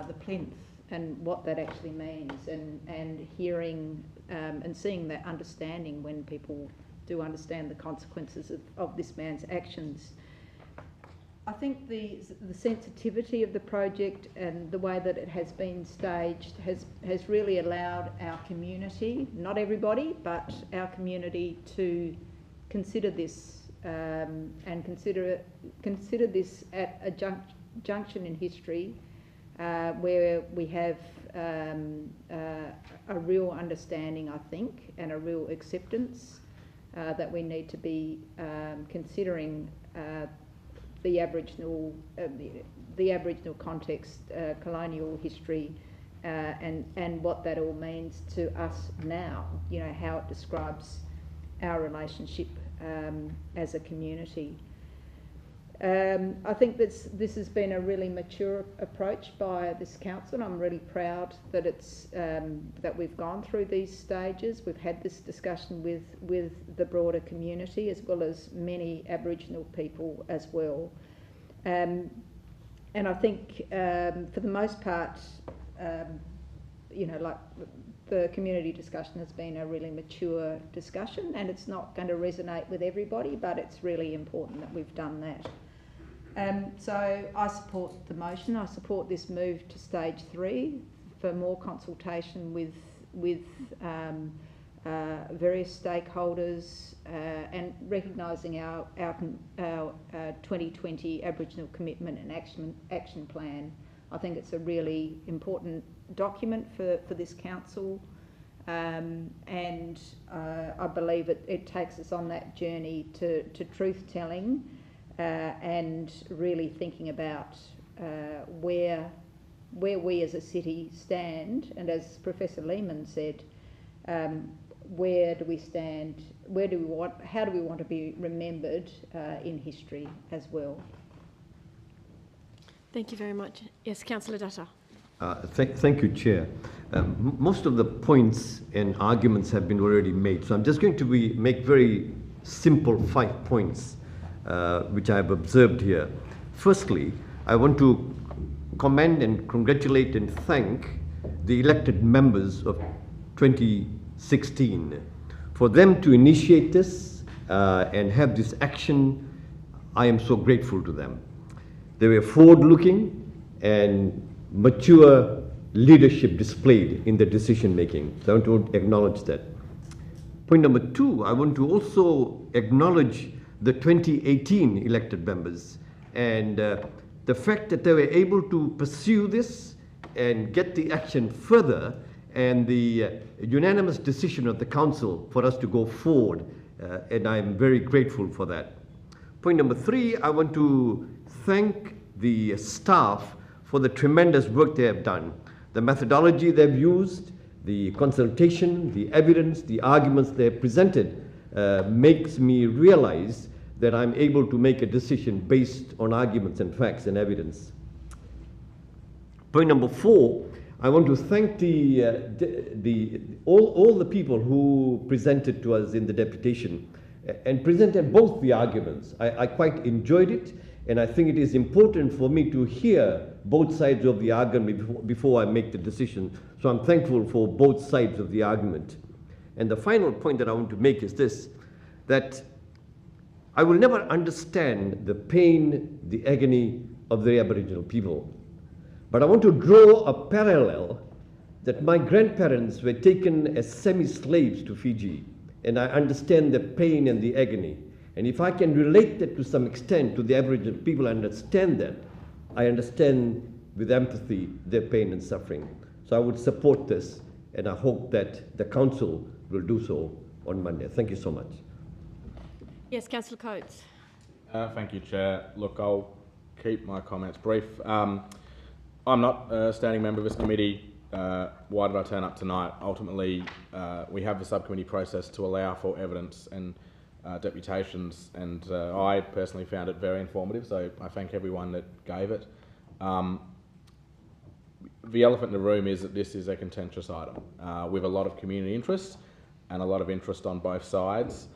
the plinth, and what that actually means, and hearing and seeing that understanding when people do understand the consequences of this man's actions. I think the sensitivity of the project and the way that it has been staged has really allowed our community, not everybody, but our community, to consider this and consider this at a junction in history where we have a real understanding, I think, and a real acceptance that we need to be considering the Aboriginal context, colonial history, and what that all means to us now. You know, how it describes our relationship as a community. I think this has been a really mature approach by this council, and I'm really proud that that we've gone through these stages. We've had this discussion with the broader community, as well as many Aboriginal people as well. And I think for the most part, you know, like, the community discussion has been a really mature discussion, and it's not going to resonate with everybody, but it's really important that we've done that. So I support the motion. I support this move to stage 3 for more consultation with various stakeholders, and recognising our 2020 Aboriginal Commitment and Action Plan. I think it's a really important document for this council, and I believe it takes us on that journey to truth-telling, and really thinking about where we as a city stand, and as Professor Lehman said, where do we stand? How do we want to be remembered in history as well? Thank you very much. Yes, Councillor Dutta. Thank you, Chair. Most of the points and arguments have been already made, so I'm just going to make very simple 5 points which I have observed here. Firstly, I want to commend and congratulate and thank the elected members of 2016 for them to initiate this and have this action. I am so grateful to them. They were forward-looking and mature leadership displayed in the decision making. So I want to acknowledge that. Point number 2, I want to also acknowledge the 2018 elected members and the fact that they were able to pursue this and get the action further, and the unanimous decision of the council for us to go forward, and I'm very grateful for that. Point number 3, I want to thank the staff for the tremendous work they have done. The methodology they've used, the consultation, the evidence, the arguments they have presented makes me realize that I'm able to make a decision based on arguments and facts and evidence. Point number 4, I want to thank all the people who presented to us in the deputation and presented both the arguments. I quite enjoyed it, and I think it is important for me to hear both sides of the argument before I make the decision. So I'm thankful for both sides of the argument. And the final point that I want to make is this, that I will never understand the pain, the agony of the Aboriginal people. But I want to draw a parallel that my grandparents were taken as semi-slaves to Fiji, and I understand the pain and the agony. And if I can relate that to some extent to the Aboriginal people, I understand that. I understand with empathy their pain and suffering. So I would support this, and I hope that the council will do so on Monday. Thank you so much. Yes, Councillor Coates. Thank you, Chair. Look, I'll keep my comments brief. I'm not a standing member of this committee. Why did I turn up tonight? Ultimately, we have the subcommittee process to allow for evidence and deputations, and I personally found it very informative, so I thank everyone that gave it. The elephant in the room is that this is a contentious item with a lot of community interest and a lot of interest on both sides.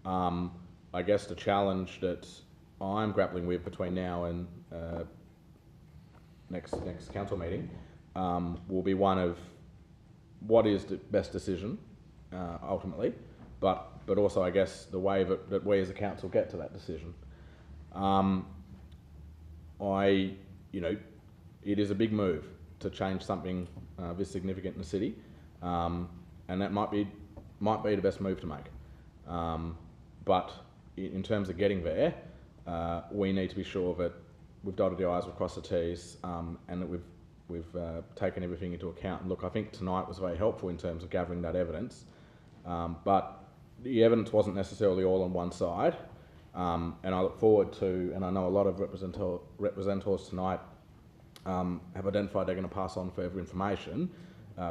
I guess the challenge that I'm grappling with between now and next council meeting will be one of what is the best decision ultimately, but also I guess the way that we as a council get to that decision. It is a big move to change something this significant in the city, and that might be the best move to make. But in terms of getting there, we need to be sure that we've dotted the I's, we've crossed the T's, and that we've taken everything into account. And look, I think tonight was very helpful in terms of gathering that evidence, but the evidence wasn't necessarily all on one side, and I look forward to, and I know a lot of representatives tonight have identified they're going to pass on further information,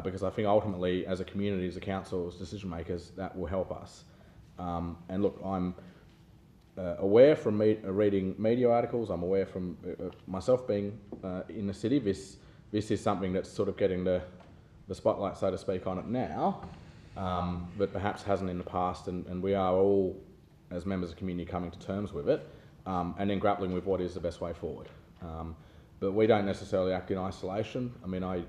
because I think ultimately as a community, as a council, as decision makers, that will help us. And look, I'm aware from reading media articles, I'm aware from myself being in the city, this is something that's sort of getting the spotlight, so to speak, on it now, but perhaps hasn't in the past, and we are all, as members of the community, coming to terms with it, and then grappling with what is the best way forward. But we don't necessarily act in isolation. I mean, I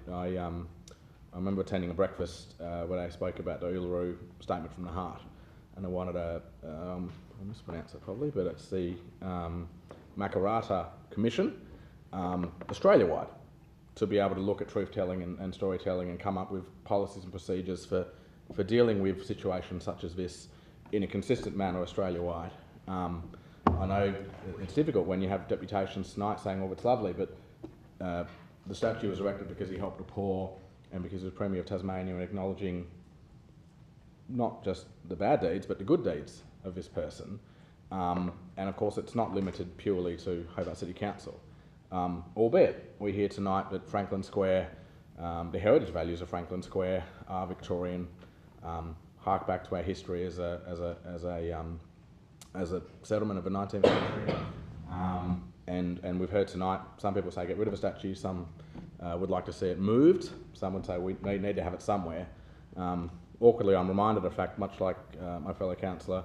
remember attending a breakfast where they spoke about the Uluru Statement from the Heart, and I wanted I mispronounce it probably, but it's the Makarrata Commission, Australia-wide, to be able to look at truth-telling and storytelling and come up with policies and procedures for dealing with situations such as this in a consistent manner Australia-wide. I know it's difficult when you have deputations tonight saying, oh, it's lovely, but the statue was erected because he helped the poor and because he was Premier of Tasmania, and acknowledging not just the bad deeds, but the good deeds of this person. And of course, it's not limited purely to Hobart City Council. Albeit, we hear tonight that Franklin Square, the heritage values of Franklin Square are Victorian, hark back to our history as a settlement of the 19th century. And we've heard tonight, some people say get rid of a statue, some would like to see it moved, some would say we need to have it somewhere. Awkwardly, I'm reminded of the fact, much like my fellow councillor,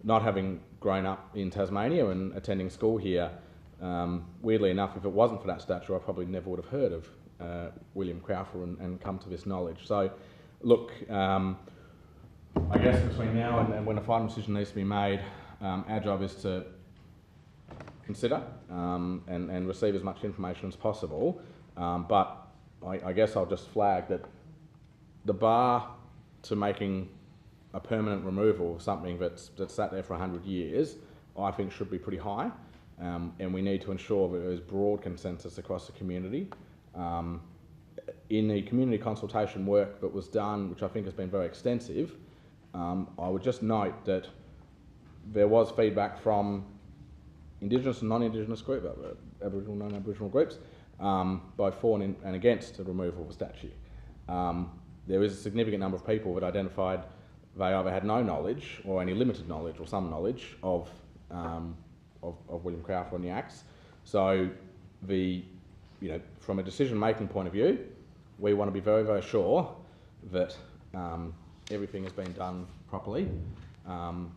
not having grown up in Tasmania and attending school here, weirdly enough, if it wasn't for that statue, I probably never would have heard of William Crowther and come to this knowledge. So, look, I guess between now and when a final decision needs to be made, our job is to consider and receive as much information as possible, but I guess I'll just flag that the bar to making a permanent removal of something that's sat there for 100 years, I think should be pretty high, and we need to ensure that there's broad consensus across the community. In the community consultation work that was done, which I think has been very extensive, I would just note that there was feedback from Indigenous and non-Indigenous groups, Aboriginal and non-Aboriginal groups, both for and against the removal of the statue. There is a significant number of people that identified they either had no knowledge or any limited knowledge or some knowledge of William Crowther and the Acts. So from a decision-making point of view, we want to be very, very sure that everything has been done properly,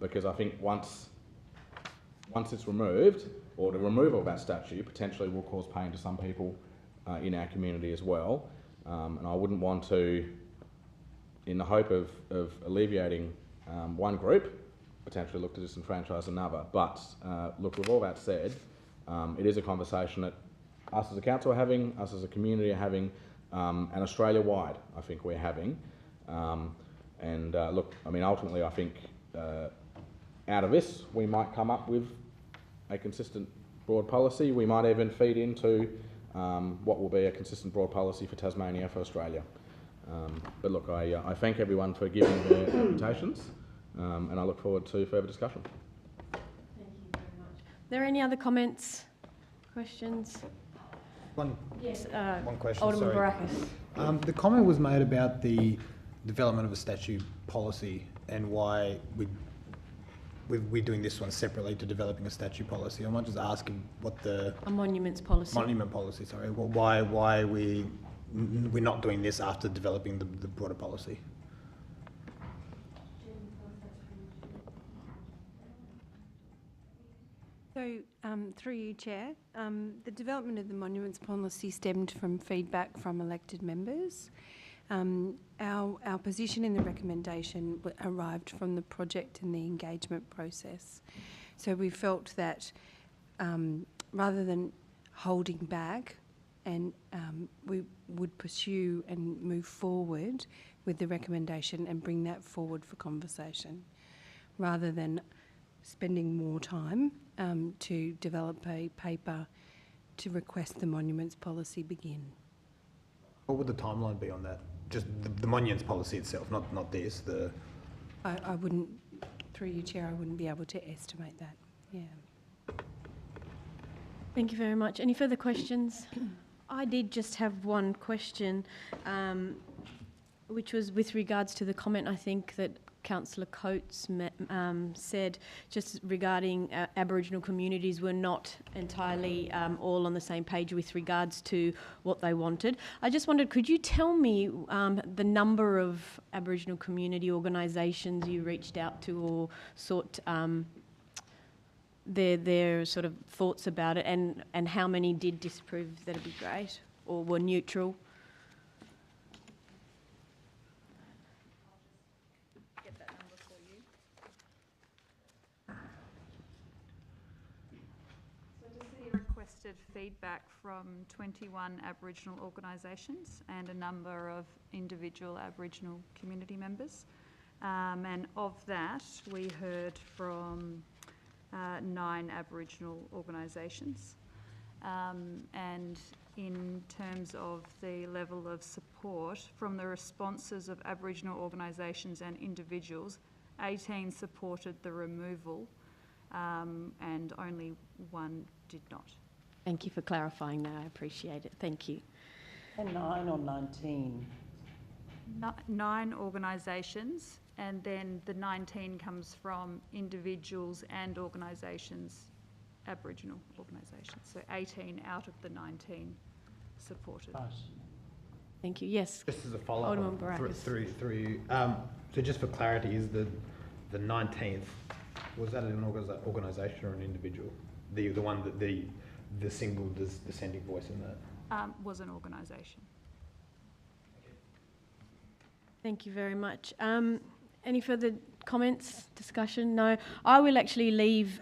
because I think once it's removed, or the removal of that statue potentially will cause pain to some people in our community as well, and I wouldn't want to, in the hope of alleviating one group, potentially look to disenfranchise another. But look, with all that said, it is a conversation that us as a council are having, us as a community are having, and Australia-wide I think we're having. Look, I mean, ultimately I think out of this we might come up with a consistent broad policy. We might even feed into what will be a consistent broad policy for Tasmania, for Australia. But look, I thank everyone for giving their invitations, and I look forward to further discussion. Thank you very much. Are there any other comments, questions? One question. Alderman sorry. Barakis. The comment was made about the development of a statute policy and why we're doing this one separately to developing a statute policy. I might just ask him what the... A monuments policy. Monument policy, sorry. Why we're not doing this after developing the broader policy. So, through you, Chair, the development of the monuments policy stemmed from feedback from elected members. Our position in the recommendation arrived from the project and the engagement process. So we felt that rather than holding back, and we would pursue and move forward with the recommendation and bring that forward for conversation, rather than spending more time to develop a paper to request the monuments policy begin. What would the timeline be on that? Just the monuments policy itself, not this. I wouldn't, through you, Chair, I wouldn't be able to estimate that. Yeah. Thank you very much. Any further questions? I did just have one question, which was with regards to the comment I think that Councillor Coates said, just regarding Aboriginal communities were not entirely all on the same page with regards to what they wanted. I just wondered, could you tell me the number of Aboriginal community organisations you reached out to or sought their sort of thoughts about it, and how many did disapprove? That'd be great, or were neutral. Get that number for you. So to see requested feedback from 21 Aboriginal organisations and a number of individual Aboriginal community members, and of that we heard from 9 Aboriginal organisations, and in terms of the level of support from the responses of Aboriginal organisations and individuals, 18 supported the removal and only 1 did not. Thank you for clarifying that, I appreciate it. Thank you. And 9 or 19? 9 organisations, and then the 19 comes from individuals and organisations, Aboriginal organisations. So 18 out of the 19 supported. Right. Thank you. Yes. Just as a follow-up through you. So just for clarity, is the 19th, was that an organisation or an individual? The one that the single dissenting voice in that? Was an organisation. Thank you very much. Any further comments, discussion? No. I will actually leave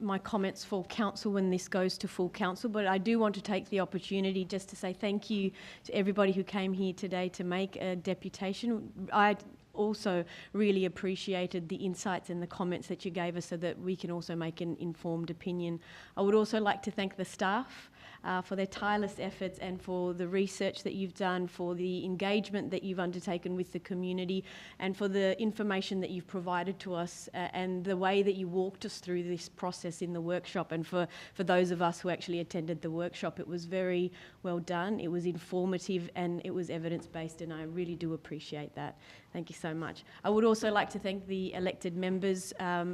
my comments for council when this goes to full council, but I do want to take the opportunity just to say thank you to everybody who came here today to make a deputation. I also really appreciated the insights and the comments that you gave us so that we can also make an informed opinion. I would also like to thank the staff for their tireless efforts and for the research that you've done, for the engagement that you've undertaken with the community, and for the information that you've provided to us and the way that you walked us through this process in the workshop. And for those of us who actually attended the workshop, it was very well done, it was informative, and it was evidence-based, and I really do appreciate that. Thank you so much. I would also like to thank the elected members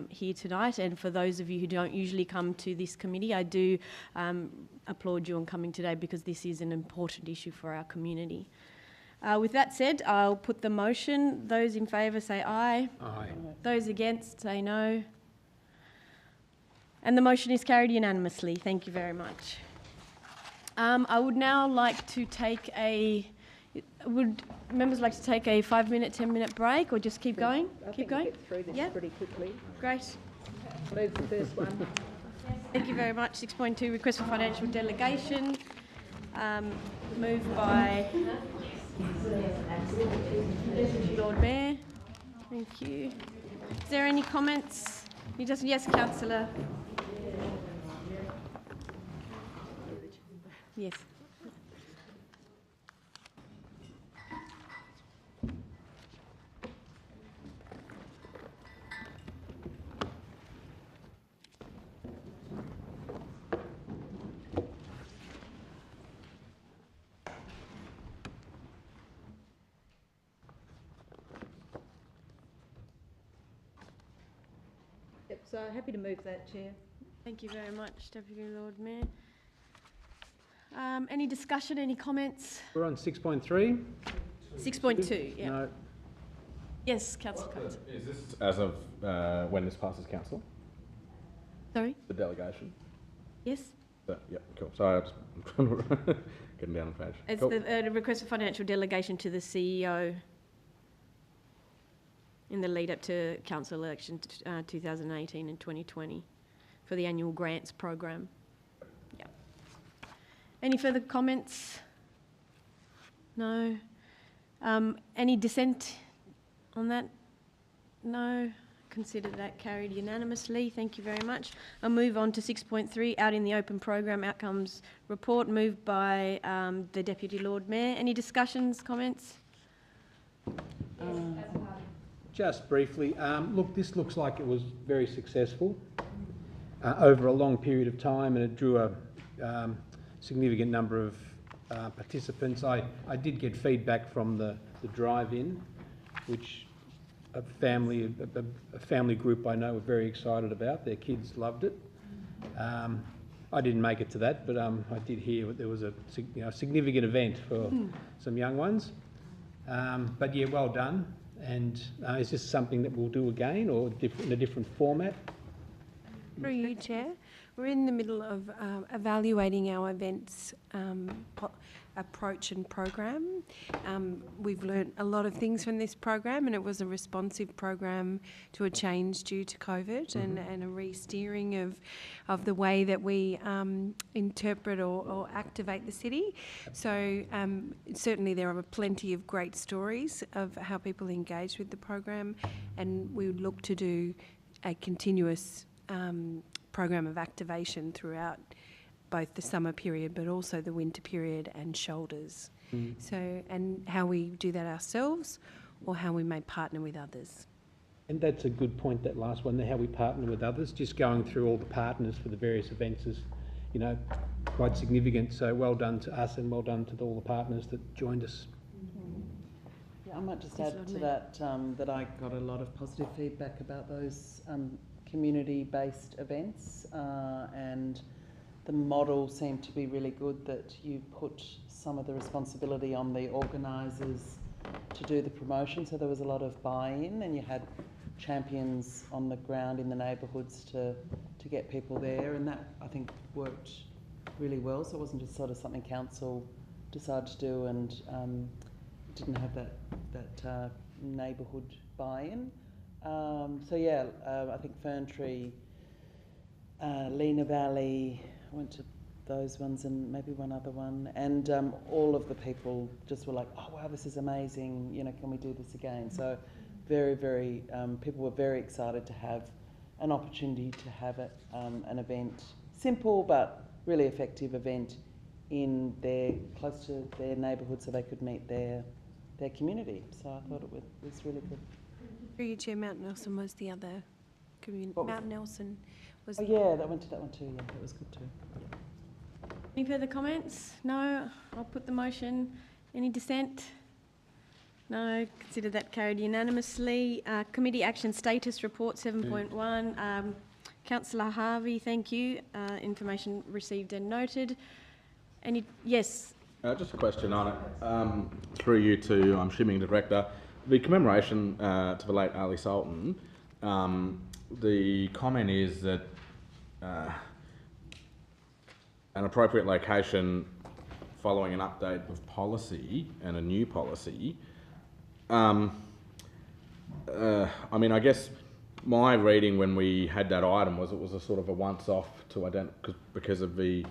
here tonight, and for those of you who don't usually come to this committee, I do applaud you on coming today because this is an important issue for our community. With that said, I'll put the motion. Those in favour say aye. Aye. Those against say no. And the motion is carried unanimously. Thank you very much. I would now like to take would members like to take a 5-minute, 10-minute break, or just keep going? Keep going? Get through this pretty quickly. Great. Move the first one. Thank you very much. 6.2, request for financial delegation. Moved by Lord Mayor. Thank you. Is there any comments? Yes, Councillor. Yes. Yep, so happy to move that, Chair. Thank you very much, Deputy Lord Mayor. Any discussion, any comments? We're on 6.3. 6.2, yeah. No. Yes, Councillor Coates. Is this as of when this passes council? Sorry? The delegation? Yes? Yeah, cool. Sorry, I'm trying to getting down the page. It's Cool. the request for financial delegation to the CEO in the lead up to council election 2018 and 2020 for the annual grants program. Yeah. Any further comments? No. Any dissent on that? No. Consider that carried unanimously. Thank you very much. I'll move on to 6.3, out in the open program outcomes report, moved by the Deputy Lord Mayor. Any discussions, comments? Just briefly, look, this looks like it was very successful over a long period of time, and it drew a significant number of participants. I did get feedback from the drive-in, which a family group I know were very excited about. Their kids loved it. I didn't make it to that, but I did hear that there was a significant event for some young ones. But yeah, well done. And is this something that we'll do again, or in a different format? Through you, Chair. We're in the middle of evaluating our events approach and program. We've learnt a lot of things from this program, and it was a responsive program to a change due to COVID and a re-steering of the way that we interpret or activate the city. So certainly there are plenty of great stories of how people engage with the program, and we would look to do a continuous program of activation throughout both the summer period but also the winter period and shoulders. So, and how we do that ourselves or how we may partner with others. And that's a good point, that last one, how we partner with others. Just going through all the partners for the various events is, quite significant. So well done to us, and well done to all the partners that joined us. Yeah, I might just add to that that I got a lot of positive feedback about those community-based events, and the model seemed to be really good, that you put some of the responsibility on the organisers to do the promotion, so there was a lot of buy-in, and you had champions on the ground in the neighbourhoods to get people there, and that, I think, worked really well. So it wasn't just sort of something council decided to do and didn't have that neighbourhood buy-in. So yeah, I think Ferntree Lena Valley, I went to those ones and maybe one other one, and all of the people just were like, oh wow, this is amazing, you know, can we do this again? So very, very, people were very excited to have an opportunity to have it, an event, simple but really effective event in their, close to their neighbourhood, so they could meet their community. So I thought it was really good. Through you, Chair, Mount Nelson was the other community. Mount Nelson was. Oh yeah, that went to that one too. Yeah, that was good too. Any further comments? No. I'll put the motion. Any dissent? No. Consider that carried unanimously. Committee action status report 7.1. Councillor Harvey, thank you. Information received and noted. Any? Yes. Just a question on it. Through you to, I'm assuming, the Director. The commemoration to the late Ali Sultan, the comment is that an appropriate location following an update of policy and a new policy. I mean, I guess my reading when we had that item was it was a sort of a once-off to because of the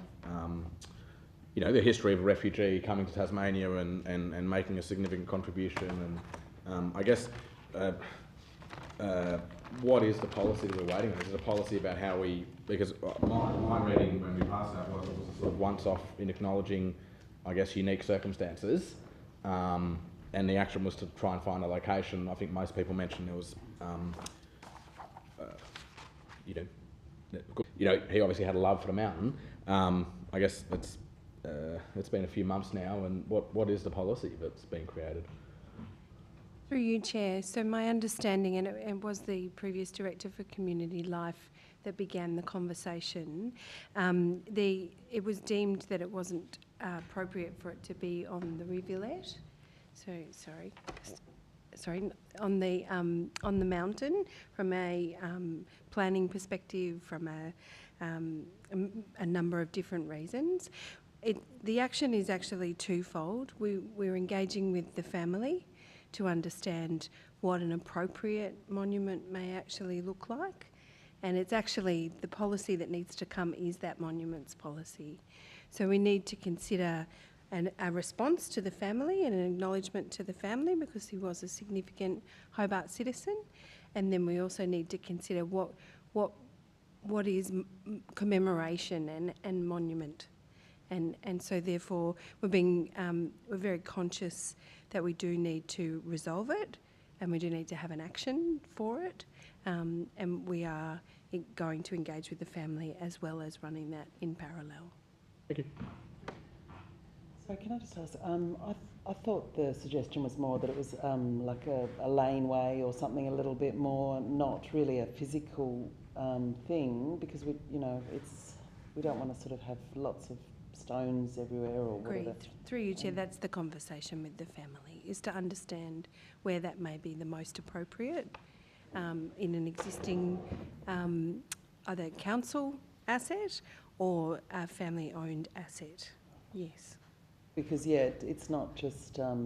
you know, the history of a refugee coming to Tasmania and making a significant contribution. And I guess, what is the policy that we're waiting on? Is it a policy about how we, because my reading when we passed that was it was a sort of once-off in acknowledging, I guess, unique circumstances. And the action was to try and find a location. I think most people mentioned there was, you know, he obviously had a love for the mountain. I guess it's been a few months now, and what is the policy that's been created? Through you, Chair. So my understanding, and it was the previous Director for Community Life that began the conversation, it was deemed that it wasn't appropriate for it to be on the rivulet. So sorry, on the mountain, from a planning perspective, from a number of different reasons. The action is actually twofold. We're engaging with the family to understand what an appropriate monument may actually look like. And it's actually the policy that needs to come is that monuments policy. So we need to consider a response to the family and an acknowledgement to the family because he was a significant Hobart citizen. And then we also need to consider what is commemoration and monument. And so therefore we're very conscious that we do need to resolve it and we do need to have an action for it, and we are going to engage with the family as well as running that in parallel. Thank you. So can I just ask, I thought the suggestion was more that it was like a laneway or something a little bit more, not really a physical thing, because we don't want to sort of have lots of stones everywhere or whatever. Through you, Chair, that's the conversation with the family, is to understand where that may be the most appropriate in an existing either council asset or a family-owned asset. Yes. Because, yeah, it's not just, so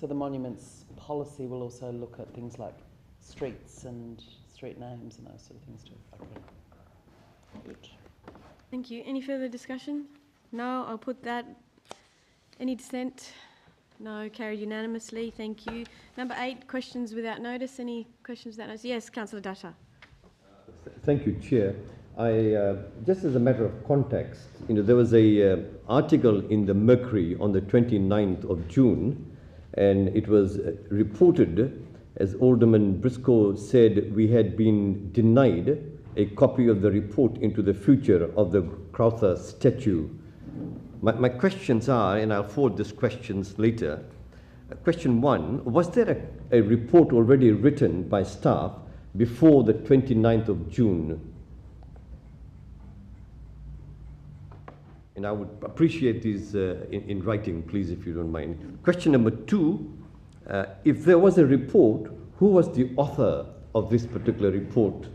the monuments policy will also look at things like streets and street names and those sort of things too. Okay. Good. Thank you. Any further discussion? No, I'll put that. Any dissent? No, carried unanimously. Thank you. Number 8, questions without notice. Any questions without notice? Yes, Councillor Datta. Thank you, Chair. Just as a matter of context, there was a article in the Mercury on the 29th of June, and it was reported, as Alderman Briscoe said, we had been denied a copy of the report into the future of the Crowther statue. My questions are, and I'll forward these questions later. Question 1, was there a report already written by staff before the 29th of June? And I would appreciate these in writing, please, if you don't mind. Question number 2, if there was a report, who was the author of this particular report?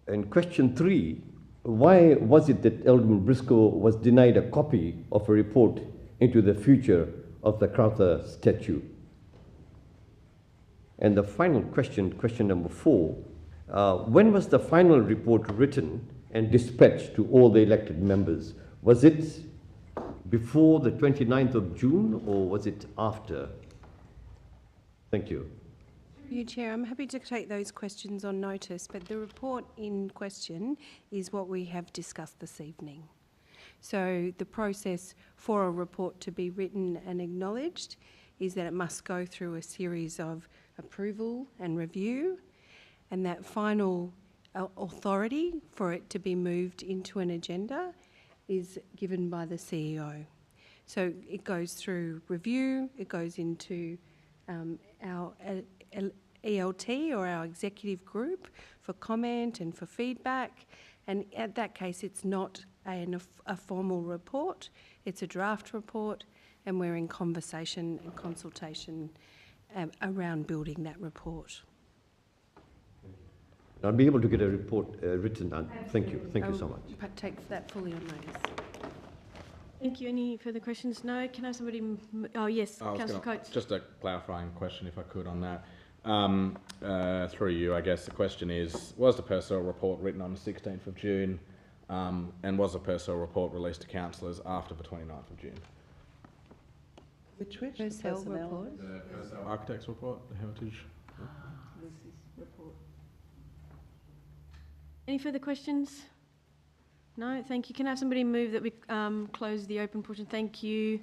And question 3, why was it that Alderman Briscoe was denied a copy of a report into the future of the Crowther statue? And the final question, question number 4, when was the final report written and dispatched to all the elected members? Was it before the 29th of June or was it after? Thank you. You, Chair, I'm happy to take those questions on notice, but the report in question is what we have discussed this evening. So the process for a report to be written and acknowledged is that it must go through a series of approval and review, and that final authority for it to be moved into an agenda is given by the CEO. So it goes through review, it goes into our ELT or our executive group for comment and for feedback, and at that case it's not a formal report, it's a draft report, and we're in conversation and consultation around building that report. I'll be able to get a report written down. Thank you so much. I'll take that fully on notice. Thank you. Any further questions? No. Can I have somebody? Oh yes, Councillor Coates. Just a clarifying question, if I could, on that. Through you, I guess the question is: was the Purcell report written on the 16th of June, and was the Purcell report released to councillors after the 29th of June? Which? Purcell report? The Purcell Architects report, the Heritage. Lucy's report. Any further questions? No, thank you. Can I have somebody move that we close the open portion? Thank you.